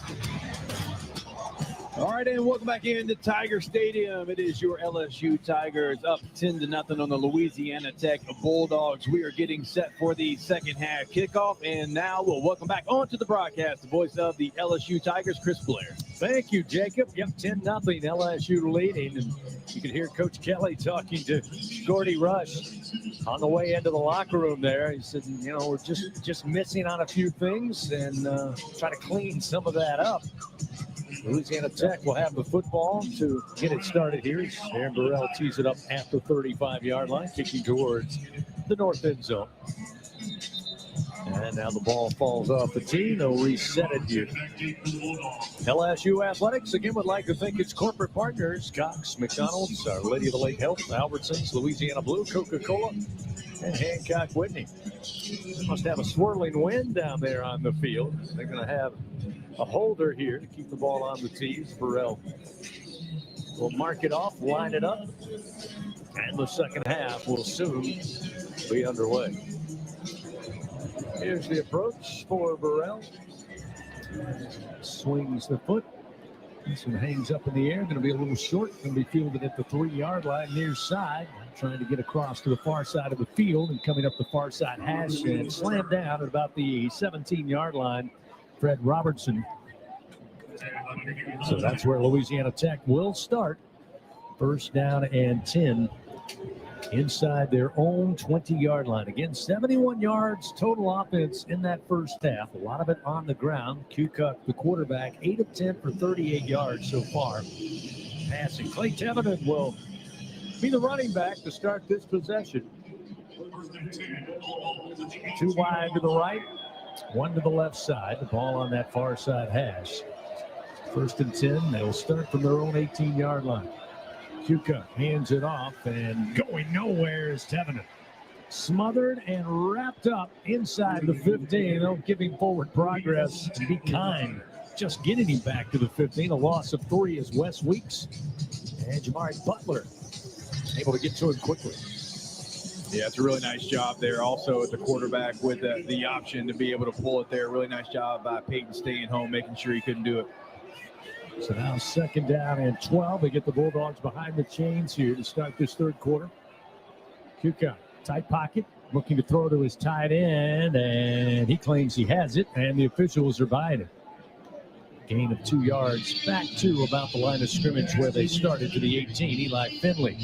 All right, and welcome back into Tiger Stadium. It is your LSU Tigers up 10-0 on the Louisiana Tech Bulldogs. We are getting set for the second half kickoff, and now we'll welcome back onto the broadcast the voice of the LSU Tigers, Chris Blair. Thank you, Jacob. Yep, 10-0 LSU leading, and you can hear Coach Kelly talking to Gordy Rush on the way into the locker room there. He said, you know, we're just missing on a few things and try to clean some of that up. Louisiana Tech will have the football to get it started here. Aaron Burrell tees it up at the 35-yard line, kicking towards the north end zone. And now the ball falls off the tee. They'll reset it here. LSU Athletics, again, would like to thank its corporate partners, Cox, McDonald's, Our Lady of the Lake Health, Albertsons, Louisiana Blue, Coca-Cola, and Hancock Whitney. They must have a swirling wind down there on the field. They're going to have a holder here to keep the ball on the tees. Burrell will mark it off, line it up, and the second half will soon be underway. Here's the approach for Burrell. Swings the foot. This one hangs up in the air. Going to be a little short. Going to be fielded at the 3-yard line near side. Trying to get across to the far side of the field and coming up the far side hash and slammed down at about the 17-yard line. Fred Robertson. So that's where Louisiana Tech will start. First down and 10 inside their own 20-yard line. Again, 71 yards total offense in that first half. A lot of it on the ground. Kukuk, the quarterback, 8 of 10 for 38 yards so far. Passing. Clay Tevinen will be the running back to start this possession. 2 wide to the right, 1 to the left side. The ball on that far side hash. First and 10. They'll start from their own 18-yard line. Kukuk hands it off, and going nowhere is Tevinen. Smothered and wrapped up inside the 15. They'll give him forward progress and be kind. Just getting him back to the 15. A loss of 3 is Wes Weeks and Jamari Butler able to get to it quickly. Yeah, it's a really nice job there. Also at the quarterback with the option to be able to pull it there. Really nice job by Peyton staying home, making sure he couldn't do it. So now second down and 12. They get the Bulldogs behind the chains here to start this third quarter. Kukuk, tight pocket, looking to throw to his tight end, and he claims he has it, and the officials are buying it. Gain of 2 yards back to about the line of scrimmage where they started to the 18. Eli Finley.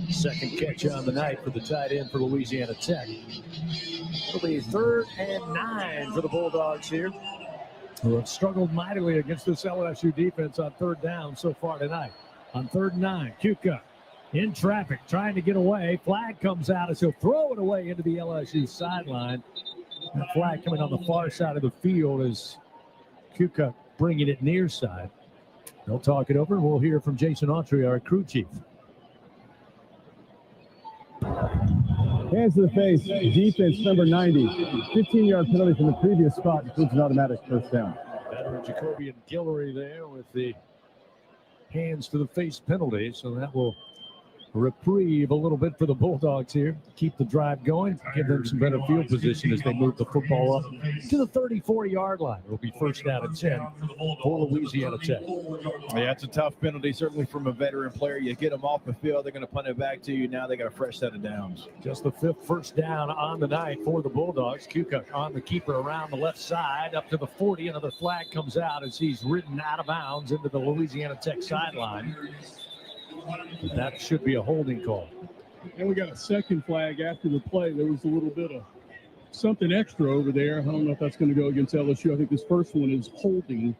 Second catch on the night for the tight end for Louisiana Tech. It'll be 3rd and 9 for the Bulldogs here, who have struggled mightily against this LSU defense on 3rd down so far tonight. On 3rd and 9, Kukuk in traffic, trying to get away. Flag comes out as he'll throw it away into the LSU sideline. That flag coming on the far side of the field is Kukuk bringing it near side. They'll talk it over, and we'll hear from Jason Autry, our crew chief. Hands to the face, defense number 90. 15-yard penalty from the previous spot includes an automatic first down. Veteran Jacobian Guillory there with the hands to the face penalty, so that will reprieve a little bit for the Bulldogs here. Keep the drive going, give them some better field position as they move the football up to the 34-yard line. It'll be first down and 10 for Louisiana Tech. Yeah, it's a tough penalty, certainly from a veteran player. You get them off the field, they're going to punt it back to you. Now they got a fresh set of downs. Just the 5th first down on the night for the Bulldogs. Kukuk on the keeper around the left side up to the 40. Another flag comes out as he's ridden out of bounds into the Louisiana Tech sideline. That should be a holding call. And we got a second flag after the play. There was a little bit of something extra over there. I don't know if that's going to go against LSU. I think this first one is holding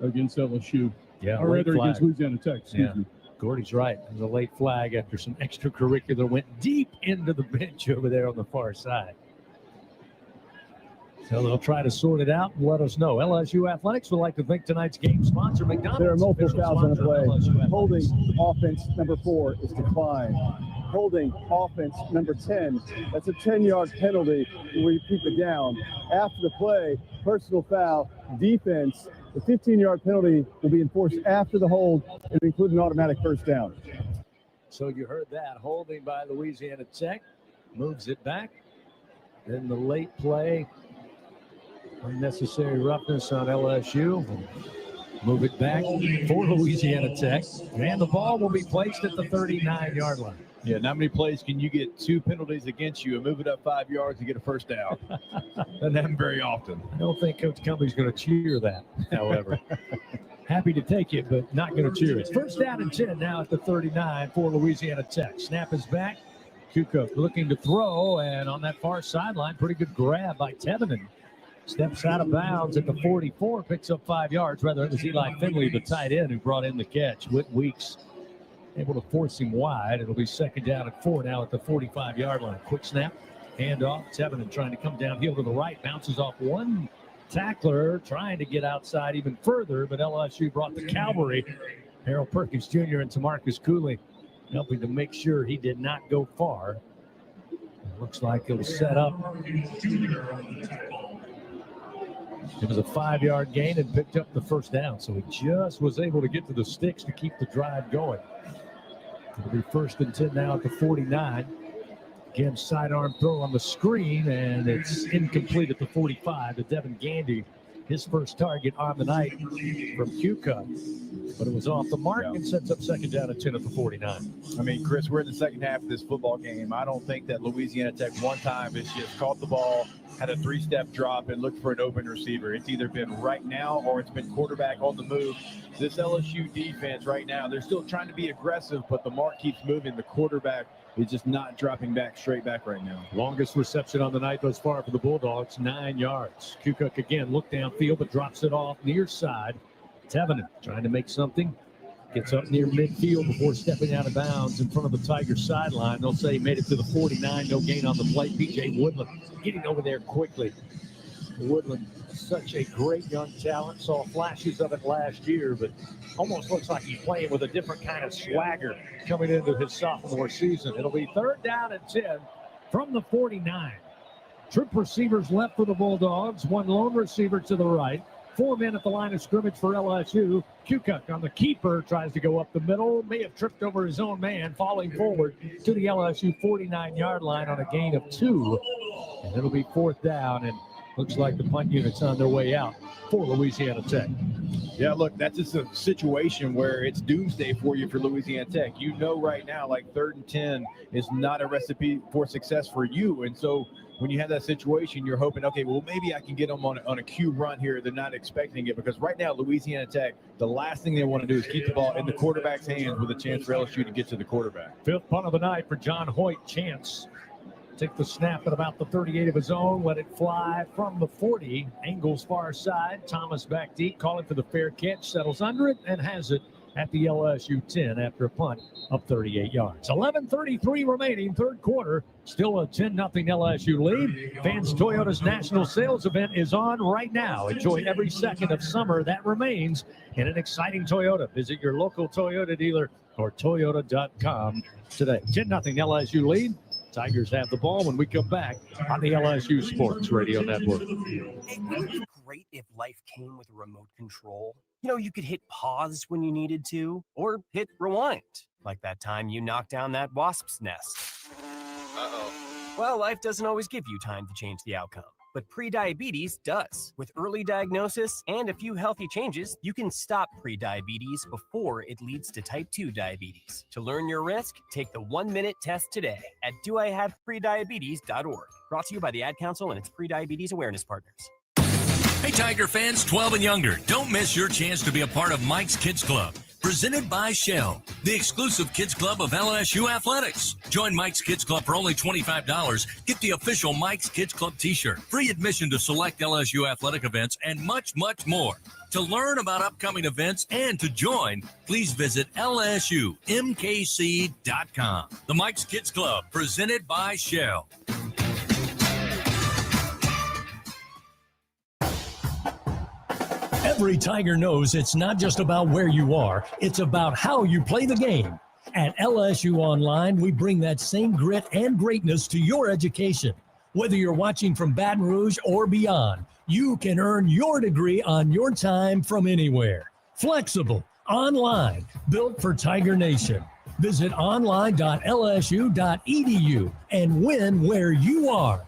against LSU. Yeah, or rather against Louisiana Tech. Excuse me. Gordy's right. There's a late flag after some extracurricular went deep into the bench over there on the far side. So they'll try to sort it out and let us know. LSU Athletics would like to thank tonight's game sponsor, McDonald's. There are multiple fouls on the play. Holding offense number 4 is declined. Holding offense number 10. That's a 10-yard penalty. We repeat the down. After the play, personal foul, defense. The 15-yard penalty will be enforced after the hold and include an automatic first down. So you heard that. Holding by Louisiana Tech. Moves it back. Then the late play. Unnecessary roughness on LSU. Move it back for Louisiana Tech. And the ball will be placed at the 39-yard line. Yeah, not many plays can you get 2 penalties against you and move it up 5 yards and get a first down. Doesn't happen very often. I don't think Coach Cummings going to cheer that, however. Happy to take it, but not going to cheer it. First down and 10 now at the 39 for Louisiana Tech. Snap is back. Kukuk looking to throw, and on that far sideline, pretty good grab by Tevinen. Steps out of bounds at the 44, picks up 5 yards. Rather, it was Eli Finley, the tight end, who brought in the catch. Whit Weeks able to force him wide. It'll be second down and 4 now at the 45-yard line. Quick snap, handoff. Tevinen trying to come downhill to the right, bounces off one tackler, trying to get outside even further, but LSU brought the cavalry. Harold Perkins Jr. and Tamarcus Cooley helping to make sure he did not go far. It looks like it'll set up. It was a 5-yard gain and picked up the first down, so he just was able to get to the sticks to keep the drive going. It'll be first and 10 now at the 49. Again, sidearm throw on the screen, and it's incomplete at the 45 to Devin Gandy. His first target on the night from Kukuk, but it was off the mark and sets up second down and 10 at the 49. I mean, Chris, we're in the second half of this football game. I don't think that Louisiana Tech one time has just caught the ball, had a 3-step drop, and looked for an open receiver. It's either been right now or it's been quarterback on the move. This LSU defense right now, they're still trying to be aggressive, but the mark keeps moving. The quarterback is just not dropping back straight back right now. Longest reception on the night thus far for the Bulldogs, 9 yards. Kukuk again looked downfield, but drops it off near side. Tevinen trying to make something. Gets up near midfield before stepping out of bounds in front of the Tigers sideline. They'll say he made it to the 49. No gain on the play. PJ Woodland getting over there quickly. Woodland, such a great young talent. Saw flashes of it last year, but almost looks like he's playing with a different kind of swagger coming into his sophomore season. It'll be third down and 10 from the 49. Trip receivers left for the Bulldogs. One lone receiver to the right. 4 men at the line of scrimmage for LSU. Kukuk on the keeper, tries to go up the middle. May have tripped over his own man, falling forward to the LSU 49-yard line on a gain of 2. And it'll be fourth down, and looks like the punt unit's on their way out for Louisiana Tech. Yeah, look, that's just a situation where it's doomsday for you for Louisiana Tech. You know right now, like 3rd and 10 is not a recipe for success for you. And so when you have that situation, you're hoping, okay, well, maybe I can get them on a Q run here. They're not expecting it because right now, Louisiana Tech, the last thing they want to do is keep the ball in the quarterback's hands with a chance for LSU to get to the quarterback. 5th punt of the night for John Hoyt. Chance take the snap at about the 38 of his own, let it fly from the 40, angles far side. Thomas back deep, calling for the fair catch, settles under it, and has it at the LSU 10 after a punt of 38 yards. 11:33 remaining, third quarter. Still a 10-0 LSU lead. Vance Toyota's national sales event is on right now. Enjoy every second of summer that remains in an exciting Toyota. Visit your local Toyota dealer or Toyota.com today. 10-0 LSU lead. Tigers have the ball when we come back on the LSU Sports Radio Network. Hey, wouldn't it be great if life came with a remote control? You know, you could hit pause when you needed to, or hit rewind. Like that time you knocked down that wasp's nest. Uh-oh. Well, life doesn't always give you time to change the outcome, but prediabetes does. With early diagnosis and a few healthy changes, you can stop prediabetes before it leads to type 2 diabetes. To learn your risk, take the 1-minute test today at doihaveprediabetes.org. Brought to you by the Ad Council and its prediabetes awareness partners. Hey, Tiger fans 12 and younger, don't miss your chance to be a part of Mike's Kids Club. Presented by Shell, the exclusive kids club of LSU Athletics. Join Mike's Kids Club for only $25. Get the official Mike's Kids Club t-shirt, free admission to select LSU athletic events, and much, much more. To learn about upcoming events and to join, please visit lsumkc.com. The Mike's Kids Club, presented by Shell. Every Tiger knows it's not just about where you are, it's about how you play the game. At LSU Online, we bring that same grit and greatness to your education. Whether you're watching from Baton Rouge or beyond, you can earn your degree on your time from anywhere. Flexible, online, built for Tiger Nation. Visit online.lsu.edu and win where you are.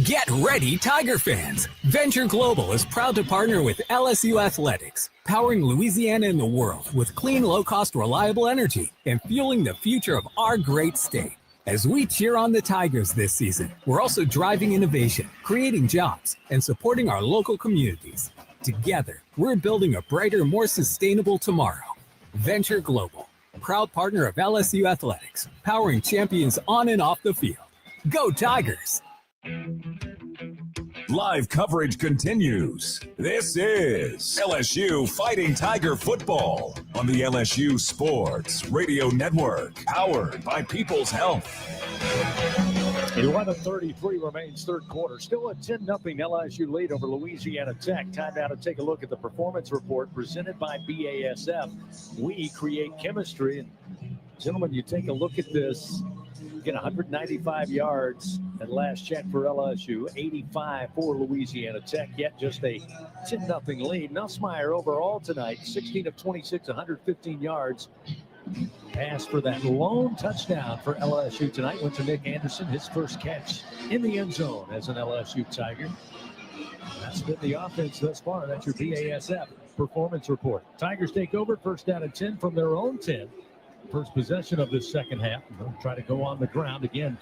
Get ready, Tiger fans! Venture Global is proud to partner with LSU Athletics, powering Louisiana and the world with clean, low-cost, reliable energy and fueling the future of our great state. As we cheer on the Tigers this season, we're also driving innovation, creating jobs, and supporting our local communities. Together, we're building a brighter, more sustainable tomorrow. Venture Global, proud partner of LSU Athletics, powering champions on and off the field. Go Tigers! Live coverage continues. This is LSU Fighting Tiger Football on the LSU Sports Radio Network, powered by People's Health. 11:33 remains third quarter. Still a 10-0 LSU lead over Louisiana Tech. Time now to take a look at the performance report presented by BASF. We create chemistry. And gentlemen, you take a look at this. Get 195 yards at last check for LSU, 85 for Louisiana Tech, yet just a 10-0 lead. Nussmeier overall tonight, 16 of 26, 115 yards. Pass for that lone touchdown for LSU tonight went to Nick Anderson, his first catch in the end zone as an LSU Tiger. That's been the offense thus far. That's your BASF performance report. Tigers take over, first down and 10 from their own 10. First possession of this second half. They'll try to go on the ground again,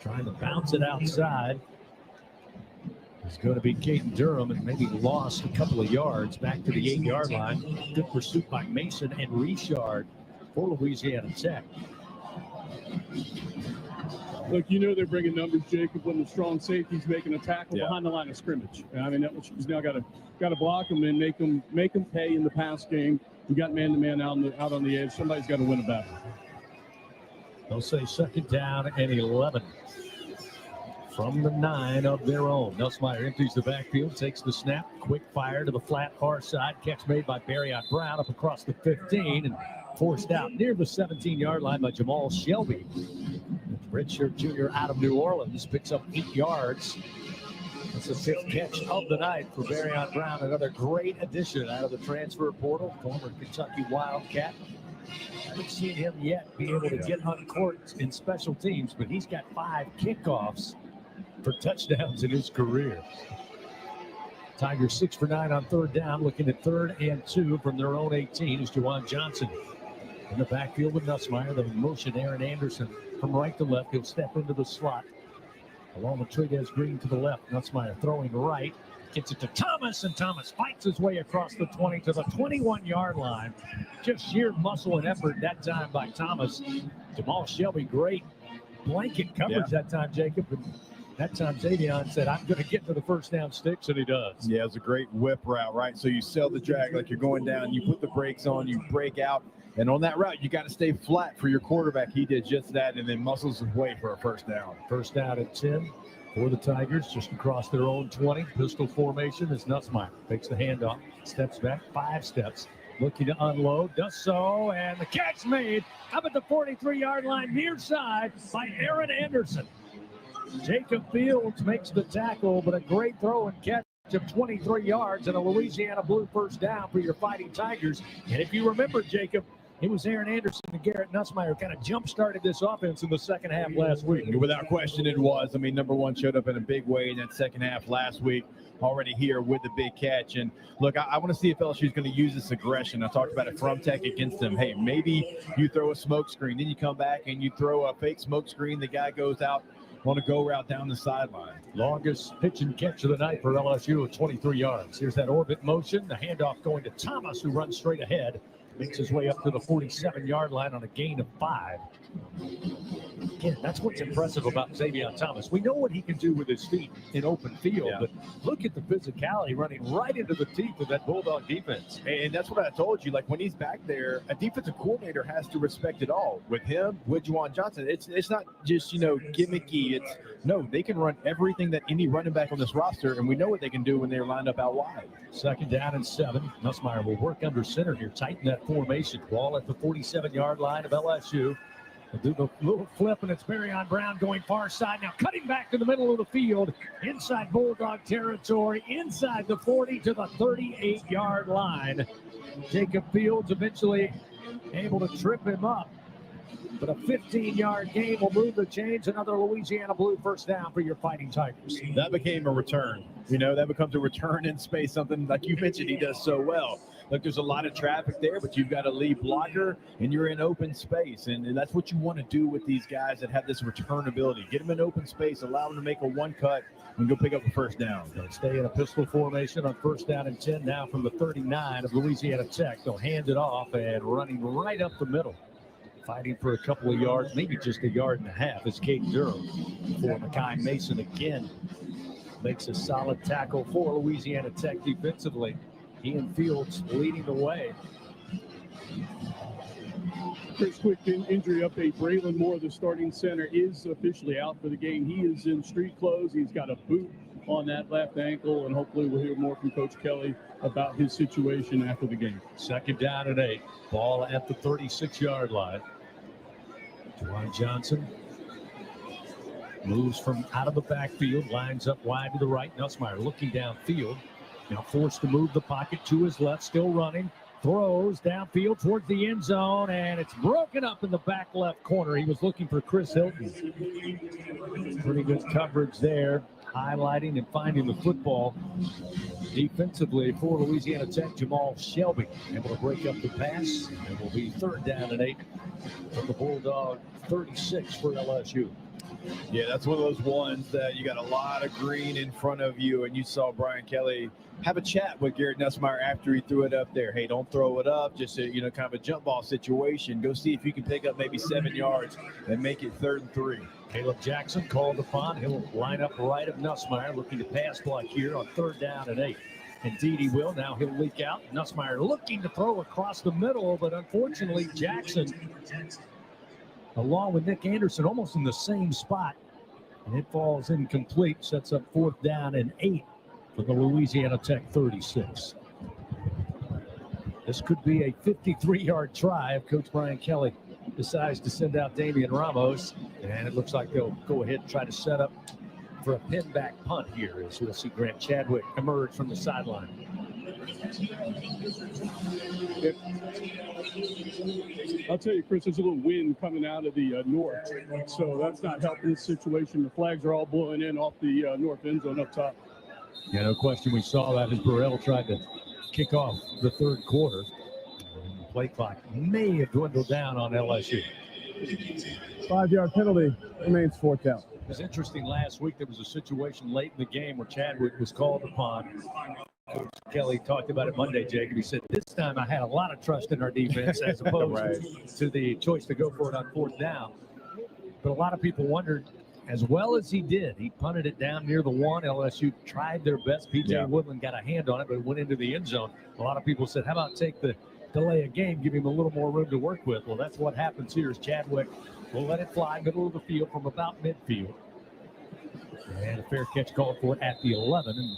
trying to bounce it outside. It's going to be Caden Durham, and maybe lost a couple of yards back to the 8-yard line. Good pursuit by Mason and Richard for Louisiana Tech. Look, you know they're bringing numbers, Jacob, when the strong safety's making a tackle behind the line of scrimmage. I mean, he's now got to block them and make them pay in the pass game. We got man-to-man out on the edge. Somebody's got to win a battle. They'll say second down and 11 from the 9 of their own. Nussmeier empties the backfield, takes the snap, quick fire to the flat far side. Catch made by Barriott Brown up across the 15 and forced out near the 17-yard line by Jamal Shelby. Redshirt junior out of New Orleans picks up 8 yards. That's the 5th catch of the night for Barriott Brown. Another great addition out of the transfer portal, former Kentucky Wildcat. I haven't seen him yet be able to get on court in special teams, but he's got 5 kickoffs for touchdowns in his career. Tigers 6 for 9 on third down, looking at 3rd and 2 from their own 18 is Juwan Johnson. In the backfield with Nussmeier, the motion Aaron Anderson from right to left. He'll step into the slot along with Triguez Green to the left. Nussmeier throwing right, gets it to Thomas, and Thomas fights his way across the 20 to the 21-yard line. Just sheer muscle and effort that time by Thomas. Jamal Shelby, great blanket coverage that time, Jacob. And that time Xavion said, I'm going to get to the first down sticks, and he does. Yeah, it's a great whip route, right? So you sell the drag like you're going down, you put the brakes on, you break out. And on that route, you got to stay flat for your quarterback. He did just that and then muscles his way for a first down. First down at 10 for the Tigers, just across their own 20. Pistol formation as Nussmeier takes the handoff, steps back 5 steps, looking to unload, does so, and the catch made up at the 43-yard line near side by Aaron Anderson. Jacob Fields makes the tackle, but a great throw and catch. of 23 yards and a Louisiana Blue first down for your Fighting Tigers. And if you remember, Jacob, it was Aaron Anderson and Garrett Nussmeier kind of jump-started this offense in the second half last week. Without question, it was. I mean, number one showed up in a big way in that second half last week, already here with the big catch. And look, I want to see if LSU is going to use this aggression. I talked about it from Tech against them. Hey, maybe you throw a smoke screen, then you come back and you throw a fake smoke screen. The guy goes out on a go route down the sideline. Longest pitch and catch of the night for LSU at 23 yards. Here's that orbit motion. The handoff going to Thomas, who runs straight ahead. Makes his way up to the 47-yard line on a gain of 5. Again, that's what's impressive about Xavion Thomas. We know what he can do with his feet in open field, but look at the physicality running right into the teeth of that Bulldog defense. And that's what I told you. Like, when he's back there, a defensive coordinator has to respect it all. With him, with Juwan Johnson, it's not just, gimmicky. No, they can run everything that any running back on this roster, and we know what they can do when they're lined up out wide. 2nd down and 7. Nussmeier will work under center here, tighten that formation. Ball at the 47-yard line of LSU. They'll do the little flip, and it's Barryon Brown going far side. Now cutting back to the middle of the field, inside Bulldog territory, inside the 40 to the 38-yard line. Jacob Fields eventually able to trip him up. But a 15-yard gain will move the chains. Another Louisiana Blue first down for your Fighting Tigers. That became a return. That becomes a return in space, something like you mentioned he does so well. Look, there's a lot of traffic there, but you've got a lead blocker, and you're in open space. And that's what you want to do with these guys that have this return ability. Get them in open space, allow them to make a one-cut, and go pick up a first down. They'll stay in a pistol formation on 1st down and 10 now from the 39 of Louisiana Tech. They'll hand it off, and running right up the middle. Fighting for a couple of yards, maybe just a yard and a half, is Kate Durham. For Makai Mason again. Makes a solid tackle for Louisiana Tech defensively. Ian Fields leading the way. Chris, quick injury update. Braylon Moore, the starting center, is officially out for the game. He is in street clothes. He's got a boot on that left ankle, and hopefully we'll hear more from Coach Kelly about his situation after the game. 2nd down and 8. Ball at the 36-yard line. Juwan Johnson moves from out of the backfield, lines up wide to the right. Nussmeier looking downfield. Now forced to move the pocket to his left, still running. Throws downfield towards the end zone, and it's broken up in the back left corner. He was looking for Chris Hilton. Pretty good coverage there, highlighting and finding the football. Defensively for Louisiana Tech, Jamal Shelby able to break up the pass. It will be 3rd down and 8 from the Bulldog 36 for LSU. Yeah, that's one of those ones that you got a lot of green in front of you, and you saw Brian Kelly have a chat with Garrett Nussmeier after he threw it up there. Hey, don't throw it up, just a, kind of a jump ball situation. Go see if you can pick up maybe 7 yards and make it 3rd and 3. Caleb Jackson called upon. He'll line up right of Nussmeier, looking to pass block here on 3rd down and 8. Indeed he will. Now he'll leak out. Nussmeier looking to throw across the middle, but unfortunately Jackson, along with Nick Anderson, almost in the same spot. And it falls incomplete, sets up 4th down and 8 for the Louisiana Tech 36. This could be a 53-yard try if Coach Brian Kelly decides to send out Damian Ramos. And it looks like they'll go ahead and try to set up for a pin-back punt here, as we'll see Grant Chadwick emerge from the sideline. I'll tell you, Chris, there's a little wind coming out of the north, so that's not helping the situation. The flags are all blowing in off the north end zone up top. Yeah, no question. We saw that as Burrell tried to kick off the 3rd quarter. The play clock may have dwindled down on LSU. 5-yard penalty, remains 4th down. It was interesting last week. There was a situation late in the game where Chadwick was called upon. Coach Kelly talked about it Monday, Jacob. He said, this time I had a lot of trust in our defense as opposed to the choice to go for it on 4th down. But a lot of people wondered, as well as he did, he punted it down near the 1. LSU tried their best. P.J. Woodland got a hand on it, but it went into the end zone. A lot of people said, how about take the delay a game, give him a little more room to work with? Well, that's what happens here. Is Chadwick will let it fly middle of the field from about midfield. And a fair catch called for at the 11. And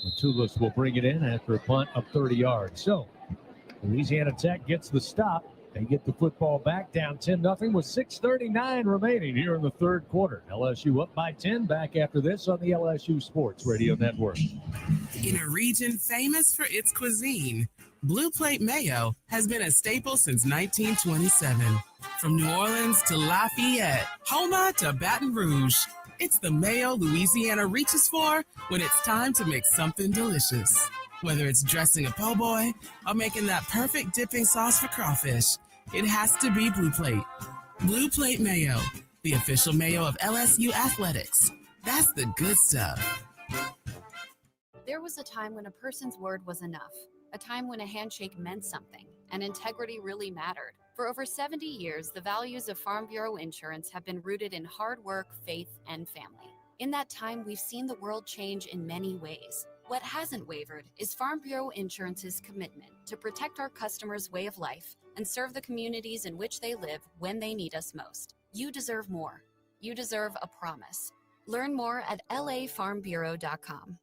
Matulis will bring it in after a punt of 30 yards. So Louisiana Tech gets the stop They get the football back, down 10-0 with 6:39 remaining here in the third quarter. LSU up by 10. Back after this on the LSU Sports Radio Network. In a region famous for its cuisine, Blue Plate Mayo has been a staple since 1927. From New Orleans to Lafayette, Houma to Baton Rouge, it's the mayo Louisiana reaches for when it's time to make something delicious. Whether it's dressing a po' boy or making that perfect dipping sauce for crawfish, it has to be Blue Plate. Blue Plate Mayo, the official mayo of LSU Athletics. That's the good stuff. There was a time when a person's word was enough, a time when a handshake meant something, and integrity really mattered. For over 70 years, the values of Farm Bureau Insurance have been rooted in hard work, faith, and family. In that time, we've seen the world change in many ways. What hasn't wavered is Farm Bureau Insurance's commitment to protect our customers' way of life and serve the communities in which they live when they need us most. You deserve more. You deserve a promise. Learn more at lafarmbureau.com.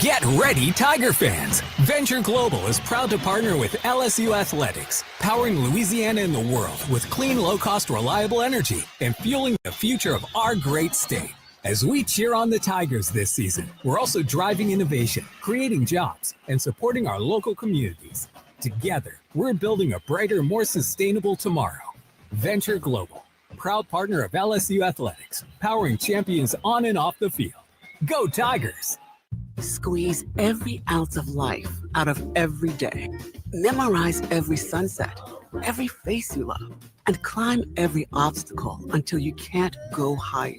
Get ready, Tiger fans! Venture Global is proud to partner with LSU Athletics, powering Louisiana and the world with clean, low-cost, reliable energy and fueling the future of our great state. As we cheer on the Tigers this season, we're also driving innovation, creating jobs, and supporting our local communities. Together, we're building a brighter, more sustainable tomorrow. Venture Global, proud partner of LSU Athletics, powering champions on and off the field. Go Tigers! Squeeze every ounce of life out of every day. Memorize every sunset, every face you love, and climb every obstacle until you can't go higher.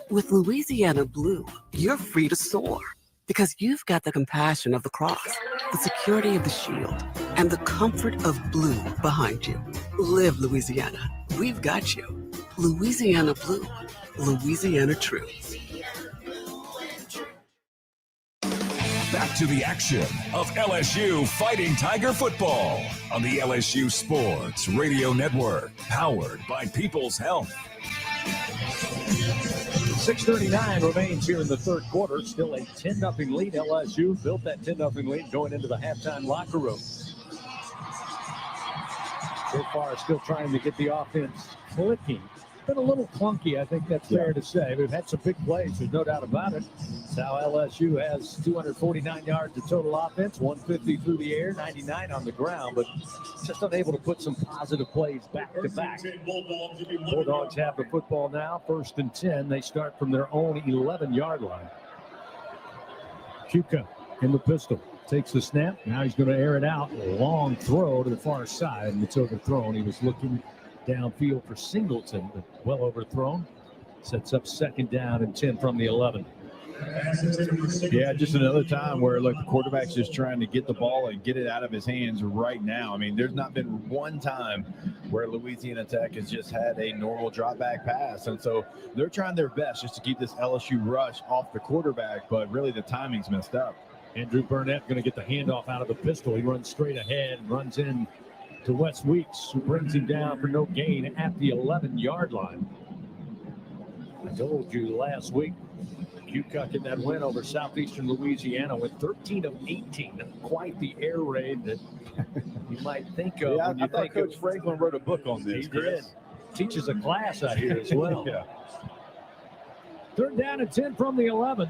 With Louisiana Blue, you're free to soar because you've got the compassion of the cross, the security of the shield, and the comfort of blue behind you. Live Louisiana. We've got you. Louisiana Blue. Louisiana True. Back to the action of LSU Fighting Tiger football on the LSU Sports Radio Network, powered by People's Health. 6:39 remains here in the third quarter. Still a 10-0 lead. LSU built that 10-0 lead going into the halftime locker room. So far, still trying to get the offense clicking. Been a little clunky, I think that's fair to say. We've had some big plays, there's no doubt about it. That's how LSU has 249 yards of total offense, 150 through the air, 99 on the ground, but just unable to put some positive plays back to back. Bulldogs have the football now, 1st and 10. They start from their own 11-yard line. Kuka in the pistol. Takes the snap. Now he's going to air it out. Long throw to the far side, and it's overthrown. He was looking downfield for Singleton, but well overthrown. Sets up 2nd down and 10 from the 11. Yeah, just another time where, look, the quarterback's just trying to get the ball and get it out of his hands right now. I mean, there's not been one time where Louisiana Tech has just had a normal drop back pass. And so they're trying their best just to keep this LSU rush off the quarterback, but really the timing's messed up. Andrew Burnett going to get the handoff out of the pistol. He runs straight ahead and runs in to Wes Weeks, who brings him down for no gain at the 11-yard line. I told you last week, Kuka in that win over Southeastern Louisiana went 13 of 18. Quite the air raid that you might think of. Yeah, when you I thought think Coach Franklin wrote a book on this. He did. Teaches a class out here as well. Yeah. 3rd down and 10 from the 11.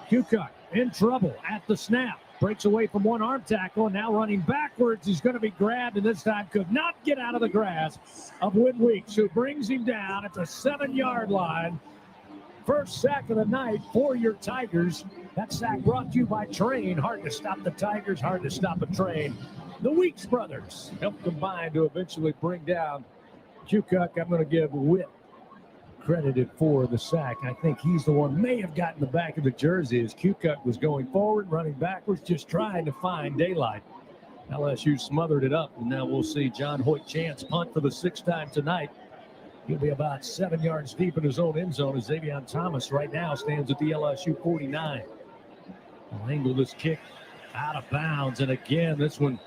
Kuka in trouble at the snap. Breaks away from one arm tackle, and now running backwards. He's going to be grabbed, and this time could not get out of the grasp of Win Weeks, who brings him down at the 7-yard line. First sack of the night for your Tigers. That sack brought to you by Train. Hard to stop the Tigers, hard to stop a train. The Weeks brothers helped combine to eventually bring down Kuka. I'm going to give Witt credited for the sack. I think he's the one may have gotten the back of the jersey as Kuka was going forward, running backwards, just trying to find daylight. LSU smothered it up, and now we'll see John Hoyt Chance punt for the 6th time tonight. He'll be about 7 yards deep in his own end zone as Xavier Thomas right now stands at the LSU 49. He'll angle this kick out of bounds, and again, this one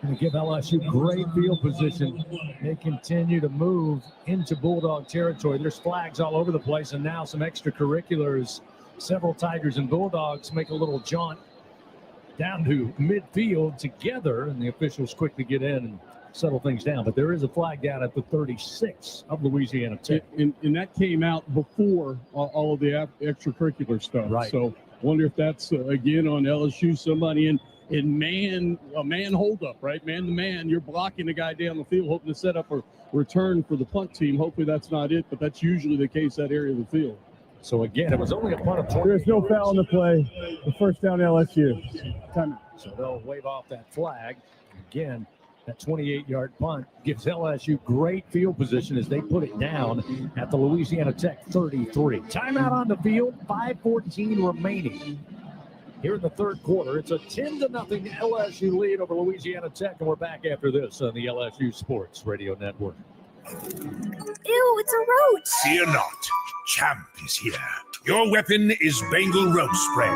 going to give LSU great field position. They continue to move into Bulldog territory. There's flags all over the place, and now some extracurriculars. Several Tigers and Bulldogs make a little jaunt down to midfield together, and the officials quickly get in and settle things down. But there is a flag down at the 36 of Louisiana Tech. And that came out before all of the extracurricular stuff. Right. So wonder if that's, again, on LSU, somebody in a man holdup, right? Man to man, you're blocking the guy down the field, hoping to set up a return for the punt team. Hopefully that's not it, but that's usually the case, that area of the field. So again, it was only a punt of 20. There's no foul in the play. The first down LSU. Timeout. So they'll wave off that flag. Again, that 28-yard punt gives LSU great field position as they put it down at the Louisiana Tech 33. Timeout on the field, 5:14 remaining. Here in the third quarter, it's a 10-0 LSU lead over Louisiana Tech, and we're back after this on the LSU Sports Radio Network. Ew, it's a roach. Fear not. Champ is here. Your weapon is Bengal Roach Spray.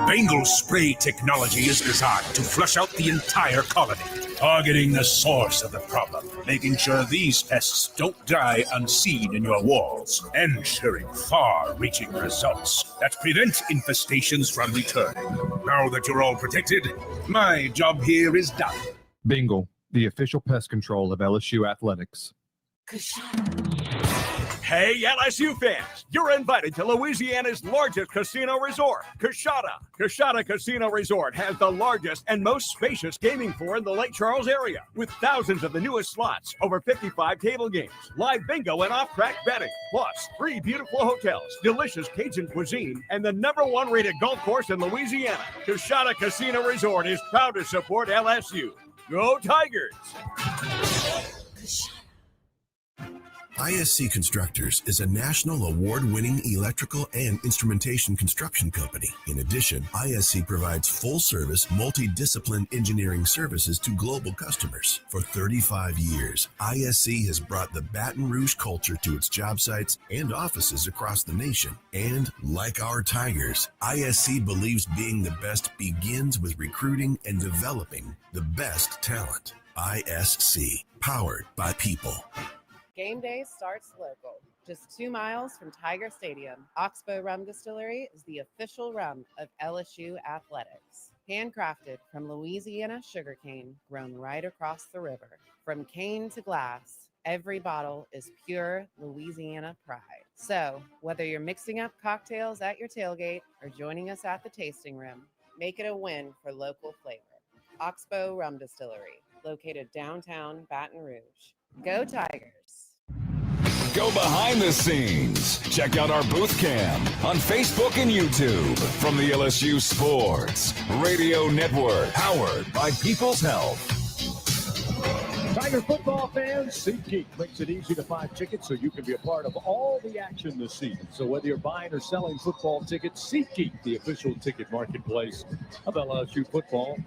Bengal Spray technology is designed to flush out the entire colony, targeting the source of the problem, making sure these pests don't die unseen in your walls, ensuring far-reaching results that prevent infestations from returning. Now that you're all protected, my job here is done. Bengal, the official pest control of LSU athletics. Hey, LSU fans, you're invited to Louisiana's largest casino resort, Coshada. Coshada Casino Resort has the largest and most spacious gaming floor in the Lake Charles area, with thousands of the newest slots, over 55 table games, live bingo and off-track betting, plus 3 beautiful hotels, delicious Cajun cuisine, and the #1 rated golf course in Louisiana. Coshada Casino Resort is proud to support LSU. Go Tigers! ISC Constructors is a national award-winning electrical and instrumentation construction company. In addition, ISC provides full-service, multidiscipline engineering services to global customers. For 35 years, ISC has brought the Baton Rouge culture to its job sites and offices across the nation. And like our Tigers, ISC believes being the best begins with recruiting and developing the best talent. ISC, powered by people. Game day starts local, just 2 miles from Tiger Stadium. Oxbow Rum Distillery is the official rum of LSU athletics. Handcrafted from Louisiana sugarcane, grown right across the river. From cane to glass, every bottle is pure Louisiana pride. So, whether you're mixing up cocktails at your tailgate or joining us at the tasting room, make it a win for local flavor. Oxbow Rum Distillery, located downtown Baton Rouge. Go Tigers! Go behind the scenes. Check out our booth cam on Facebook and YouTube from the LSU Sports Radio Network, powered by People's Health. Tiger football fans, SeatGeek makes it easy to find tickets so you can be a part of all the action this season. So whether you're buying or selling football tickets, SeatGeek, the official ticket marketplace of LSU football.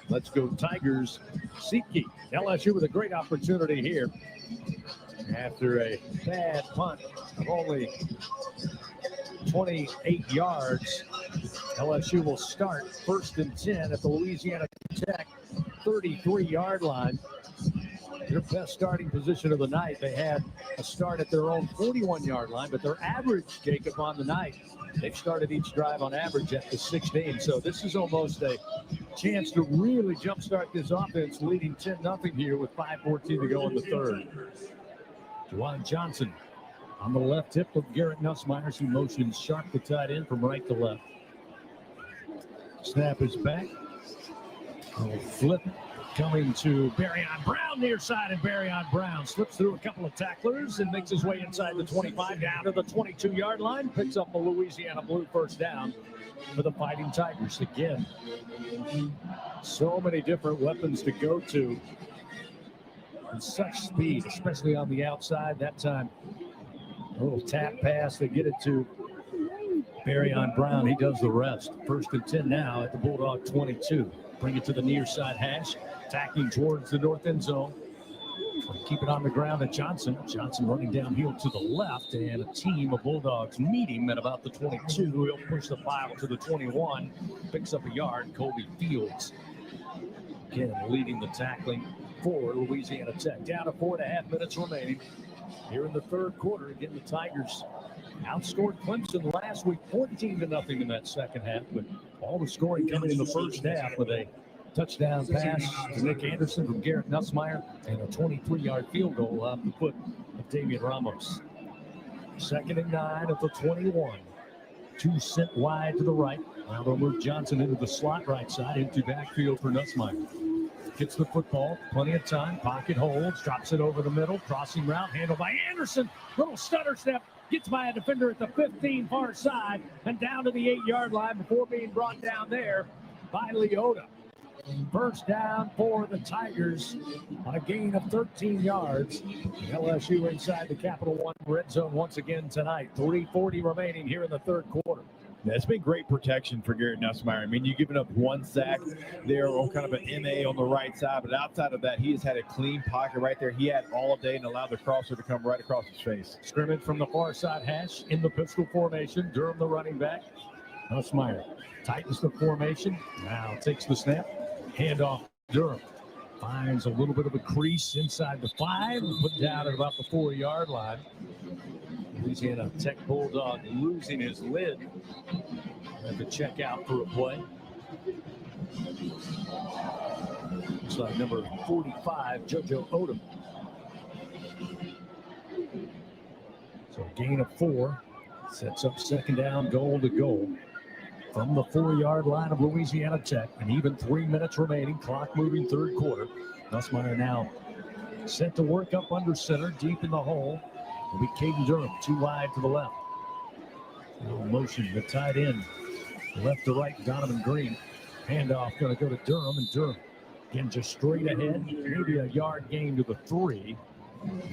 Let's go Tigers, SeatGeek. LSU with a great opportunity here. After a bad punt of only 28 yards, LSU will start 1st and 10 at the Louisiana Tech 33-yard line. Their best starting position of the night. They had a start at their own 41-yard line, but their average, Jacob, on the night, they've started each drive on average at the 16. So this is almost a chance to really jumpstart this offense, leading 10-0 here with 5:14 to go in the third. Juwan Johnson on the left hip of Garrett Nussmeier. He motions Sharp, the tight end, from right to left. Snap is back. Flip coming to Barryon Brown near side, and Barryon Brown slips through a couple of tacklers and makes his way inside the 25 down to the 22-yard line. Picks up a Louisiana Blue first down for the Fighting Tigers again. So many different weapons to go to. And such speed, especially on the outside. That time, a little tap pass. They get it to Barryon Brown. He does the rest. 1st and 10 now at the Bulldog 22. Bring it to the near side hash. Attacking towards the north end zone. Keep it on the ground at Johnson. Johnson running downhill to the left, and a team of Bulldogs meet him at about the 22. He'll push the pile to the 21. Picks up a yard. Colby Fields again leading the tackling for Louisiana Tech. Down to 4.5 minutes remaining here in the third quarter. Again, the Tigers outscored Clemson last week 14-0 in that second half, but all the scoring coming in the first half with a touchdown pass to Nick Anderson from Garrett Nussmeier, and a 23-yard field goal off the foot of Damian Ramos. 2nd and 9 at the 21. 2 sent wide to the right. Now they'll move Johnson into the slot right side, into backfield for Nussmeier. Gets the football, plenty of time, pocket holds, drops it over the middle, crossing route, handled by Anderson. Little stutter step, gets by a defender at the 15 far side, and down to the 8-yard line before being brought down there by Leota. First down for the Tigers on a gain of 13 yards. LSU inside the Capital One red zone once again tonight. 3:40 remaining here in the third quarter. That's been great protection for Garrett Nussmeier. I mean, you've given up 1 sack there on kind of an MA on the right side, but outside of that, he has had a clean pocket right there. He had all day and allowed the crosser to come right across his face. Scrimmage from the far side hash in the pistol formation. Durham, the running back. Nussmeier tightens the formation. Now takes the snap. Handoff Durham. Finds a little bit of a crease inside the 5. Put down at about the 4-yard line. Louisiana Tech Bulldog losing his lid. Had to check out for a play. Looks like number 45, JoJo Odom. So gain of 4. Sets up 2nd down, goal to goal. From the 4-yard line of Louisiana Tech, and even 3 minutes remaining, clock moving third quarter. Nussmeier now sent to work up under center, deep in the hole. Will be Caden Durham, 2 wide to the left. Motion, the tight end, left to right, Donovan Green. Handoff going to go to Durham, and Durham again just straight ahead, maybe a yard gain to the 3.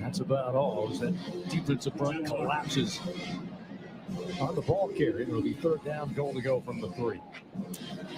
That's about all, as that defensive front collapses on the ball carrier. It'll be 3rd down, goal to go from the 3.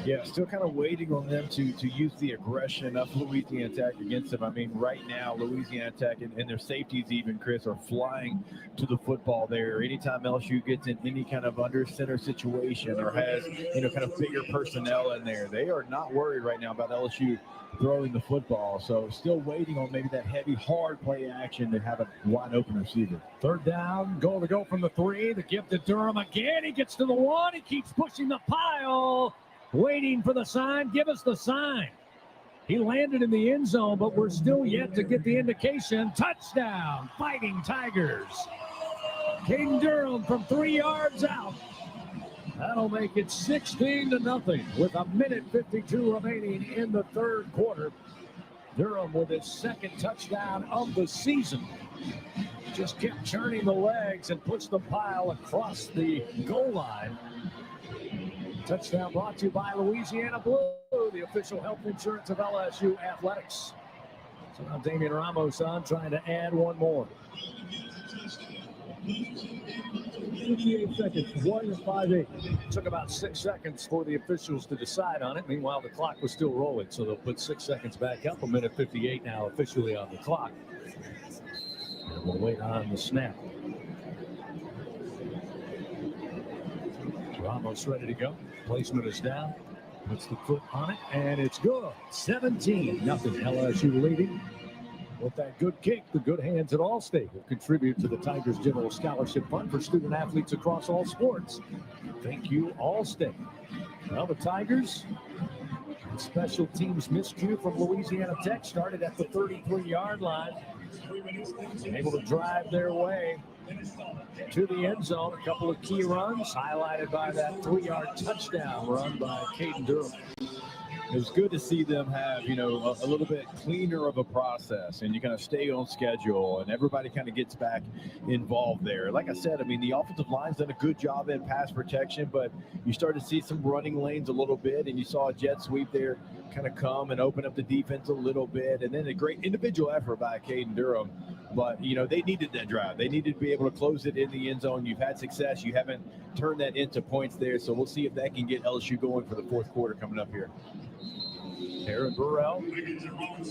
Yeah, still kind of waiting on them to use the aggression of Louisiana Tech against them. I mean, right now, Louisiana Tech and their safeties even, Chris, are flying to the football there. Anytime LSU gets in any kind of under center situation or has, kind of bigger personnel in there, they are not worried right now about LSU throwing the football. So still waiting on maybe that heavy, hard play action to have a wide open receiver. 3rd down, goal to go from the 3. The gift to Durham again. He gets to the 1. He keeps pushing the pile. Waiting for the sign. Give us the sign. He landed in the end zone, but we're still yet to get the indication. Touchdown, Fighting Tigers. Caden Durham from 3 yards out. That'll make it 16-0 with 1:52 remaining in the third quarter. Durham with his 2nd touchdown of the season. Just kept churning the legs and pushed the pile across the goal line. Touchdown brought to you by Louisiana Blue, the official health insurance of LSU Athletics. So now Damian Ramos on, trying to add one more. 58 seconds, 1-5-8. Took about 6 seconds for the officials to decide on it. Meanwhile, the clock was still rolling, so they'll put 6 seconds back up. 1:58 now officially on the clock. And we'll wait on the snap. Ramos ready to go. Placement is down. Puts the foot on it, and it's good. 17-0 LSU leading. With that good kick, the good hands at Allstate will contribute to the Tigers General Scholarship Fund for student athletes across all sports. Thank you, Allstate. Well, the Tigers, special teams miscue from Louisiana Tech, started at the 33-yard line. Able to drive their way to the end zone. A couple of key runs, highlighted by that 3-yard touchdown run by Caden Durham. It was good to see them have, a little bit cleaner of a process, and you kind of stay on schedule, and everybody kind of gets back involved there. Like I said, I mean, the offensive line's done a good job in pass protection, but you start to see some running lanes a little bit, and you saw a jet sweep there kind of come and open up the defense a little bit, and then a great individual effort by Caden Durham. But, they needed that drive. They needed to be able to close it in the end zone. You've had success. You haven't turned that into points there, so we'll see if that can get LSU going for the fourth quarter coming up here. Aaron Burrell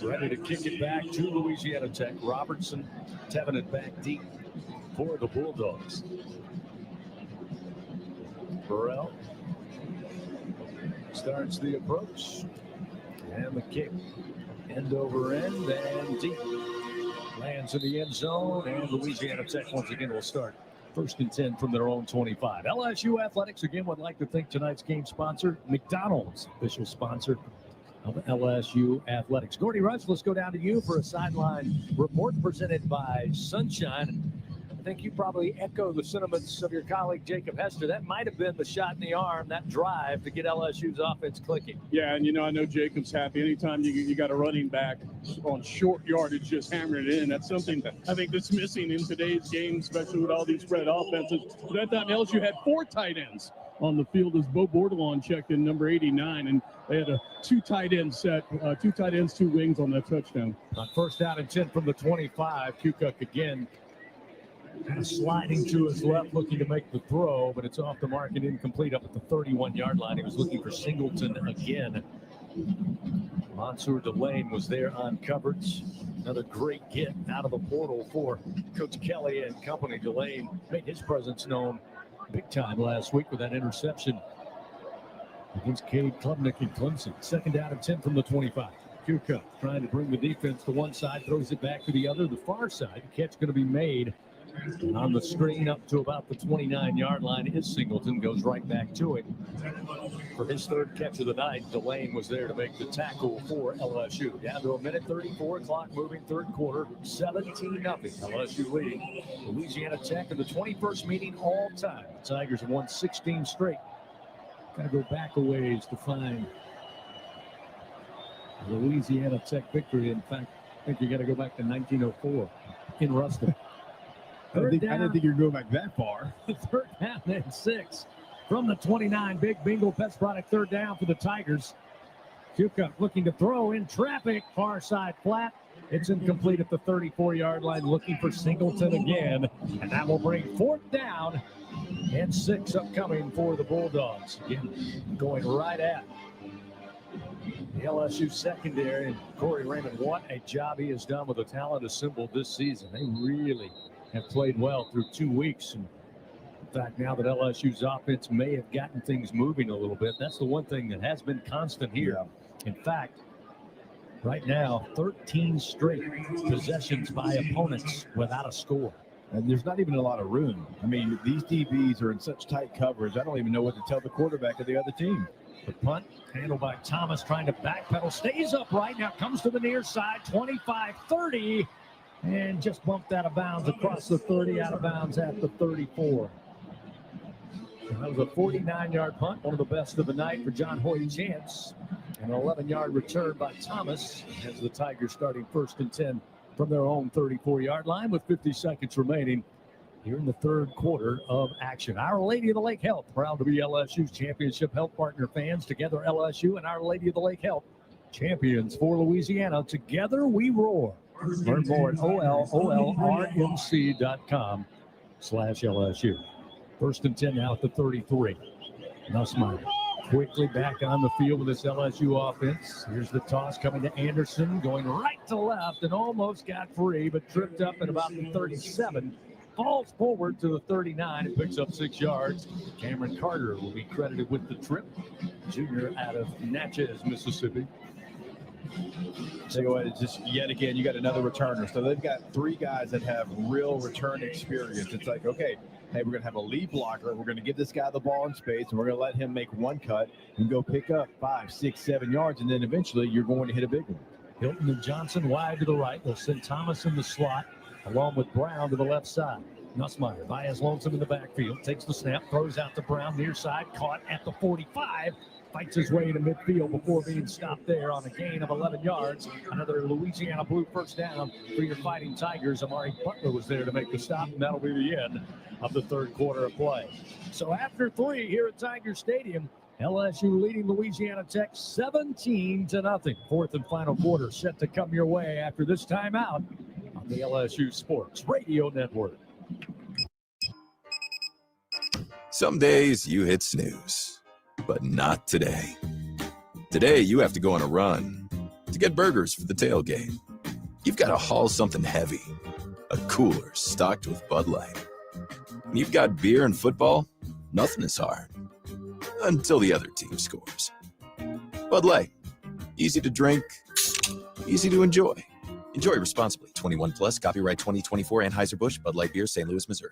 ready to kick it back to Louisiana Tech. Robertson tevin it back deep for the Bulldogs. Burrell starts the approach, and the kick end over end and deep. Lands in the end zone, and Louisiana Tech once again will start 1st and 10 from their own 25. LSU Athletics again would like to thank tonight's game sponsor, McDonald's, official sponsor of LSU Athletics. Gordy Rush, let's go down to you for a sideline report presented by Sunshine. I think you probably echo the sentiments of your colleague Jacob Hester. That might have been the shot in the arm, that drive to get LSU's offense clicking. Yeah, and I know Jacob's happy. Anytime you got a running back on short yardage just hammering it in, that's something I think that's missing in today's game, especially with all these spread offenses. But that time LSU had 4 tight ends on the field as Bo Bordelon checked in number 89, and they had a 2 tight end set, 2 tight ends, 2 wings on that touchdown. On first down and 10 from the 25, Kukuk again sliding to his left, looking to make the throw, but it's off the mark and incomplete up at the 31-yard line. He was looking for Singleton again. Mansour Delane was there on coverage. Another great get out of the portal for Coach Kelly and company. Delane made his presence known big time last week with that interception against Cade Klubnik in Clemson. Second down and 10 from the 25. Kukuk trying to bring the defense to one side, throws it back to the other, the far side. The catch going to be made on the screen up to about the 29-yard line. Is Singleton, goes right back to it for his 3rd catch of the night. Delane was there to make the tackle for LSU. Down to a minute 34, clock moving, 3rd quarter, 17-0. LSU leading Louisiana Tech in the 21st meeting all time. The Tigers have won 16 straight. Got to go back a ways to find the Louisiana Tech victory. In fact, I think you got to go back to 1904 in Ruston. I didn't think you'd go back that far. 3rd down and 6 from the 29. Big Bingo Pest Product 3rd down for the Tigers. Kukuk looking to throw in traffic, far side flat. It's incomplete at the 34-yard line, looking for Singleton again, and that will bring 4th down and 6 upcoming for the Bulldogs. Again, going right at the LSU secondary, and Corey Raymond, what a job he has done with the talent assembled this season. They really have played well through 2 weeks. And in fact, now that LSU's offense may have gotten things moving a little bit, that's the one thing that has been constant here. In fact, right now, 13 straight possessions by opponents without a score. And there's not even a lot of room. I mean, these DBs are in such tight coverage, I don't even know what to tell the quarterback of the other team. The punt handled by Thomas, trying to backpedal, stays upright, now comes to the near side, 25-30. And just bumped out of bounds across the 30, out of bounds at the 34. So that was a 49-yard punt, one of the best of the night for John Hoy Chance. An 11-yard return by Thomas as the Tigers starting 1st and 10 from their own 34-yard line with 50 seconds remaining here in the 3rd quarter of action. Our Lady of the Lake Health, proud to be LSU's championship health partner. Fans, together LSU and Our Lady of the Lake Health, champions for Louisiana. Together we roar. Learn more at olrmc.com/LSU. 1st and 10 now at the 33. Nussmeier quickly back on the field with this LSU offense. Here's the toss coming to Anderson, going right to left and almost got free, but tripped up at about the 37. Falls forward to the 39 and picks up 6 yards. Cameron Carter will be credited with the trip. Junior out of Natchez, Mississippi. Tell you what, it's just yet again, you got another returner. So they've got 3 guys that have real return experience. It's like, okay, hey, we're going to have a lead blocker. We're going to give this guy the ball in space, and we're going to let him make one cut and go pick up 5, 6, 7 yards, and then eventually you're going to hit a big one. Hilton and Johnson wide to the right. They'll send Thomas in the slot along with Brown to the left side. Nussmeier, Baez lonesome in the backfield, takes the snap, throws out to Brown, near side, caught at the 45. Fights his way to midfield before being stopped there on a gain of 11 yards. Another Louisiana Blue 1st down for your Fighting Tigers. Amari Butler was there to make the stop, and that'll be the end of the 3rd quarter of play. So after 3 here at Tiger Stadium, LSU leading Louisiana Tech 17-0. 4th and final quarter set to come your way after this timeout on the LSU Sports Radio Network. Some days you hit snooze, but not today. Today you have to go on a run to get burgers for the tailgate. You've got to haul something heavy, a cooler stocked with Bud Light. When you've got beer and football, nothing is hard. Until the other team scores. Bud Light. Easy to drink, easy to enjoy. Enjoy responsibly. 21 plus, copyright 2024, Anheuser-Busch, Bud Light Beer, St. Louis, Missouri.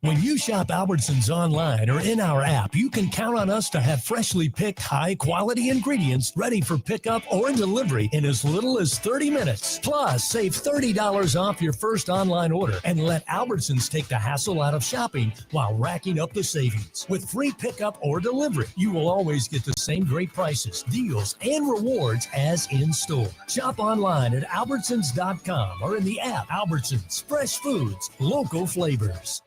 When you shop Albertsons online or in our app, you can count on us to have freshly picked, high-quality ingredients ready for pickup or delivery in as little as 30 minutes. Plus, save $30 off your first online order and let Albertsons take the hassle out of shopping while racking up the savings. With free pickup or delivery, you will always get the same great prices, deals, and rewards as in-store. Shop online at Albertsons.com or in the app. Albertsons, fresh foods, local flavors.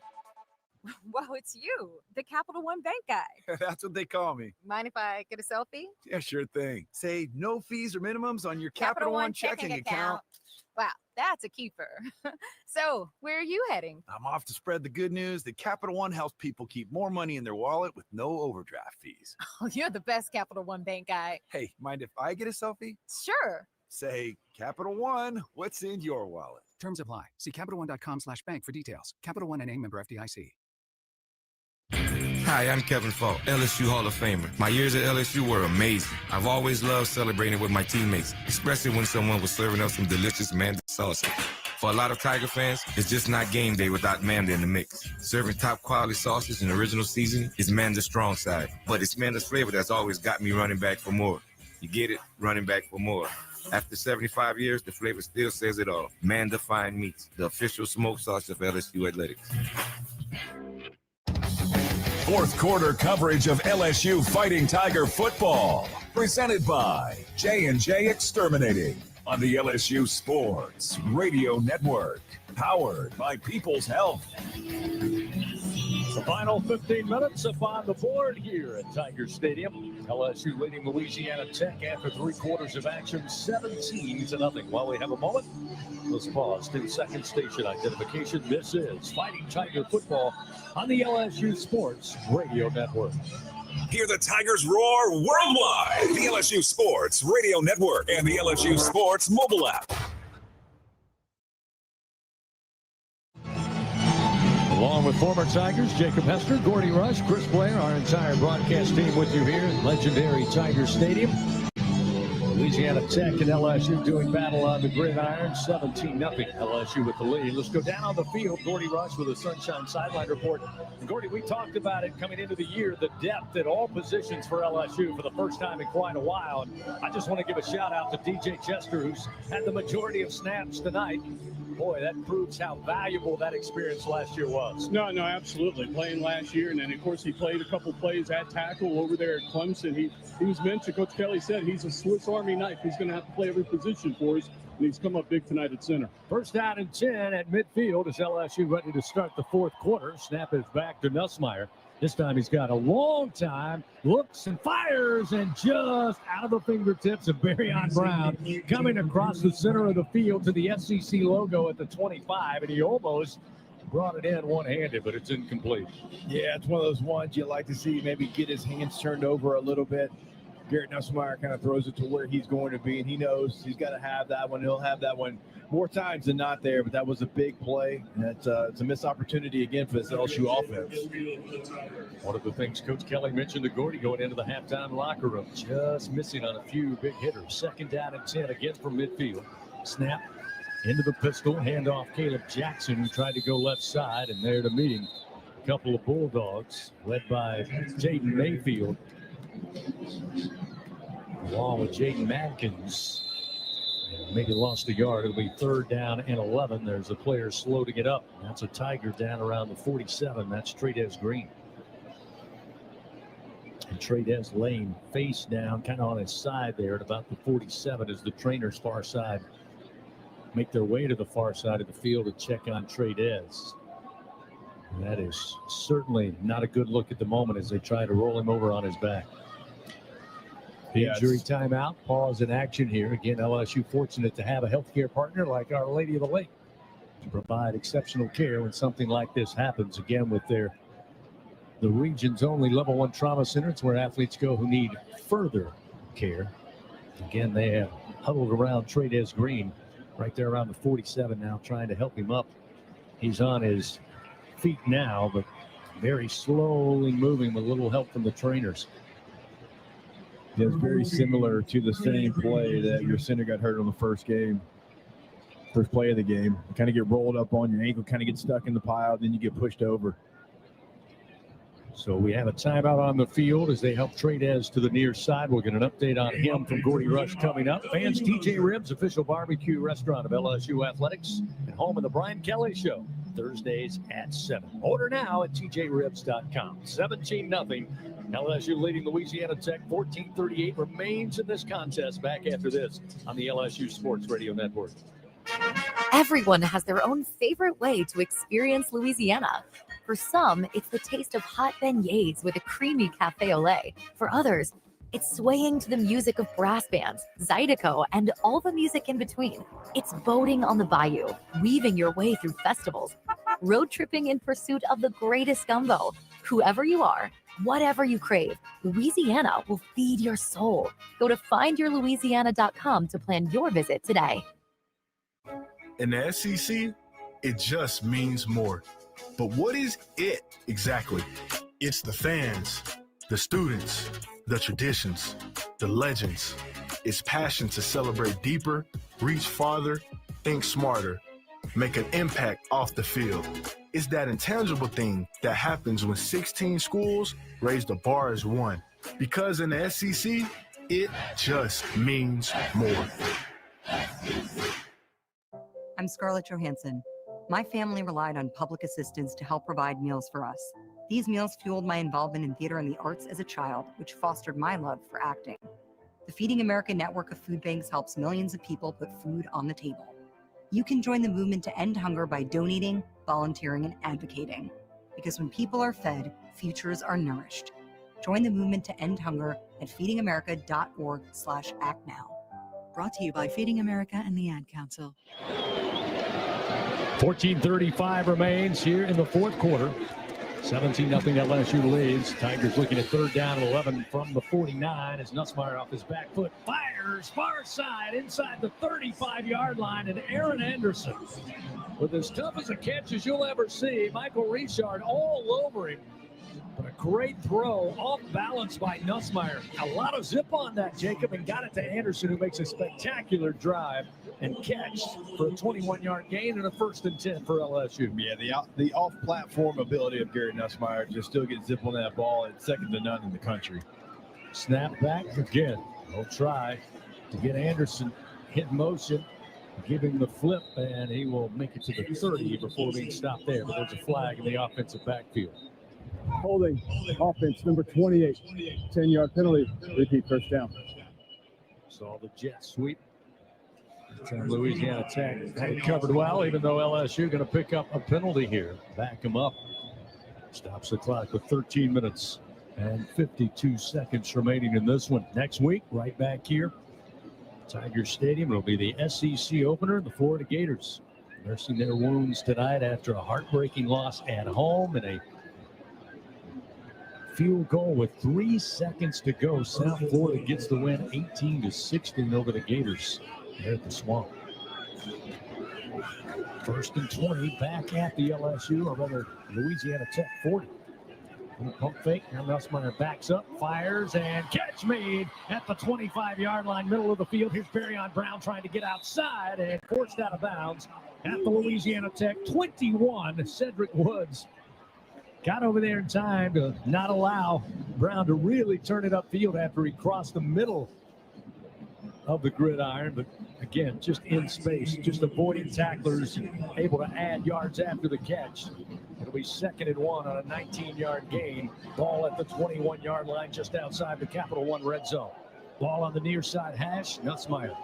Wow, it's you, the Capital One Bank guy. That's what they call me. Mind if I get a selfie? Yeah, sure thing. Say no fees or minimums on your Capital One checking account. Wow, that's a keeper. So, where are you heading? I'm off to spread the good news that Capital One helps people keep more money in their wallet with no overdraft fees. Oh, you're the best Capital One Bank guy. Hey, mind if I get a selfie? Sure. Say, Capital One, what's in your wallet? Terms apply. See CapitalOne.com/bank for details. Capital One NA, member FDIC. Hi, I'm Kevin Falk, LSU Hall of Famer. My years at LSU were amazing. I've always loved celebrating with my teammates, especially when someone was serving up some delicious Manda salsa. For a lot of Tiger fans, it's just not game day without Manda in the mix. Serving top quality sauces and original seasoning is Manda's strong side, but it's Manda's flavor that's always got me running back for more. You get it? Running back for more. After 75 years, the flavor still says it all. Manda Fine Meats, the official smoke sauce of LSU Athletics. Fourth quarter coverage of LSU Fighting Tiger football, presented by J&J Exterminating on the LSU Sports Radio Network, powered by People's Health. The final 15 minutes upon the board here at Tiger Stadium. LSU leading Louisiana Tech after 3 quarters of action, 17-0. While we have a moment, let's pause. 10-second station identification. This is Fighting Tiger football on the LSU Sports Radio Network. Hear the Tigers roar worldwide. The LSU Sports Radio Network and the LSU Sports mobile app. Along with former Tigers, Jacob Hester, Gordy Rush, Chris Blair, our entire broadcast team with you here at legendary Tiger Stadium. Louisiana Tech and LSU doing battle on the gridiron, 17-0. LSU with the lead. Let's go down on the field. Gordy Rush with a Sunshine Sideline Report. And Gordy, we talked about it coming into the year, the depth at all positions for LSU for the first time in quite a while. And I just want to give a shout out to DJ Chester, who's had the majority of snaps tonight. Boy, that proves how valuable that experience last year was. No, absolutely. Playing last year, and then, of course, he played a couple plays at tackle over there at Clemson. He was mentioned, Coach Kelly said, he's a Swiss Army knife. He's going to have to play every position for us, and he's come up big tonight at center. First down and 10 at midfield as LSU ready to start the fourth quarter. Snap is back to Nussmeier. This time he's got a long time, looks and fires, and just out of the fingertips of Barryon Brown, coming across the center of the field to the SEC logo at the 25, and he almost brought it in one-handed, but it's incomplete. Yeah, it's one of those ones you like to see maybe get his hands turned over a little bit. Garrett Nussmeier kind of throws it to where he's going to be, and he knows he's got to have that one. He'll have that one more times than not there, but that was a big play, and it's a missed opportunity again for this LSU offense. One of the things Coach Kelly mentioned to Gordy going into the halftime locker room, just missing on a few big hitters. Second down and 10 again from midfield. Snap into the pistol, handoff Caleb Jackson, who tried to go left side, and there to meeting a couple of Bulldogs led by Jaden Mayfield, along with Jaden Madkins. Maybe lost a yard. It'll be third down and 11. There's a player slow to get up. That's a Tiger down around the 47. That's Trades Green. And Trades laying face down, kind of on his side there at about the 47 as the trainers far side make their way to the far side of the field to check on Trades. And that is certainly not a good look at the moment as they try to roll him over on his back. Injury timeout, pause in action here. Again, LSU fortunate to have a healthcare partner like Our Lady of the Lake to provide exceptional care when something like this happens. Again, with the region's only level 1 trauma center, it's where athletes go who need further care. Again, they have huddled around Trades Green right there around the 47 now, trying to help him up. He's on his feet now, but very slowly moving with a little help from the trainers. It's very similar to the same play that your center got hurt on the first play of the game. You kind of get rolled up on your ankle, kind of get stuck in the pile, then you get pushed over. So we have a timeout on the field as they help Trades to the near side. We'll get an update on him from Gordy Rush coming up. Fans, TJ Ribs, official barbecue restaurant of LSU Athletics, and home of the Brian Kelly Show, Thursdays at 7. Order now at tjribs.com. 17-0. LSU leading Louisiana Tech. 14:38 remains in this contest. Back after this on the LSU Sports Radio Network. Everyone has their own favorite way to experience Louisiana. For some, it's the taste of hot beignets with a creamy cafe au lait. For others, it's swaying to the music of brass bands, Zydeco, and all the music in between. It's boating on the bayou, weaving your way through festivals, road tripping in pursuit of the greatest gumbo. Whoever you are, whatever you crave, Louisiana will feed your soul. Go to findyourlouisiana.com to plan your visit today. In the SEC, it just means more. But what is it exactly? It's the fans, the students, the traditions, the legends. It's passion to celebrate deeper, reach farther, think smarter, make an impact off the field. It's that intangible thing that happens when 16 schools raise the bar as one. Because in the SEC, it just means more. I'm Scarlett Johansson. My family relied on public assistance to help provide meals for us. These meals fueled my involvement in theater and the arts as a child, which fostered my love for acting. The Feeding America network of food banks helps millions of people put food on the table. You can join the movement to end hunger by donating, volunteering, and advocating. Because when people are fed, futures are nourished. Join the movement to end hunger at feedingamerica.org/actnow. Brought to you by Feeding America and the Ad Council. 14:35 remains here in the fourth quarter. 17-0 LSU leads. Tigers looking at third down and 11 from the 49 as Nussmeier off his back foot fires far side inside the 35-yard line, and Aaron Anderson with as tough as a catch as you'll ever see. Michael Richard all over him. But a great throw, off balance by Nussmeier. A lot of zip on that, Jacob, and got it to Anderson, who makes a spectacular drive and catch for a 21-yard gain and a 1st and 10 for LSU. Yeah, the off-platform ability of Gary Nussmeier to still get zip on that ball. It's second to none in the country. Snap back again. He'll try to get Anderson hit motion, give him the flip, and he will make it to the 30 before being stopped there. But there's a flag in the offensive backfield. Holding offense number 28, 10-yard penalty, repeat first down. Saw the jet sweep. Louisiana Tech had it covered well, even though LSU going to pick up a penalty here. Back him up. Stops the clock with 13 minutes and 52 seconds remaining in this one. Next week, right back here, Tiger Stadium. It'll be the SEC opener, the Florida Gators nursing their wounds tonight after a heartbreaking loss at home and a field goal with 3 seconds to go. South Florida gets the win 18-16 over the Gators there at the Swamp. 1st and 20 back at the LSU, or rather Louisiana Tech 40. Pump fake. Now Nussmeier backs up, fires, and catch made at the 25-yard line, middle of the field. Here's Barryon Brown trying to get outside and forced out of bounds at the Louisiana Tech 21. Cedric Woods got over there in time to not allow Brown to really turn it upfield after he crossed the middle of the gridiron. But again, just in space, just avoiding tacklers, able to add yards after the catch. It'll be 2nd and 1 on a 19-yard gain. Ball at the 21-yard line just outside the Capital One red zone. Ball on the near side hash, Nussmeier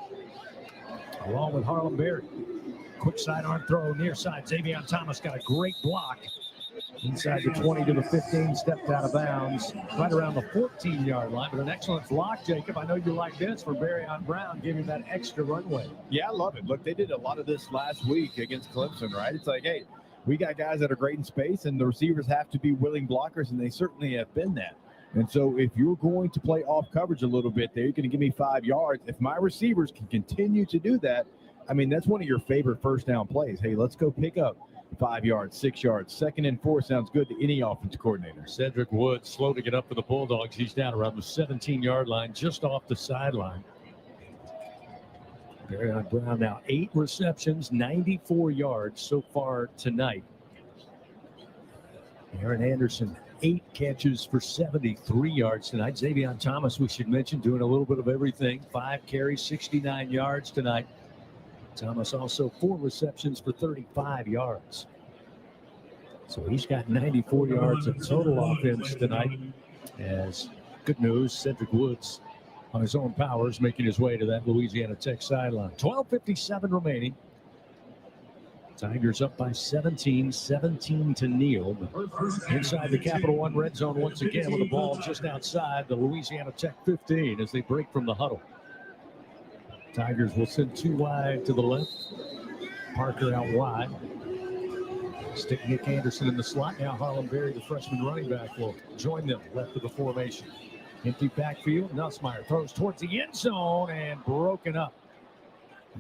along with Harlem Berry. Quick sidearm throw, near side. Xavion Thomas got a great block. Inside the 20 to the 15, stepped out of bounds right around the 14-yard line. But an excellent block, Jacob. I know you like this for Barryon Brown, giving that extra runway. Yeah, I love it. Look, they did a lot of this last week against Clemson, right? It's like, hey, we got guys that are great in space, and the receivers have to be willing blockers, and they certainly have been that. And so if you're going to play off coverage a little bit there, you're going to give me 5 yards. If my receivers can continue to do that, I mean, that's one of your favorite first down plays. Hey, let's go pick up 5 yards, 6 yards. 2nd and 4 sounds good to any offense coordinator. Cedric Woods slow to get up for the Bulldogs. He's down around the 17-yard line, just off the sideline. Barryon Brown now 8 receptions, 94 yards so far tonight. Aaron Anderson 8 catches for 73 yards tonight. Xavier Thomas, we should mention, doing a little bit of everything. 5 carries, 69 yards tonight. Thomas also 4 receptions for 35 yards. So he's got 94 yards of total offense tonight. As good news, Cedric Woods on his own powers making his way to that Louisiana Tech sideline. 12:57 remaining. Tigers up by 17 to kneel. Inside the Capital One red zone once again with the ball just outside the Louisiana Tech 15 as they break from the huddle. Tigers will send 2 wide to the left. Parker out wide. Stick Nick Anderson in the slot. Now Harlem Berry, the freshman running back, will join them left of the formation. Empty backfield. Nussmeier throws towards the end zone and broken up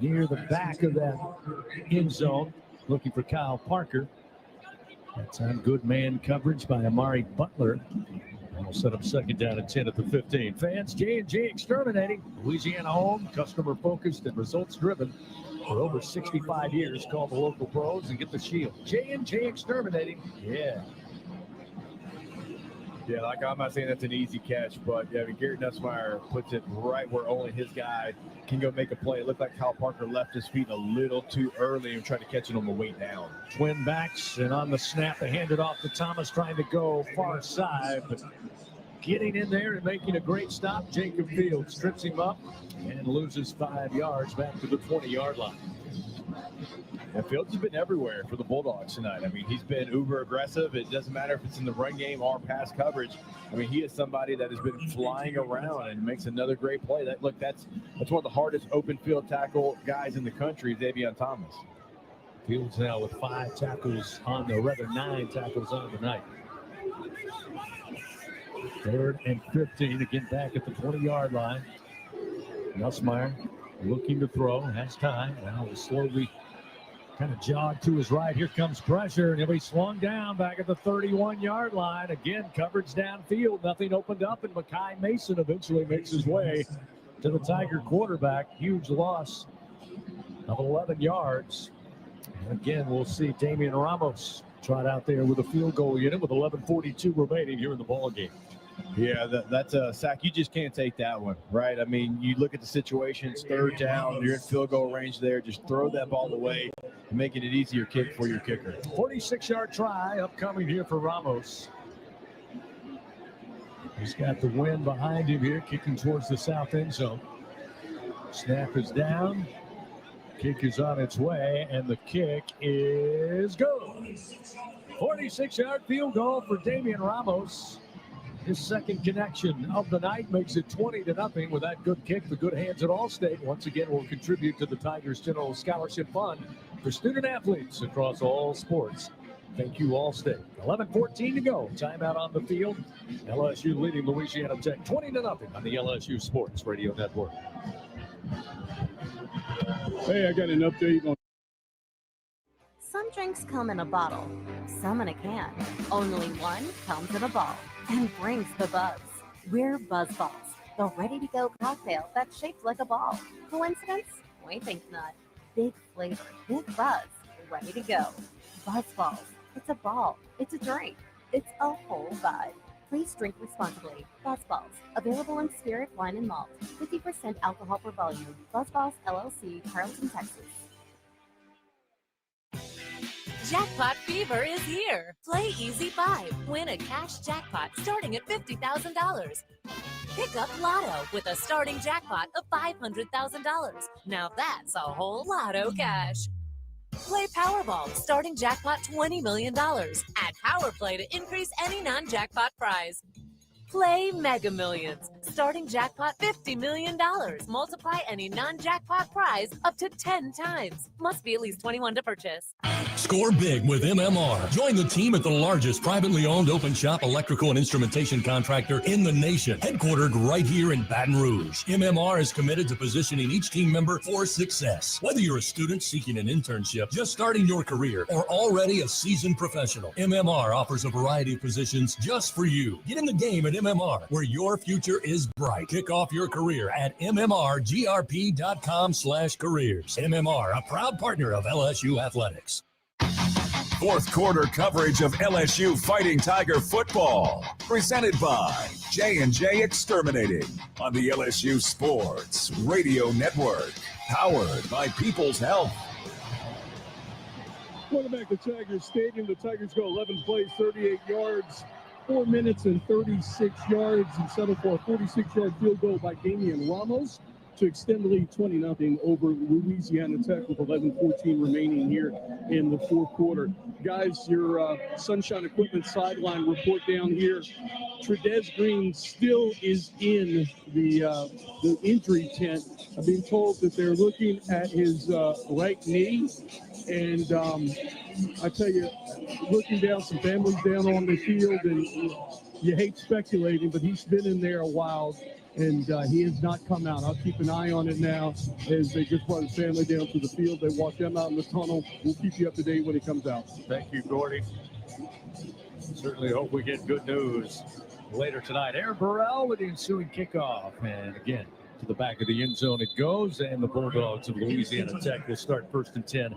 near the back of that end zone. Looking for Kyle Parker. That time good man coverage by Amari Butler. And we'll set up second down and 10 at the 15. Fans, J&J Exterminating. Louisiana home, customer focused and results driven. For over 65 years, call the local pros and get the shield. J&J Exterminating. Yeah. Yeah, like I'm not saying that's an easy catch, but yeah, I mean, Garrett Nussmeier puts it right where only his guy can go make a play. It looked like Kyle Parker left his feet a little too early and tried to catch it on the way down. Twin backs, and on the snap, they hand it off to Thomas, trying to go far side, but getting in there and making a great stop. Jacob Fields strips him up and loses 5 yards back to the 20-yard line. And Fields has been everywhere for the Bulldogs tonight. I mean, he's been uber aggressive. It doesn't matter if it's in the run game or pass coverage. I mean, he is somebody that has been flying around and makes another great play. That's one of the hardest open field tackle guys in the country, Xavier Thomas. Fields now with 9 tackles on the night. 3rd and 15, again back at the 20-yard line. Nussmeier looking to throw, has time. Now will slowly kind of jog to his right. Here comes pressure, and he'll be swung down back at the 31-yard line. Again, coverage downfield. Nothing opened up, and Mekhi Mason eventually makes his way to the Tiger quarterback. Huge loss of 11 yards. And again, we'll see Damian Ramos trot out there with a field goal unit with 11:42 remaining here in the ball game. Yeah, that's a sack. You just can't take that one, right? I mean, you look at the situation, it's 3rd down, you're in field goal range there. Just throw that ball away and making it easier kick for your kicker. 46-yard try upcoming here for Ramos. He's got the wind behind him here, kicking towards the south end zone. Snap is down. Kick is on its way, and the kick is good. 46-yard field goal for Damian Ramos. His second connection of the night makes it 20-0 with that good kick. The good hands at Allstate once again will contribute to the Tigers General Scholarship Fund for student athletes across all sports. Thank you, Allstate. 11:14 to go. Timeout on the field. LSU leading Louisiana Tech 20-0 on the LSU Sports Radio Network. Hey, I got an update on. Some drinks come in a bottle, some in a can. Only one comes in a ball and brings the buzz. We're Buzzballs, the ready-to-go cocktail that's shaped like a ball. Coincidence? We think not. Big flavor, big buzz, ready to go. Buzzballs. It's a ball. It's a drink. It's a whole vibe. Please drink responsibly. Buzzballs. Available in spirit, wine, and malt. 50% alcohol per volume. Buzzballs, LLC, Carrollton, Texas. Jackpot fever is here. Play Easy 5. Win a cash jackpot starting at $50,000. Pick up Lotto with a starting jackpot of $500,000. Now that's a whole lotto cash. Play Powerball, starting jackpot $20 million. Add Power Play to increase any non-jackpot prize. Play Mega Millions, starting jackpot $50 million. Multiply any non-jackpot prize up to 10 times. Must be at least 21 to purchase. Score big with MMR. Join the team at the largest privately owned open shop electrical and instrumentation contractor in the nation, headquartered right here in Baton Rouge. MMR is committed to positioning each team member for success. Whether you're a student seeking an internship, just starting your career, or already a seasoned professional, MMR offers a variety of positions just for you. Get in the game at MMR, where your future is bright. Kick off your career at mmrgrp.com/careers. MMR, a proud partner of LSU Athletics. Fourth quarter coverage of LSU Fighting Tiger football. Presented by J&J Exterminating on the LSU Sports Radio Network. Powered by People's Health. Welcome back to Tigers Stadium. The Tigers go 11 plays, 38 yards, 4 minutes and 36 yards, and settle for a 46-yard field goal by Damian Ramos to extend the lead 20-0 over Louisiana Tech with 11:14 remaining here in the fourth quarter. Guys, your Sunshine Equipment sideline report down here. Trudez Green still is in the injury tent. I've been told that they're looking at his right knee. And I tell you, looking down, some families down on the field, and you hate speculating, but he's been in there a while, and he has not come out. I'll keep an eye on it now as they just brought his family down to the field. They walk them out in the tunnel. We'll keep you up to date when he comes out. Thank you, Gordy. Certainly hope we get good news later tonight. Aaron Burrell with the ensuing kickoff. And again, to the back of the end zone it goes, and the Bulldogs of Louisiana Tech will start 1st and 10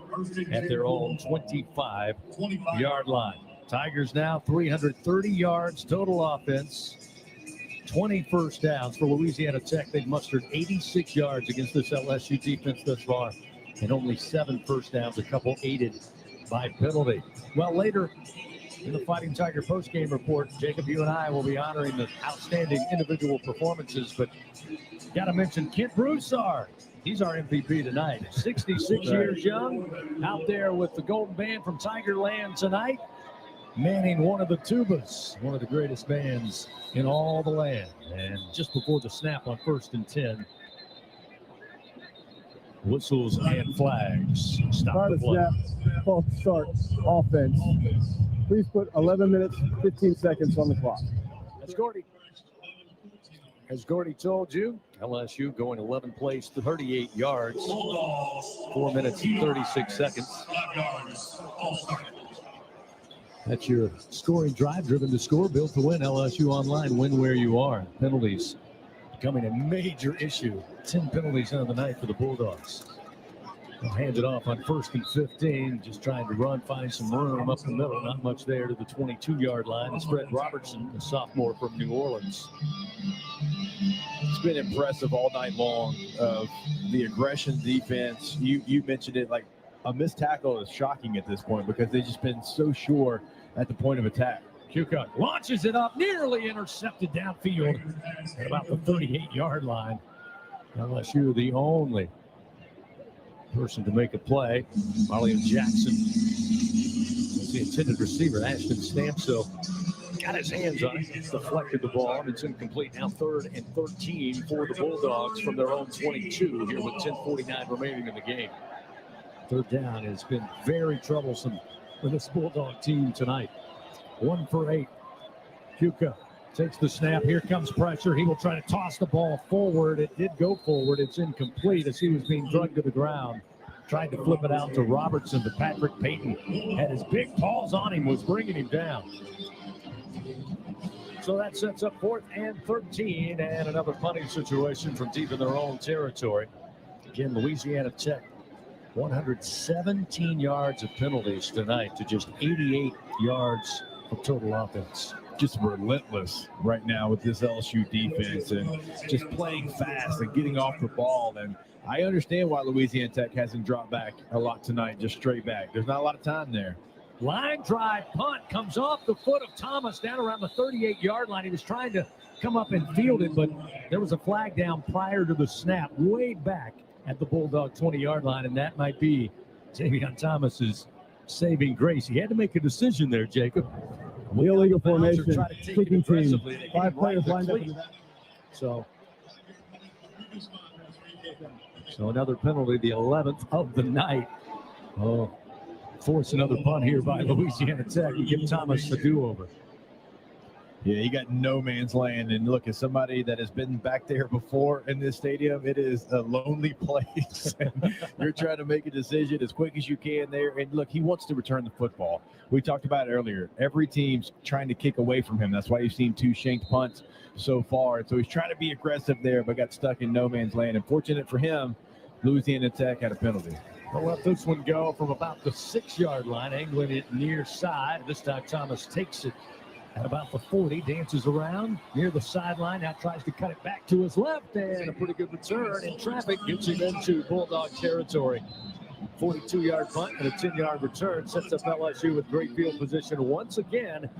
at their own 25-yard line. Tigers now 330 yards total offense, 20 first downs for Louisiana Tech. They've mustered 86 yards against this LSU defense thus far, and only 7 first downs, a couple aided by penalty. Well, later in the Fighting Tiger postgame report, Jacob, you and I will be honoring the outstanding individual performances, but got to mention Kent Broussard. He's our MVP tonight. 66 years young, out there with the Golden Band from Tigerland tonight, manning one of the tubas, one of the greatest bands in all the land. And just before the snap on 1st and 10, whistles and flags stop the play. Snap, false start, offense. Please put 11 minutes, 15 seconds on the clock. That's Gordy. As Gordy told you, LSU going 11 plays, 38 yards, 4 minutes and 36 seconds. That's your scoring drive, driven to score, built to win. LSU Online, win where you are. Penalties becoming a major issue. 10 penalties on the night for the Bulldogs. They'll hand it off on 1st and 15, just trying to run, find some room up the middle. Not much there to the 22-yard line. It's Fred Robertson, a sophomore from New Orleans. It's been impressive all night long of the aggression defense. You mentioned it, like a missed tackle is shocking at this point because they've just been so sure at the point of attack. Kuka launches it up, nearly intercepted downfield at about the 38-yard line. LSU the only person to make a play. Marlon Jackson was the intended receiver. Ashton Stampso got his hands on it, deflected the ball, and it's incomplete. Now 3rd and 13 for the Bulldogs from their own 22 here with 10:49 remaining in the game. 3rd down has been very troublesome for this Bulldog team tonight. 1 for 8. Kuka takes the snap. Here comes pressure. He will try to toss the ball forward. It did go forward. It's incomplete as he was being drugged to the ground. Tried to flip it out to Robertson, but Patrick Payton had his big paws on him, was bringing him down. So that sets up 4th and 13 and another punting situation from deep in their own territory. Again, Louisiana Tech, 117 yards of penalties tonight to just 88 yards of total offense. Just relentless right now with this LSU defense and just playing fast and getting off the ball. And I understand why Louisiana Tech hasn't dropped back a lot tonight, just straight back. There's not a lot of time there. Line drive punt comes off the foot of Thomas down around the 38-yard line. He was trying to come up and field it, but there was a flag down prior to the snap way back at the Bulldog 20-yard line, and that might be Javion Thomas's saving grace. He had to make a decision there, Jacob. Illegal formation, kicking team. 5 players lined up. So another penalty, the 11th of the night. Oh, force another punt here by Louisiana Tech and give Thomas a do-over. Yeah, you got no man's land. And look, as somebody that has been back there before in this stadium, it is a lonely place. You're trying to make a decision as quick as you can there. And look, he wants to return the football. We talked about it earlier. Every team's trying to kick away from him. That's why you've seen 2 shanked punts so far. So he's trying to be aggressive there, but got stuck in no man's land. And fortunate for him, Louisiana Tech had a penalty. They'll let this one go from about the 6-yard line, angling it near side. This time Thomas takes it at about the 40, dances around near the sideline. Now tries to cut it back to his left, and a pretty good return in traffic gets him into Bulldog territory. 42-yard punt and a 10-yard return sets up LSU with great field position once again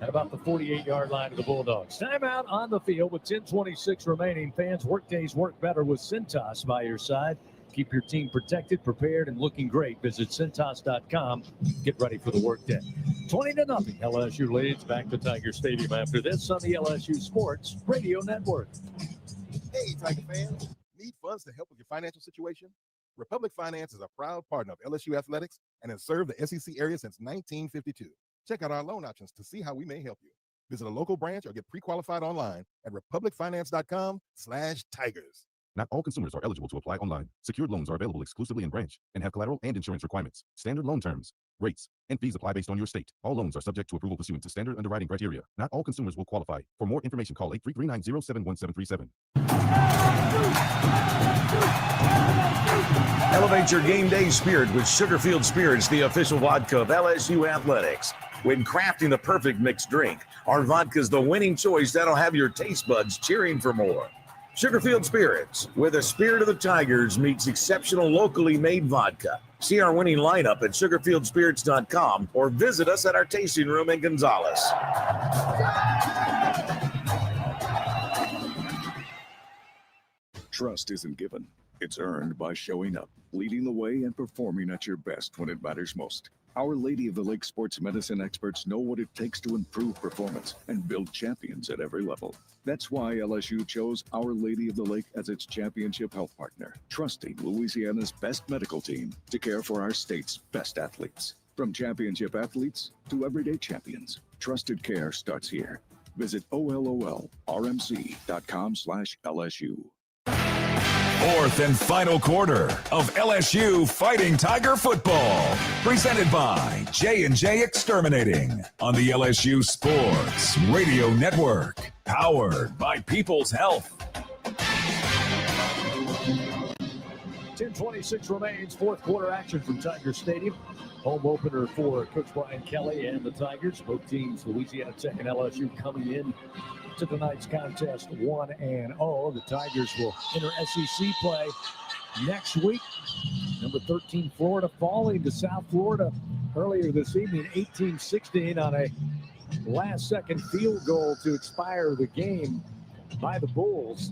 at about the 48-yard line of the Bulldogs. Timeout on the field with 10:26 remaining. Fans, workdays work better with Cintas by your side. Keep your team protected, prepared, and looking great. Visit Cintas.com. Get ready for the workday. 20-0. LSU leads back to Tiger Stadium after this on the LSU Sports Radio Network. Hey, Tiger fans. Need funds to help with your financial situation? Republic Finance is a proud partner of LSU Athletics and has served the SEC area since 1952. Check out our loan options to see how we may help you. Visit a local branch or get pre-qualified online at republicfinance.com/tigers. Not all consumers are eligible to apply online. Secured loans are available exclusively in branch and have collateral and insurance requirements. Standard loan terms, rates, and fees apply based on your state. All loans are subject to approval pursuant to standard underwriting criteria. Not all consumers will qualify. For more information, call 833-907-1737. Elevate your game day spirit with Sugarfield Spirits, the official vodka of LSU Athletics. When crafting the perfect mixed drink, our vodka is the winning choice that'll have your taste buds cheering for more. Sugarfield Spirits, where the spirit of the Tigers meets exceptional locally made vodka. See our winning lineup at sugarfieldspirits.com or visit us at our tasting room in Gonzales. Trust isn't given. It's earned by showing up, leading the way, and performing at your best when it matters most. Our Lady of the Lake sports medicine experts know what it takes to improve performance and build champions at every level. That's why LSU chose Our Lady of the Lake as its championship health partner, trusting Louisiana's best medical team to care for our state's best athletes. From championship athletes to everyday champions, trusted care starts here. Visit OLOLRMC.com/LSU. Fourth and final quarter of LSU Fighting Tiger football, presented by J&J Exterminating on the LSU Sports Radio Network, powered by People's Health. 10:26 remains, fourth quarter action from Tiger Stadium. Home opener for Coach Brian Kelly and the Tigers. Both teams, Louisiana Tech and LSU, coming in to tonight's contest 1-0. The Tigers will enter SEC play next week. Number 13, Florida, falling to South Florida earlier this evening, 18-16 on a last-second field goal to expire the game by the Bulls.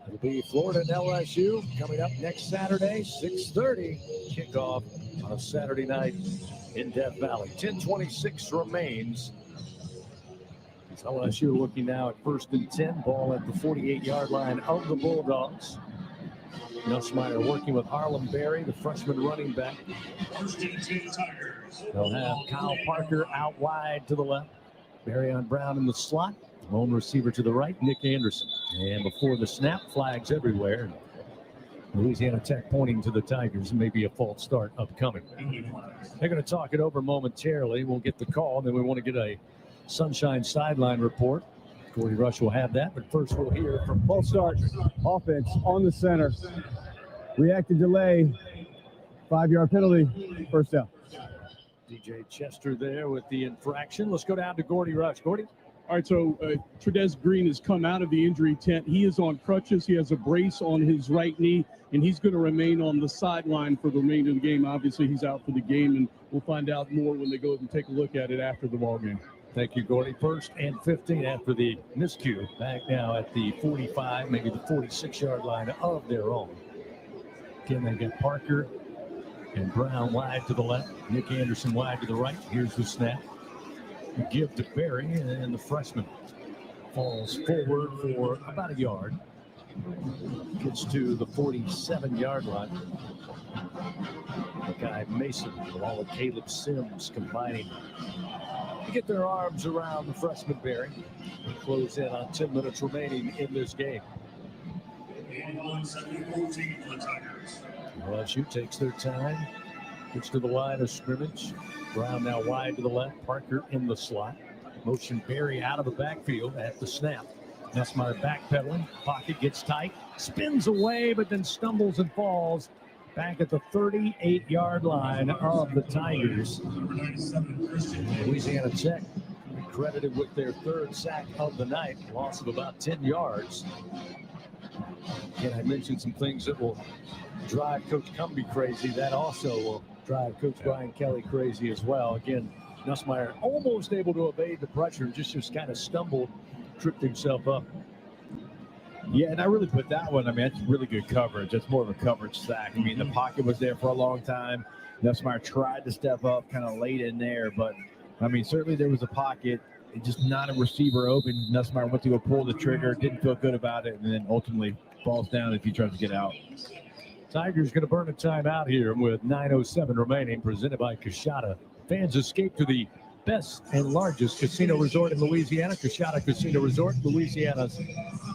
It'll be Florida and LSU coming up next Saturday, 6:30 kickoff on a Saturday night in Death Valley. 10:26 remains. It's LSU looking now at 1st and 10, ball at the 48-yard line of the Bulldogs. Nussmeier working with Harlem Berry, the freshman running back. They'll have Kyle Parker out wide to the left. Berry on Brown in the slot. Lone receiver to the right, Nick Anderson. And before the snap, flags everywhere. Louisiana Tech pointing to the Tigers. Maybe a false start upcoming. They're going to talk it over momentarily. We'll get the call, and then we want to get a Sunshine sideline report. Gordy Rush will have that, but first we'll hear from both starts. Offense on the center. Reacted delay. 5-yard penalty. First down. DJ Chester there with the infraction. Let's go down to Gordy Rush. Gordy? All right, so Trudez Green has come out of the injury tent. He is on crutches. He has a brace on his right knee, and he's going to remain on the sideline for the remainder of the game. Obviously, he's out for the game, and we'll find out more when they go and take a look at it after the ball game. Thank you, Gordy. 1st and 15 after the miscue. Back now at the 45, maybe the 46-yard line of their own. Again, they get Parker and Brown wide to the left. Nick Anderson wide to the right. Here's the snap. The give to Berry, and the freshman falls forward for about a yard. Gets to the 47-yard line. Mackay Mason, along with Caleb Sims, combining to get their arms around the freshman Berry. We close in on 10 minutes remaining in this game. LSU takes their time, gets to the line of scrimmage. Brown now wide to the left, Parker in the slot. Motion Berry out of the backfield at the snap. Nussmeier backpedaling, pocket gets tight, spins away, but then stumbles and falls back at the 38-yard line of the Tigers. Louisiana Tech credited with their third sack of the night, loss of about 10 yards. Again, I mentioned some things that will drive Coach Cumbie crazy. That also will drive Coach Brian Kelly crazy as well. Again, Nussmeier almost able to evade the pressure, just kind of stumbled, tripped himself up. Yeah, and I really put that one. I mean, that's really good coverage. That's more of a coverage sack. I mean, the pocket was there for a long time. Nussmeier tried to step up kind of late in there, but I mean, certainly there was a pocket, just not a receiver open. Nussmeier went to go pull the trigger, didn't feel good about it, and then ultimately falls down as he tries to get out. Tigers going to burn a timeout here with 9:07 remaining, presented by Coshada. Fans escape to the best and largest casino resort in Louisiana, Coshada Casino Resort, Louisiana's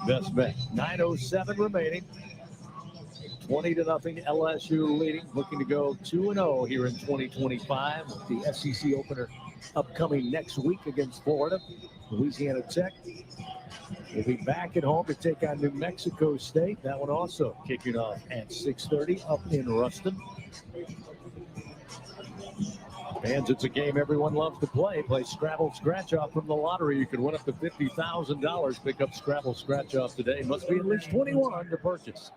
best bet. 9:07 remaining. 20-0 LSU leading, looking to go 2-0 here in 2025 with the SEC opener upcoming next week against Florida. Louisiana Tech will be back at home to take on New Mexico State. That one also kicking off at 6:30 up in Ruston. Fans, it's a game everyone loves to play. Play Scrabble Scratch Off from the lottery. You can win up to $50,000. Pick up Scrabble Scratch Off today. Must be at least 21 to purchase.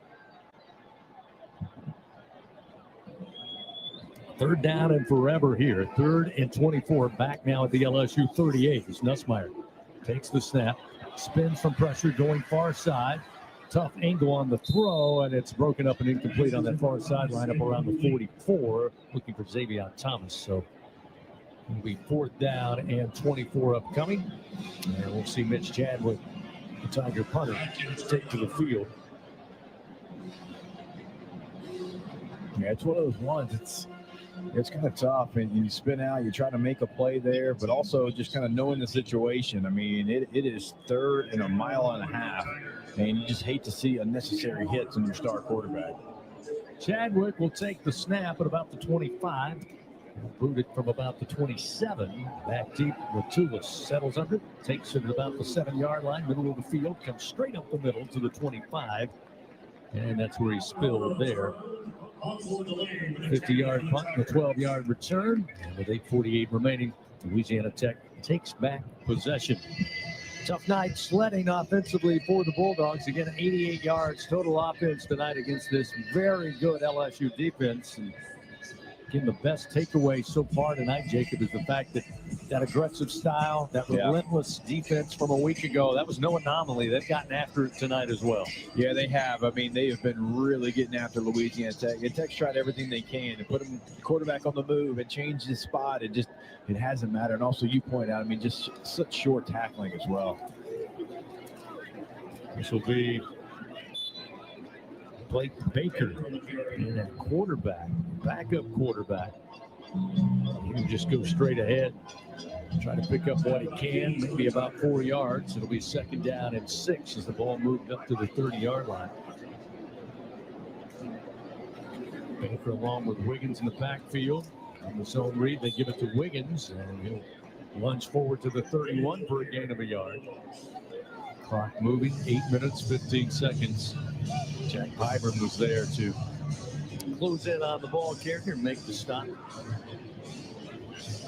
Third down and forever here. 3rd and 24. Back now at the LSU 38 as Nussmeier takes the snap. Spins from pressure going far side. Tough angle on the throw, and it's broken up and incomplete on that far sideline up around the 44. Looking for Xavier Thomas. So it'll be 4th down and 24 upcoming. And we'll see Mitch Chadwick, the Tiger punter, take to the field. Yeah, it's one of those ones. It's kind of tough, and you spin out, you try to make a play there, but also just kind of knowing the situation. I mean, it is 3rd and a mile and a half, and you just hate to see unnecessary hits on your star quarterback. Chadwick will take the snap at about the 25. Boot it from about the 27. Back deep, Latulis settles under it, takes it at about the 7-yard line, middle of the field, comes straight up the middle to the 25. And that's where he spilled there. 50-yard punt, the 12-yard return. And with 8:48 remaining, Louisiana Tech takes back possession. Tough night sledding offensively for the Bulldogs. Again, 88 yards total offense tonight against this very good LSU defense. And again, the best takeaway so far tonight, Jacob, is the fact that that aggressive style, that relentless defense from a week ago, that was no anomaly. They've gotten after it tonight as well. Yeah, they have. I mean, they have been really getting after Louisiana Tech. And Tech's tried everything they can to put them quarterback on the move and change his spot. It hasn't mattered. And also, you point out, I mean, just such short tackling as well. This will be Blake Baker in at quarterback, backup quarterback. He can just go straight ahead, try to pick up what he can, maybe about 4 yards. It'll be 2nd down and 6 as the ball moved up to the 30-yard line. Baker along with Wiggins in the backfield. On the zone read, they give it to Wiggins, and he'll lunge forward to the 31 for a gain of a yard. Clock moving, 8 minutes, 15 seconds. Jack Pyburn was there to close in on the ball carrier and make the stop.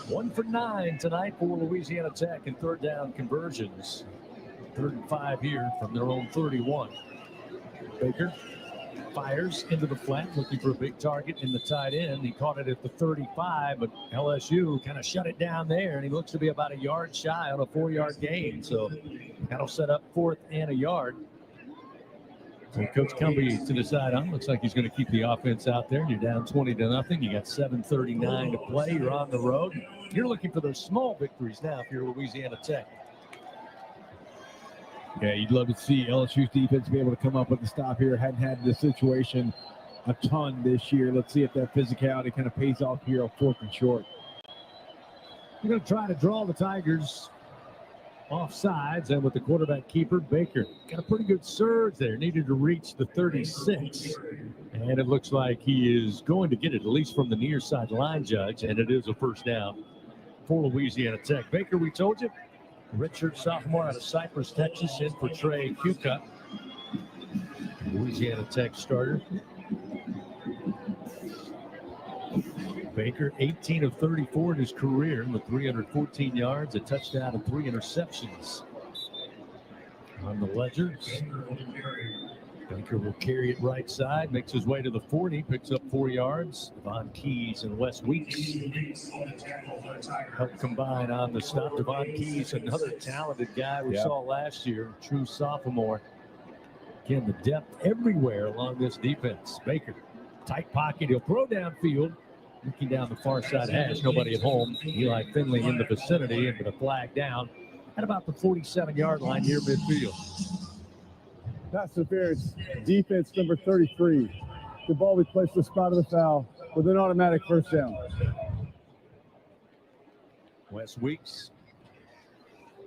1 for 9 tonight for Louisiana Tech in 3rd down conversions. 3rd and 5 here from their own 31. Baker fires into the flat, looking for a big target in the tight end. He caught it at the 35, but LSU kind of shut it down there, and he looks to be about a yard shy on a 4-yard gain. So that'll set up 4th and a yard. So Coach Cumbie to decide on. Looks like he's going to keep the offense out there. You're down 20-0. You got 7:39 to play. You're on the road. You're looking for those small victories now if you're Louisiana Tech. Yeah, you'd love to see LSU's defense be able to come up with the stop here. Hadn't had this situation a ton this year. Let's see if that physicality kind of pays off here on 4th and short. You're going to try to draw the Tigers off sides, and with the quarterback keeper, Baker got a pretty good surge there. Needed to reach the 36, and it looks like he is going to get it, at least from the near side line judge, and it is a 1st down for Louisiana Tech. Baker, we told you, redshirt sophomore out of Cypress, Texas, in for Trey Cucutt, Louisiana Tech starter. Baker, 18 of 34 in his career with 314 yards, a touchdown, and 3 interceptions on the ledger. Baker will carry it right side, makes his way to the 40, picks up 4 yards. Devon Keys and Wes Weeks help combine on the stop. Devon Keys, another talented guy we saw last year, true sophomore. Again, the depth everywhere along this defense. Baker, tight pocket, he'll throw downfield. Looking down the far side hash, nobody at home. Eli Finley in the vicinity, and with a flag down at about the 47-yard line near midfield. Pass interference, defense number 33. The ball we placed the spot of the foul with an automatic first down. Wes Weeks,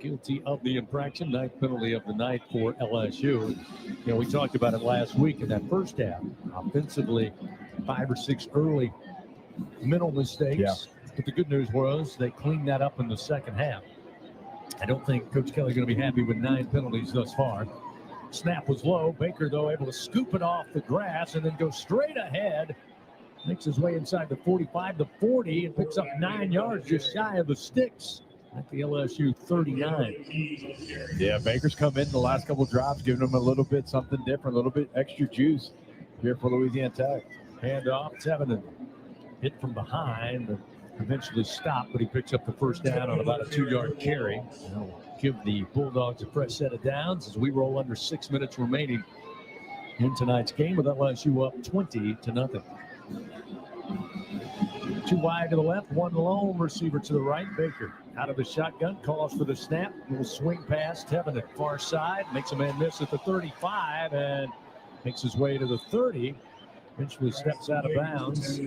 guilty of the infraction, 9th penalty of the night for LSU. We talked about it last week in that first half. Offensively, 5 or 6 early mental mistakes. But the good news was they cleaned that up in the second half. I don't think Coach Kelly's going to be happy with 9 penalties thus far. Snap was low. Baker, though, able to scoop it off the grass and then go straight ahead. Makes his way inside the 45 to 40 and picks up 9 yards just shy of the sticks at the LSU 39. Yeah, Baker's come in the last couple of drives, giving them a little bit something different, a little bit extra juice here for Louisiana Tech. Handoff, Tevin hit from behind, eventually stopped, but he picks up the first down on about a 2-yard carry. That'll give the Bulldogs a fresh set of downs as we roll under 6 minutes remaining in tonight's game with LSU up 20-0. 2 wide to the left, 1 lone receiver to the right. Baker out of the shotgun, calls for the snap. Little swing pass, Tevin at far side, makes a man miss at the 35 and makes his way to the 30. Eventually steps out of bounds.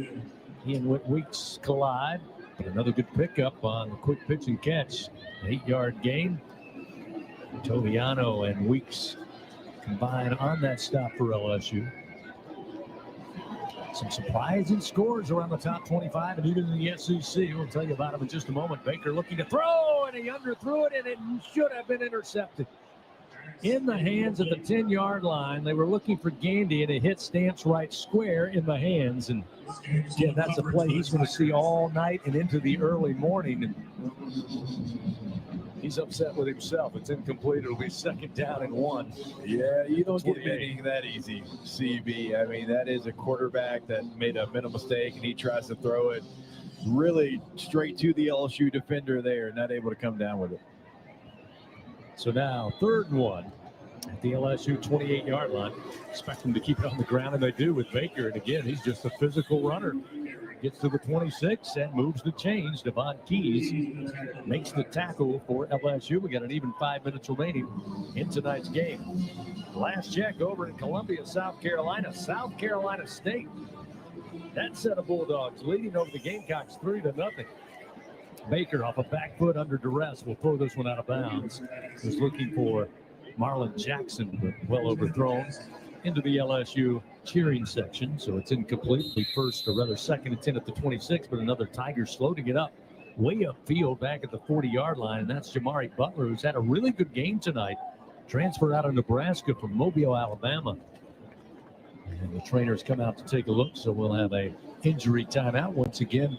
He and Weeks collide, but another good pickup on the quick pitch and catch. An 8-yard gain. Toviano and Weeks combine on that stop for LSU. Some surprising scores around the top 25 and even in the SEC. We'll tell you about them in just a moment. Baker looking to throw, and he underthrew it, and it should have been intercepted. In the hands at the 10-yard line. They were looking for Gandy, and it hit Stamps right square in the hands. And again, that's a play he's going to see all night and into the early morning. And he's upset with himself. It's incomplete. It'll be 2nd down and 1. Yeah, you don't get anything that easy, CB. I mean, that is a quarterback that made a mental mistake, and he tries to throw it really straight to the LSU defender there, not able to come down with it. So now 3rd and 1 at the LSU 28-yard line. Expect them to keep it on the ground, and they do with Baker. And again, he's just a physical runner. Gets to the 26 and moves the chains. Devon Keys makes the tackle for LSU. We got an even 5 minutes remaining in tonight's game. Last check over in Columbia, South Carolina. South Carolina State. That set of Bulldogs leading over the Gamecocks 3-0. Baker off a back foot under duress will throw this one out of bounds. Was looking for Marlon Jackson, but well overthrown into the LSU cheering section. So it's incomplete. We first, or rather 2nd and 10 at the 26, but another Tigers slow to get up way upfield back at the 40-yard line. And that's Jamari Butler, who's had a really good game tonight. Transferred out of Nebraska from Mobile, Alabama. And the trainers come out to take a look. So we'll have a injury timeout once again.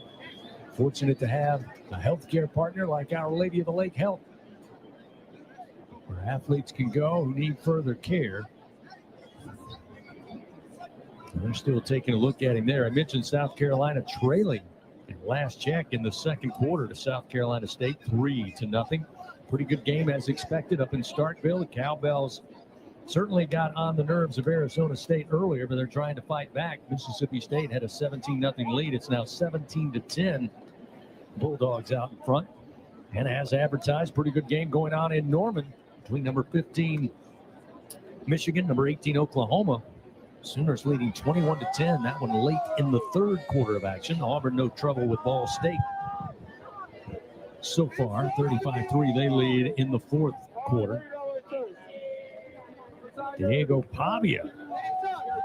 Fortunate to have a healthcare partner like Our Lady of the Lake Health, where athletes can go who need further care. They're still taking a look at him there. I mentioned South Carolina trailing at last check in the 2nd quarter to South Carolina State, 3-0. Pretty good game as expected up in Starkville. The Cowbells certainly got on the nerves of Arizona State earlier, but they're trying to fight back. Mississippi State had a 17-0 lead. It's now 17-10. Bulldogs out in front. And as advertised, pretty good game going on in Norman between number 15 Michigan, number 18 Oklahoma. Sooners leading 21-10. That one late in the 3rd quarter of action. Auburn no trouble with Ball State. So far, 35-3 they lead in the 4th quarter. Diego Pavia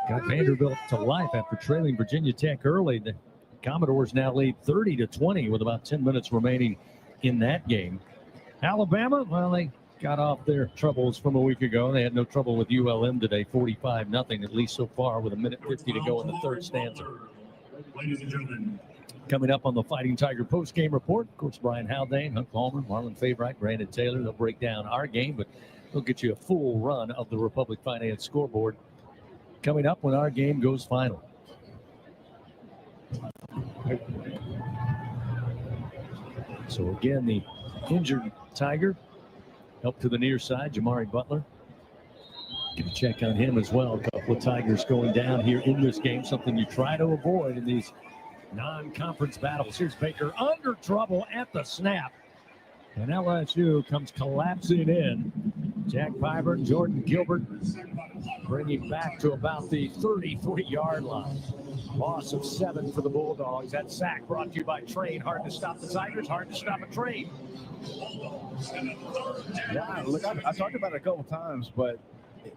got Vanderbilt to life after trailing Virginia Tech early. The Commodores now lead 30-20 with about 10 minutes remaining in that game. Alabama, well, they got off their troubles from a week ago. They had no trouble with ULM today, 45-0, at least so far, with 1:50 to go in the 3rd stanza. Ladies and gentlemen, Coming up on the Fighting Tiger post-game report, of course, Brian Haldane, Huck Palmer, Marlon Favorite, Brandon Taylor. They'll break down our game, but they'll get you a full run of the Republic Finance scoreboard coming up when our game goes final. So again, the injured Tiger up to the near side, Jamari Butler. Get a check on him as well. A couple of Tigers going down here in this game, something you try to avoid in these non-conference battles. Here's Baker under trouble at the snap. And LSU comes collapsing in. Jack Piper, Jordan Gilbert bringing back to about the 33-yard line. Loss of 7 for the Bulldogs. That sack brought to you by Train. Hard to stop the Tigers, hard to stop a Train. Yeah, look, I talked about it a couple times, but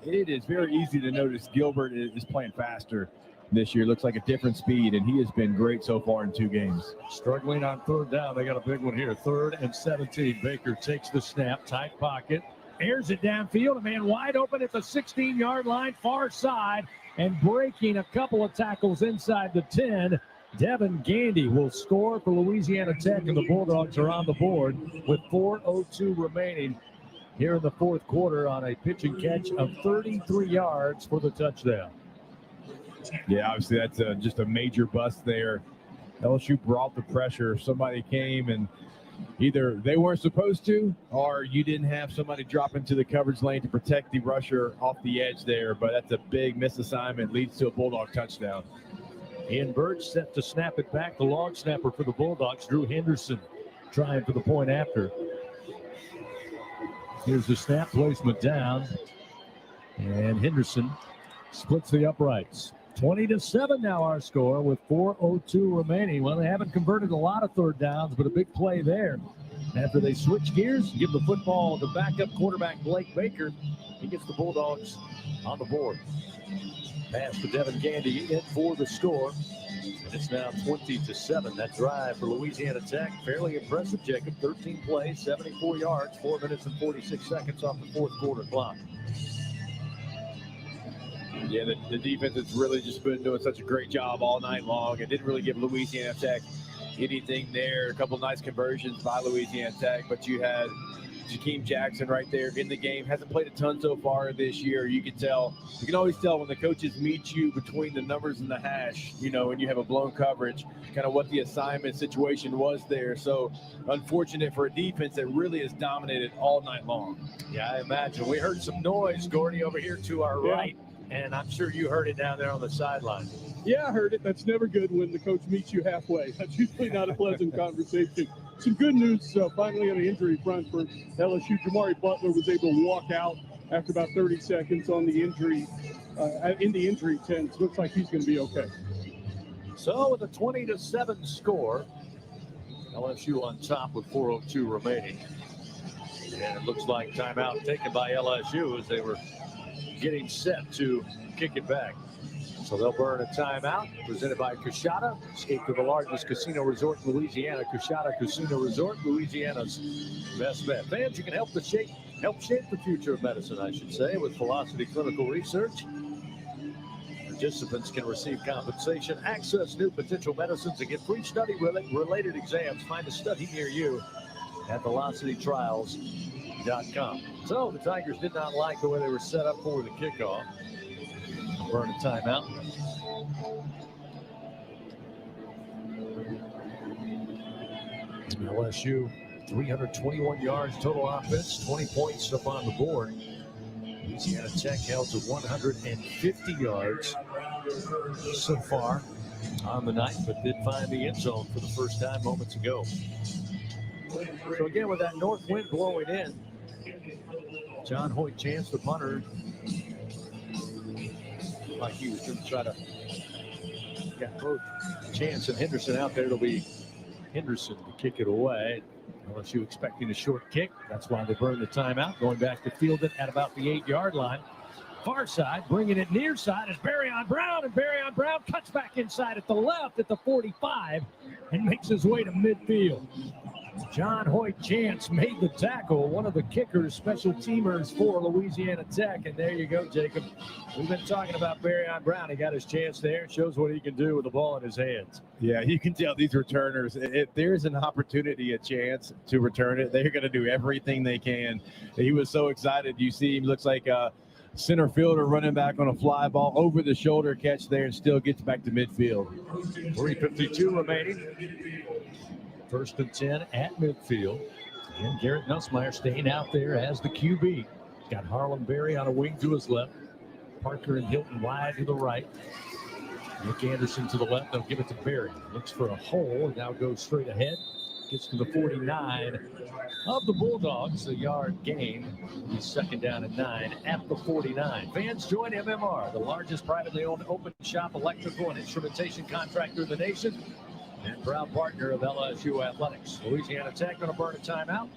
it is very easy to notice Gilbert is playing faster this year. Looks like a different speed, and he has been great so far in 2 games. Struggling on third down. They got a big one here. 3rd and 17. Baker takes the snap, tight pocket, airs it downfield. A man wide open at the 16-yard line, far side, and breaking a couple of tackles inside the 10. Devin Gandy will score for Louisiana Tech, and the Bulldogs are on the board with 4:02 remaining here in the 4th quarter on a pitch and catch of 33 yards for the touchdown. Yeah, obviously that's just a major bust there. LSU brought the pressure. Somebody came and either they weren't supposed to, or you didn't have somebody drop into the coverage lane to protect the rusher off the edge there. But that's a big misassignment, leads to a Bulldog touchdown. Ian Birch set to snap it back. The long snapper for the Bulldogs, Drew Henderson, trying for the point after. Here's the snap, placement down, and Henderson splits the uprights. 20-7 now our score with 4:02 remaining. Well, they haven't converted a lot of third downs, but a big play there. After they switch gears, give the football to backup quarterback Blake Baker. He gets the Bulldogs on the board. Pass to Devin Gandy in for the score. And it's now 20-7. That drive for Louisiana Tech, fairly impressive, Jacob. 13 plays, 74 yards, 4 minutes and 46 seconds off the 4th quarter clock. Yeah, the defense has really just been doing such a great job all night long. It didn't really give Louisiana Tech anything there. A couple nice conversions by Louisiana Tech, but you had Jakeem Jackson right there in the game. Hasn't played a ton so far this year. You can always tell when the coaches meet you between the numbers and the hash, when you have a blown coverage, kind of what the assignment situation was there. So unfortunate for a defense that really has dominated all night long. Yeah, I imagine. We heard some noise, Gordy, over here to our right. And I'm sure you heard it down there on the sideline. Yeah, I heard it. That's never good when the coach meets you halfway. That's usually not a pleasant conversation. Some good news finally on the injury front for LSU. Jamari Butler was able to walk out after about 30 seconds on the injury, in the injury tent. Looks like he's going to be okay. So with a 20-7 score, LSU on top with 4:02 remaining. And it looks like timeout taken by LSU as they were getting set to kick it back. So they'll burn a timeout presented by Coushatta. Escape to the largest casino resort in Louisiana. Coushatta Casino Resort, Louisiana's best bet. Fans, you can help shape the future of medicine, I should say, with Velocity Clinical Research. Participants can receive compensation, access new potential medicines, and get free study-related exams. Find a study near you at velocitytrials.com. So the Tigers did not like the way they were set up for the kickoff. Burn a timeout. LSU, 321 yards total offense, 20 points up on the board. Louisiana Tech held to 150 yards so far on the night, but did find the end zone for the first time moments ago. So again, with that north wind blowing in, John Hoyt Chance, the punter, like he was going to try to get both Chance and Henderson out there. It'll be Henderson to kick it away. LSU expecting a short kick. That's why they burned the timeout. Going back to field it at about the 8-yard line. Far side, bringing it near side is Barryon Brown, and Barryon Brown cuts back inside at the left at the 45 and makes his way to midfield. John Hoyt Chance made the tackle, one of the kickers, special teamers for Louisiana Tech. And there you go, Jacob. We've been talking about Barryon Brown. He got his chance there. Shows what he can do with the ball in his hands. Yeah, you can tell these returners, if there's an opportunity, a chance to return it, they're going to do everything they can. He was so excited. You see him, looks like a center fielder running back on a fly ball, over the shoulder catch there, and still gets back to midfield. 3:52 remaining. 1st and 10 at midfield. Again, Garrett Nussmeier staying out there as the QB. Got Harlem Berry on a wing to his left. Parker and Hilton wide to the right. Nick Anderson to the left. They'll give it to Berry. Looks for a hole and now goes straight ahead. Gets to the 49 of the Bulldogs. A yard gain. He's 2nd down and 9 at the 49. Fans, join MMR, the largest privately owned open shop electrical and instrumentation contractor in the nation, and proud partner of LSU Athletics. Louisiana Tech going to burn a timeout.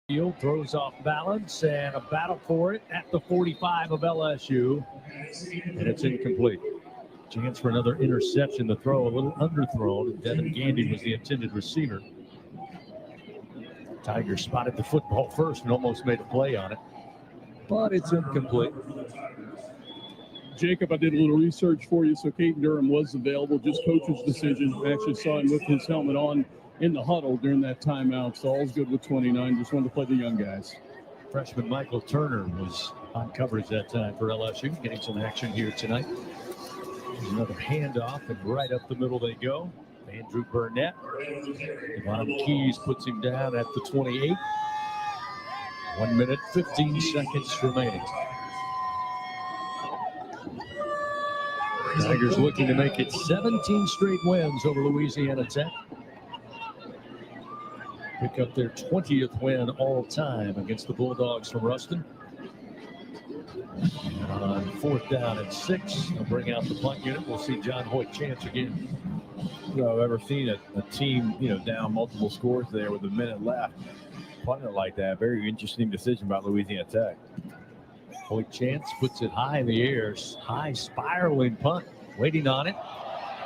Field throws off balance and a battle for it at the 45 of LSU, and it's incomplete. Chance for another interception. The throw a little underthrown, and Devin Gandy was the intended receiver. Tigers spotted the football first and almost made a play on it, but it's incomplete. Jacob, I did a little research for you. So Caden Durham was available, just coach's decision. I actually saw him with his helmet on in the huddle during that timeout. So all's good with 29. Just wanted to play the young guys. Freshman Michael Turner was on coverage that time for LSU, getting some action here tonight. There's another handoff, and right up the middle they go. Andrew Burnett. Devon Keys puts him down at the 28. 1 minute, 15 seconds remaining. Tigers looking to make it 17 straight wins over Louisiana Tech. Pick up their 20th win all time against the Bulldogs from Ruston. And on 4th down and 6, they'll bring out the punt unit. We'll see John Hoyt chance again. I've ever seen a team, down multiple scores there with a minute left. Punting it like that. Very interesting decision by Louisiana Tech. Hoyt chance puts it high in the air. High spiraling punt. Waiting on it.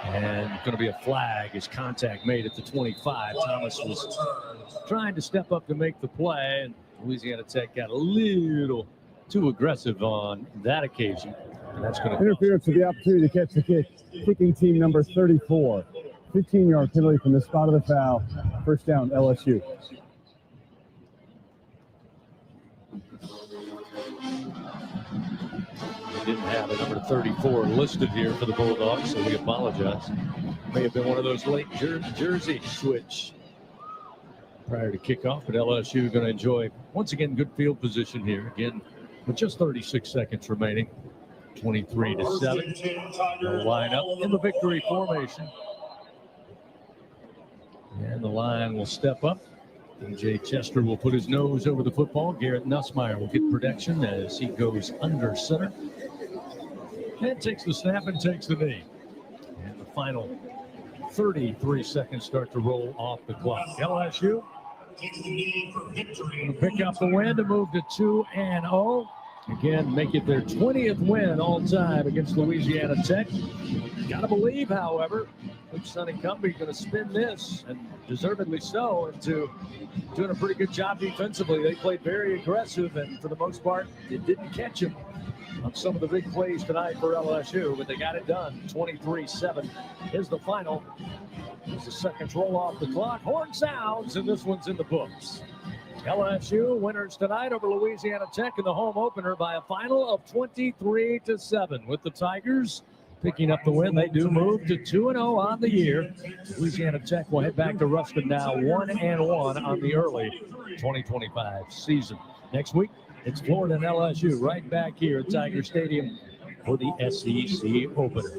And going to be a flag as contact made at the 25. Thomas was trying to step up to make the play, and Louisiana Tech got a little too aggressive on that occasion. And that's going to interference with the opportunity to catch the kick. Kicking team number 34. 15-yard penalty from the spot of the foul. First down, LSU. We didn't have a number 34 listed here for the Bulldogs, so we apologize. May have been one of those late jersey switch prior to kickoff, but LSU going to enjoy, once again, good field position here. Again, with just 36 seconds remaining. 23-7. They'll line up in the victory formation. And the line will step up. DJ Chester will put his nose over the football. Garrett Nussmeier will get protection as he goes under center. And takes the snap and takes the knee. And the final 33 seconds start to roll off the clock. LSU will pick up the win to move to 2-0. Again, make it their 20th win all time against Louisiana Tech. Got to believe, however, Coach Sonny Cumbie going to spin this, and deservedly so, into doing a pretty good job defensively. They played very aggressive, and for the most part, it didn't catch them on some of the big plays tonight for LSU, but they got it done. 23-7 is the final. As the seconds roll off the clock, horn sounds, and this one's in the books. LSU winners tonight over Louisiana Tech in the home opener by a final of 23-7. With the Tigers picking up the win, they do move to 2-0 on the year. Louisiana Tech will head back to Ruston now 1-1 on the early 2025 season. Next week, it's Florida and LSU right back here at Tiger Stadium for the SEC opener.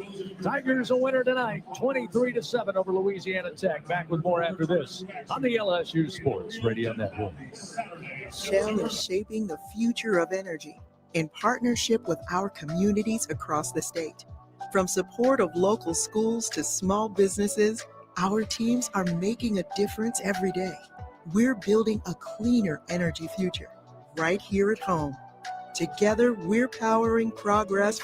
Tigers a winner tonight, 23-7 over Louisiana Tech. Back with more after this on the LSU Sports Radio Network. Shell is shaping the future of energy in partnership with our communities across the state. From support of local schools to small businesses, our teams are making a difference every day. We're building a cleaner energy future right here at home. Together, we're powering progress.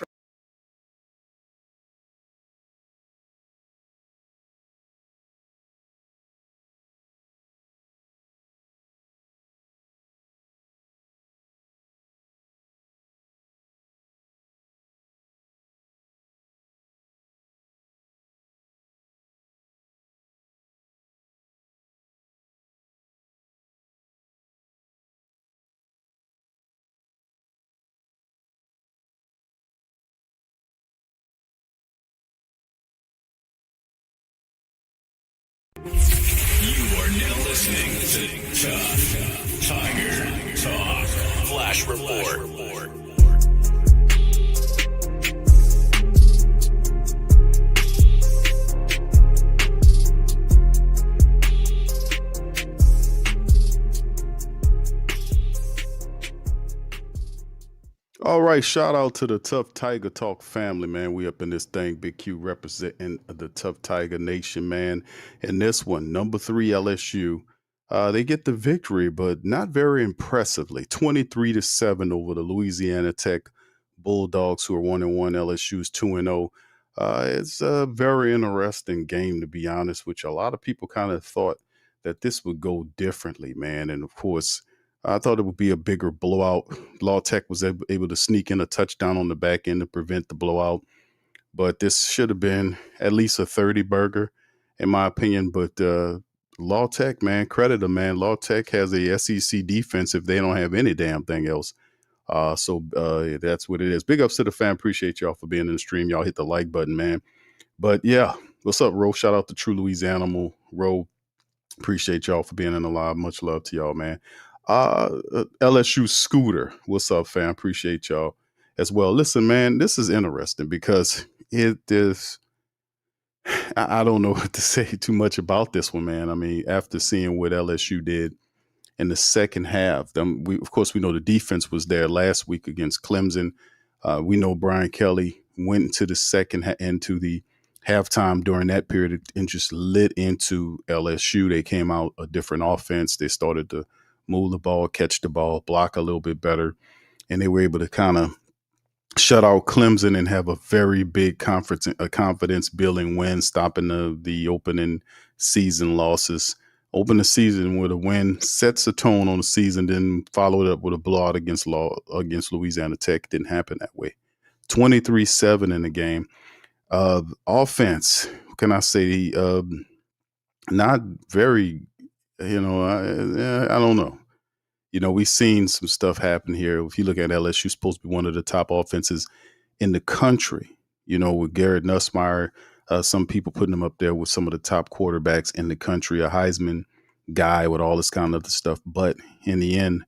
You are now listening to Tiger Talk Flash Report. All right, shout out to the Tough Tiger Talk family, man. We up in this thing, Big Q representing the Tough Tiger Nation, man. And this one, number 3 LSU, They get the victory, but not very impressively. 23-7 over the Louisiana Tech Bulldogs, who are 1-1. LSU's 2-0. It's a very interesting game, to be honest, which a lot of people kind of thought that this would go differently, man. And of course, I thought it would be a bigger blowout. Law Tech was able to sneak in a touchdown on the back end to prevent the blowout. But this should have been at least a 30 burger, in my opinion. But Law Tech, man, credit them, man. Law Tech has a SEC defense if they don't have any damn thing else. So that's what it is. Big ups to the fan. Appreciate y'all for being in the stream. Y'all hit the like button, man. But yeah, what's up, Ro? Shout out to True Louisiana, Ro. Appreciate y'all for being in the live. Much love to y'all, man. LSU Scooter, what's up, fam? Appreciate y'all as well. Listen, man, this is interesting because it is. I don't know what to say too much about this one, man. I mean, after seeing what LSU did in the second half, of course, we know the defense was there last week against Clemson. We know Brian Kelly went into into the halftime during that period and just lit into LSU. They came out a different offense. They started to move the ball, catch the ball, block a little bit better, and they were able to kind of shut out Clemson and have a very big confidence building win, stopping the opening season losses. Open the season with a win, sets a tone on the season, then followed up with a blowout against Louisiana Tech. Didn't happen that way. 23-7 in the game. Offense, what can I say? Not very, I don't know. We've seen some stuff happen here. If you look at LSU, supposed to be one of the top offenses in the country, with Garrett Nussmeier, some people putting him up there with some of the top quarterbacks in the country, a Heisman guy with all this kind of stuff. But in the end,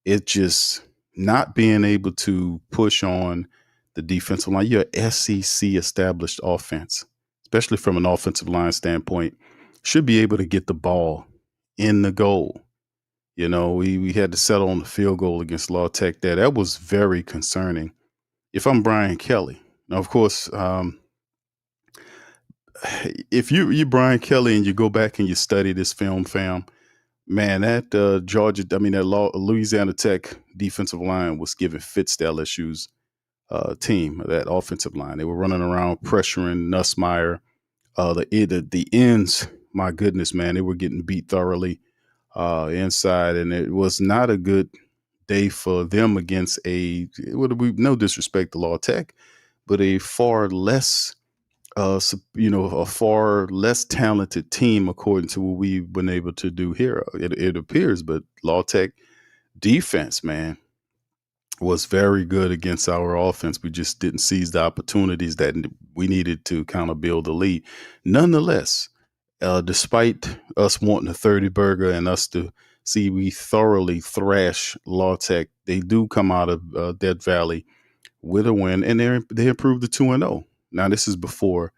it's just not being able to push on the defensive line. You're an SEC established offense, especially from an offensive line standpoint, should be able to get the ball in the goal. We had to settle on the field goal against Law Tech there. That was very concerning. If I'm Brian Kelly, now, of course, if you're Brian Kelly and you go back and you study this film, fam, man, that Louisiana Tech defensive line was giving fits to LSU's team, that offensive line. They were running around pressuring Nussmeier. The ends, my goodness, man, they were getting beat thoroughly inside, and it was not a good day for them against no disrespect to Law Tech, but a far less talented team according to what we've been able to do here. It appears, but Law Tech defense, man, was very good against our offense. We just didn't seize the opportunities that we needed to kind of build a lead. Nonetheless, despite us wanting a 30 burger and us to see we thoroughly thrash Law Tech, they do come out of Death Valley with a win, and they improved to 2-0. Now, this is before,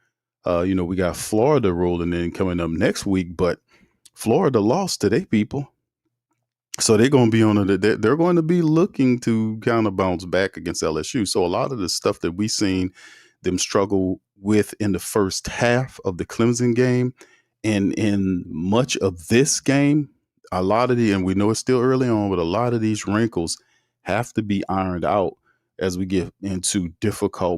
we got Florida rolling in coming up next week, but Florida lost to their people. So they're going to be they're going to be looking to kind of bounce back against LSU. So a lot of the stuff that we seen them struggle with in the first half of the Clemson game and in much of this game, and we know it's still early on, but a lot of these wrinkles have to be ironed out as we get into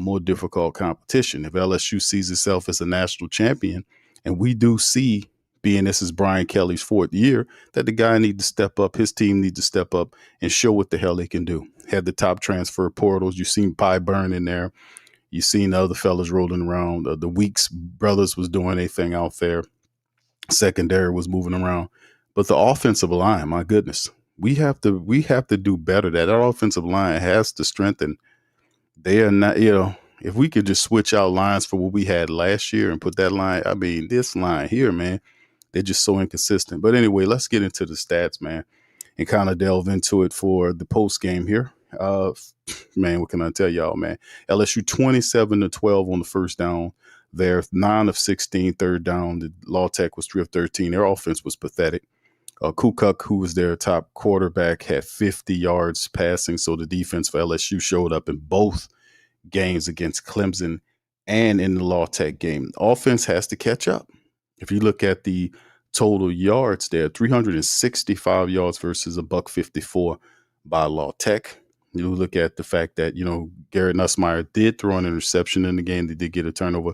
more difficult competition. If LSU sees itself as a national champion, and we do see, being this is Brian Kelly's fourth year, that the guy needs to step up, his team needs to step up and show what the hell they can do. Had the top transfer portals. You've seen Pie Burn in there. You've seen the other fellas rolling around. The Weeks brothers was doing their thing out there. Secondary was moving around. But the offensive line, my goodness, we have to do better. That our offensive line has to strengthen. They are not, if we could just switch out lines for what we had last year and put that line, this line here, man, they're just so inconsistent. But anyway, let's get into the stats, man, and kind of delve into it for the post game here. Man, what can I tell y'all, man? LSU 27-12 on the first down. They're 9 of 16 third down. The Law Tech was 3 of 13. Their offense was pathetic. Kukuk, who was their top quarterback, had 50 yards passing. So the defense for LSU showed up in both games against Clemson and in the Law Tech game. Offense has to catch up. If you look at the total yards there, 365 yards versus a $154 by Law Tech. You look at the fact that, Garrett Nussmeier did throw an interception in the game. They did get a turnover,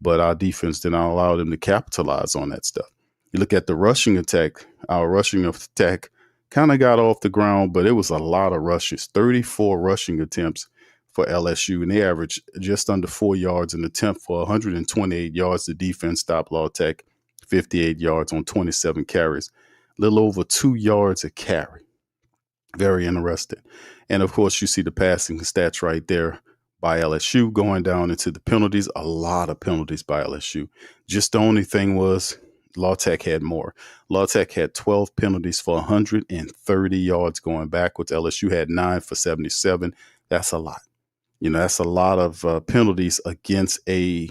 but our defense did not allow them to capitalize on that stuff. You look at the rushing attack, our rushing attack kind of got off the ground, but it was a lot of rushes, 34 rushing attempts for LSU, and they averaged just under 4 yards an attempt for 128 yards. The defense stopped Law Tech 58 yards on 27 carries, a little over 2 yards a carry. Very interesting. And of course, you see the passing stats right there by LSU going down into the penalties. A lot of penalties by LSU. Just the only thing was Law Tech had more. Law Tech had 12 penalties for 130 yards going backwards. LSU had 9 for 77. That's a lot. That's a lot of penalties against a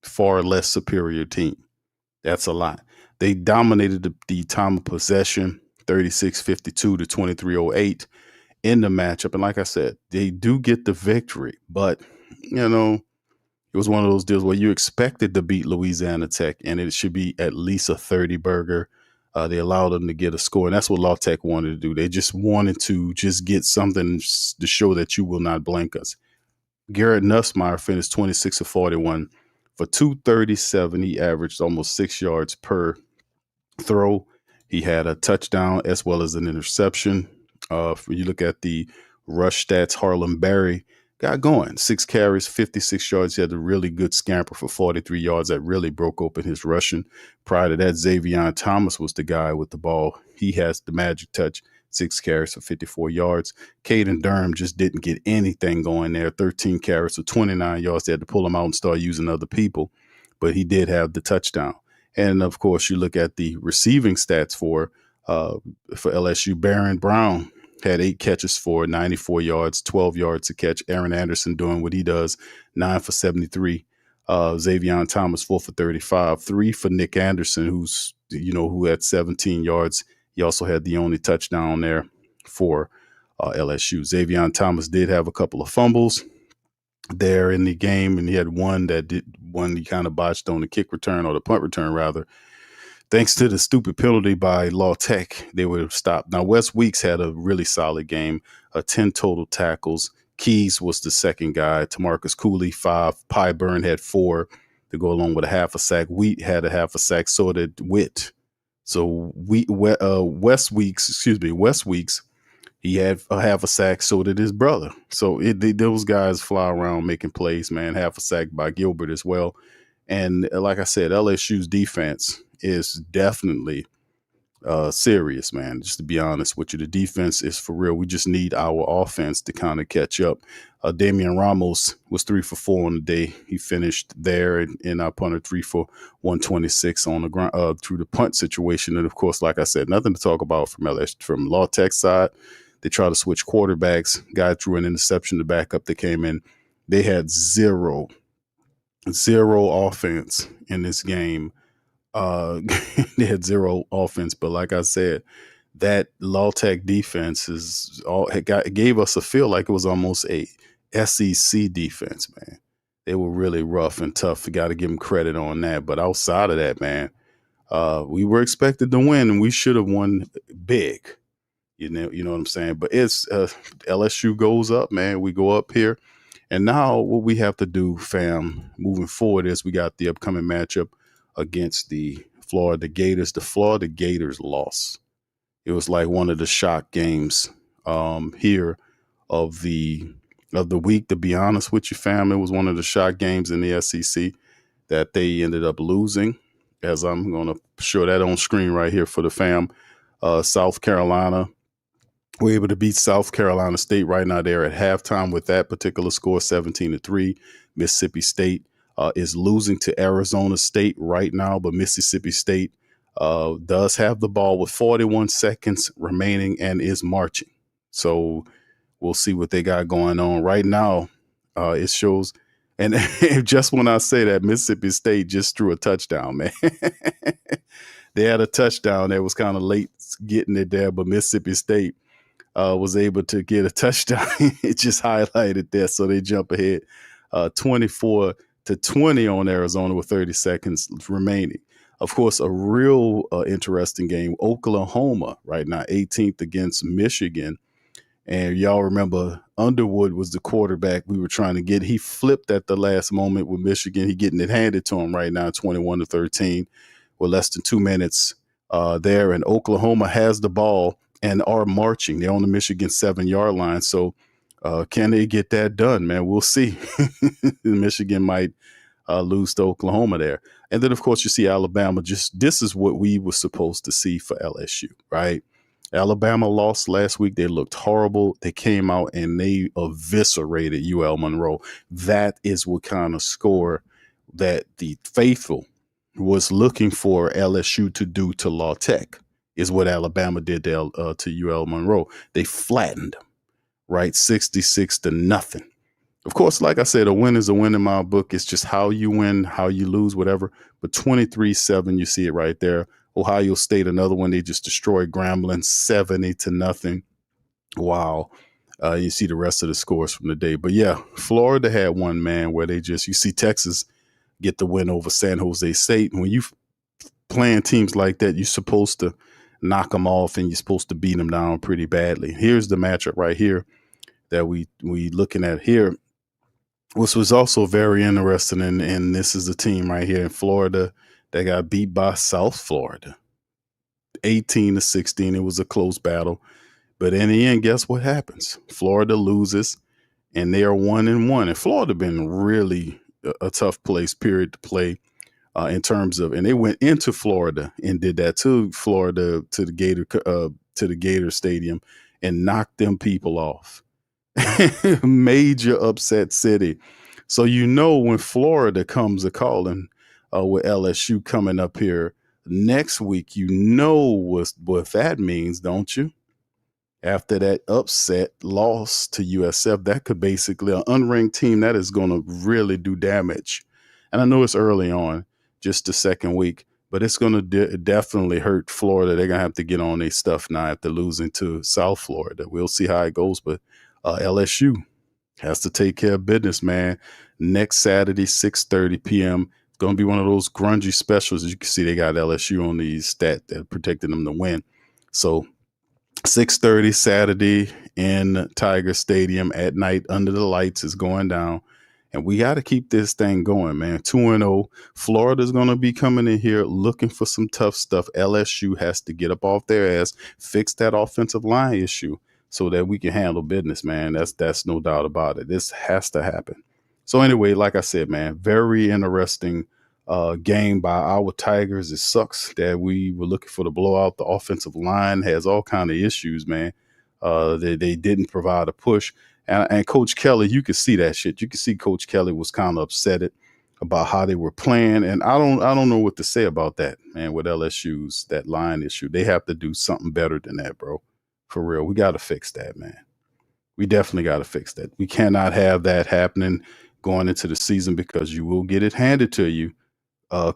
far less superior team. That's a lot. They dominated the time of possession, 36-52 to 23-08 in the matchup. And like I said, they do get the victory, but, it was one of those deals where you expected to beat Louisiana Tech, and it should be at least a 30-burger. They allowed them to get a score, and that's what Law Tech wanted to do. They just wanted to just get something to show that you will not blank us. Garrett Nussmeier finished 26 of 41 for 237. He averaged almost 6 yards per throw. He had a touchdown as well as an interception. When you look at the rush stats, Harlem Berry got going. 6 carries, 56 yards. He had a really good scamper for 43 yards that really broke open his rushing. Prior to that, Xavier Thomas was the guy with the ball. He has the magic touch. 6 carries for 54 yards. Caden Durham just didn't get anything going there. 13 carries for 29 yards. They had to pull him out and start using other people, but he did have the touchdown. And of course, you look at the receiving stats for LSU. Baron Brown had 8 catches for 94 yards, 12 yards to catch. Aaron Anderson doing what he does, 9 for 73. Xavier Thomas, 4 for 35. 3 for Nick Anderson, who had 17 yards. He also had the only touchdown there for LSU. Xavier Thomas did have a couple of fumbles there in the game, and he had one he kind of botched on the kick return, or the punt return rather. Thanks to the stupid penalty by Law Tech, they would have stopped. Now, Wes Weeks had a really solid game, 10 total tackles. Keys was the second guy. Tamarcus Cooley, 5. Pyburn had 4 to go along with a half a sack. Wheat had a half a sack, so did Witt. So Wes Weeks, he had a half a sack, so did his brother. So those guys fly around making plays, man. Half a sack by Gilbert as well. And like I said, LSU's defense is definitely serious, man. Just to be honest with you, the defense is for real. We just need our offense to kind of catch up. Damian Ramos was 3 for 4 on the day. He finished there, and our punter 3 for 126 on the ground through the punt situation. And of course, like I said, nothing to talk about from Law Tech side. They tried to switch quarterbacks. Guy threw an interception to back up. They came in. They had zero offense in this game. They had 0 offense, but like I said, that Law Tech defense gave us a feel like it was almost a SEC defense, man. They were really rough and tough. You got to give them credit on that. But outside of that, man, we were expected to win, and we should have won big. You know what I'm saying? But it's LSU goes up, man. We go up here. And now what we have to do, fam, moving forward is we got the upcoming matchup against the Florida Gators. The Florida Gators lost. It was like one of the shock games here of the week, to be honest with you, fam. It was one of the shock games in the SEC that they ended up losing, as I'm going to show that on screen right here for the fam. South Carolina, we're able to beat South Carolina State right now. They're at halftime with that particular score, 17-3. Mississippi State is losing to Arizona State right now, but Mississippi State does have the ball with 41 seconds remaining and is marching. So we'll see what they got going on right now. It shows, and just when I say that, Mississippi State just threw a touchdown, man. They had a touchdown that was kind of late getting it there, but Mississippi State was able to get a touchdown. It just highlighted there, so they jump ahead 24-20 on Arizona with 30 seconds remaining. Of course, a real interesting game. Oklahoma right now, 18th against Michigan. And y'all remember Underwood was the quarterback we were trying to get. He flipped at the last moment with Michigan. He getting it handed to him right now, 21-13, with less than 2 minutes there. And Oklahoma has the ball and are marching. They're on the Michigan 7-yard line. So can they get that done, man? We'll see. Michigan might lose to Oklahoma there. And then, of course, you see Alabama. Just this is what we were supposed to see for LSU, right? Alabama lost last week. They looked horrible. They came out and they eviscerated UL Monroe. That is what kind of score that the faithful was looking for LSU to do to La Tech, is what Alabama did to UL Monroe. They flattened them, right? 66-0. Of course, like I said, a win is a win in my book. It's just how you win, how you lose, whatever. But 23-7, you see it right there. Ohio State, another one, they just destroyed Grambling 70-0. Wow. You see the rest of the scores from the day. But yeah, Florida had one, man, where you see Texas get the win over San Jose State. And when you playing teams like that, you're supposed to knock them off and you're supposed to beat them down pretty badly. Here's the matchup right here that we looking at here, which was also very interesting. And this is the team right here in Florida that got beat by South Florida, 18-16. It was a close battle, but in the end, guess what happens? Florida loses, and they are 1-1. And Florida been really a tough place, period, to play in terms of. And they went into Florida and did that to Florida, to the Gator Stadium, and knocked them people off. Major upset city. So when Florida comes a calling with LSU coming up here next week, what that means, don't you? After that upset loss to USF, that could basically, an unranked team, that is going to really do damage. And I know it's early on, just the second week, but it's going to definitely hurt Florida. They're going to have to get on their stuff now after losing to South Florida. We'll see how it goes, but LSU has to take care of business, man. Next Saturday, 6:30 p.m. It's going to be one of those grungy specials. As you can see, they got LSU on these stats that protected them to win. So 6:30 Saturday in Tiger Stadium at night under the lights is going down. And we got to keep this thing going, man. 2-0. Florida's going to be coming in here looking for some tough stuff. LSU has to get up off their ass, fix that offensive line issue so that we can handle business, man. That's no doubt about it. This has to happen. So anyway, like I said, man, very interesting game by our Tigers. It sucks that we were looking for the blowout. The offensive line has all kind of issues, man. They didn't provide a push. And Coach Kelly, you could see that shit. You could see Coach Kelly was kind of upset about how they were playing. And I don't know what to say about that, man, with LSU's, that line issue. They have to do something better than that, bro. For real. We got to fix that, man. We definitely got to fix that. We cannot have that happening going into the season, because you will get it handed to you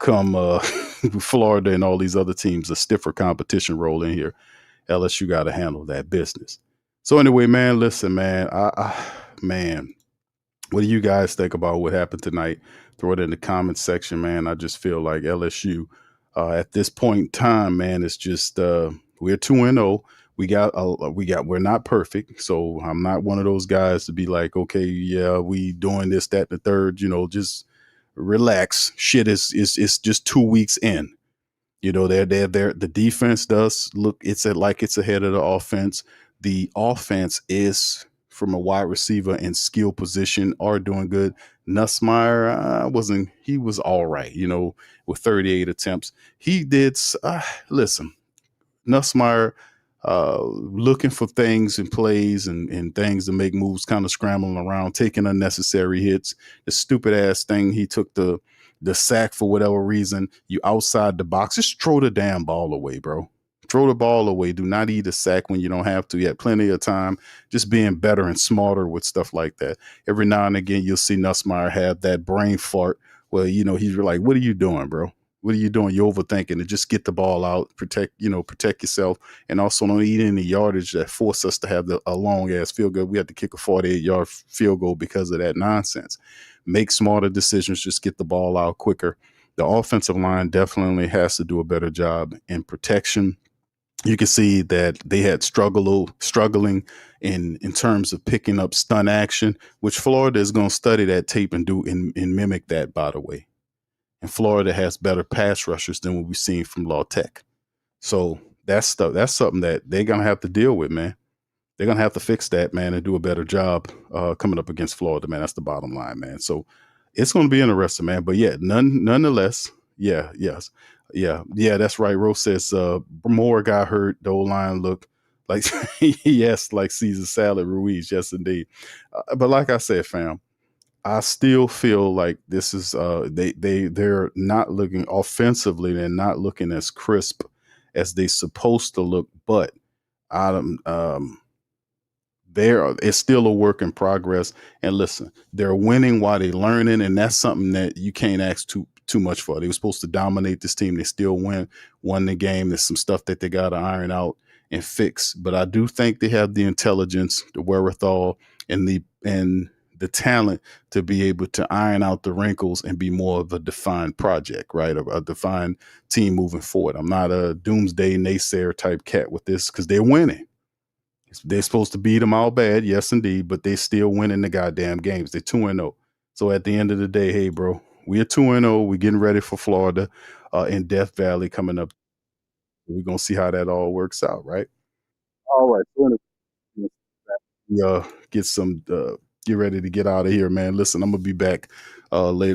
come Florida and all these other teams, a stiffer competition roll in here. LSU got to handle that business. So anyway, man, listen, man, man, what do you guys think about what happened tonight? Throw it in the comments section, man. I just feel like LSU at this point in time, man, it's just we're 2-0. We're not perfect. So I'm not one of those guys to be like, okay, yeah, we doing this, that, and the third, just relax. Shit is just 2 weeks in. They're the defense does look, it's ahead of the offense. The offense is, from a wide receiver and skill position, are doing good. Nussmeier he was all right, with 38 attempts. He did, listen, Nussmeier, looking for things and plays and things to make moves, kind of scrambling around, taking unnecessary hits. The stupid ass thing, he took the sack for whatever reason. You outside the box, just throw the damn ball away, bro. Throw the ball away. Do not eat a sack when you don't have to. You had plenty of time. Just being better and smarter with stuff like that. Every now and again, you'll see Nussmeier have that brain fart where, he's like, what are you doing, bro? What are you doing? You're overthinking it. Just get the ball out, protect yourself, and also don't eat any yardage that force us to have a long ass field goal. We had to kick a 48-yard field goal because of that nonsense. Make smarter decisions. Just get the ball out quicker. The offensive line definitely has to do a better job in protection. You can see that they had struggling in terms of picking up stunt action, which Florida is going to study that tape and do and mimic that, by the way. And Florida has better pass rushers than what we've seen from Law Tech. So that's something that they're going to have to deal with, man. They're going to have to fix that, man, and do a better job coming up against Florida, man. That's the bottom line, man. So it's going to be interesting, man. But yeah, nonetheless, yes. Yeah, that's right. Rose says Moore got hurt. The O-line looked like, yes, like Caesar Salad Ruiz. Yes, indeed. But like I said, fam, I still feel like this is they're not looking offensively. They're not looking as crisp as they supposed to look. But it's still a work in progress. And listen, they're winning while they're learning, and that's something that you can't ask too much for. They were supposed to dominate this team. They still won the game. There's some stuff that they got to iron out and fix. But I do think they have the intelligence, the wherewithal, and the talent to be able to iron out the wrinkles and be more of a defined project, right? A defined team moving forward. I'm not a doomsday naysayer type cat with this because they're winning. They're supposed to beat them all bad, yes, indeed, but they're still winning the goddamn games. They're 2-0. So at the end of the day, hey, bro, we're 2-0. We're getting ready for Florida in Death Valley coming up. We're going to see how that all works out, right? All right. Get ready to get out of here, man. Listen, I'm going to be back Monday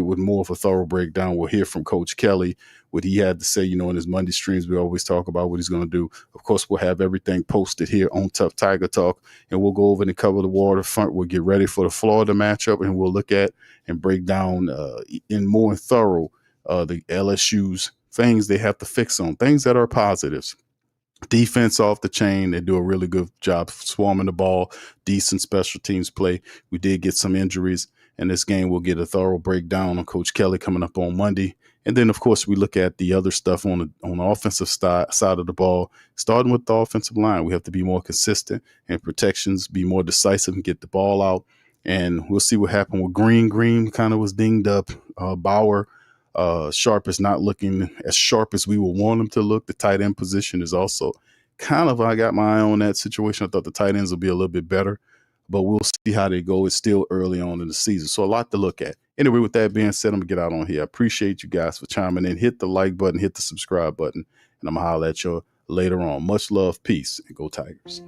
with more of a thorough breakdown. We'll hear from Coach Kelly, what he had to say, in his Monday streams. We always talk about what he's going to do. Of course, we'll have everything posted here on Tough Tiger Talk, and we'll go over and cover the waterfront. We'll get ready for the Florida matchup, and we'll look at and break down in more thorough the LSU's things they have to fix on, things that are positives. Defense off the chain. They do a really good job swarming the ball, decent special teams play. We did get some injuries in this game. We'll get a thorough breakdown on Coach Kelly coming up on Monday. And then, of course, we look at the other stuff on the offensive side of the ball, starting with the offensive line. We have to be more consistent in protections, be more decisive and get the ball out. And we'll see what happened with Green. Green kind of was dinged up. Bauer, Sharp is not looking as sharp as we would want him to look. The tight end position is also kind of, I got my eye on that situation. I thought the tight ends will be a little bit better, but we'll see how they go. It's still early on in the season, so a lot to look at. Anyway, with that being said, I'm going to get out on here. I appreciate you guys for chiming in. Hit the like button, hit the subscribe button, and I'm going to holler at you later on. Much love, peace, and go Tigers.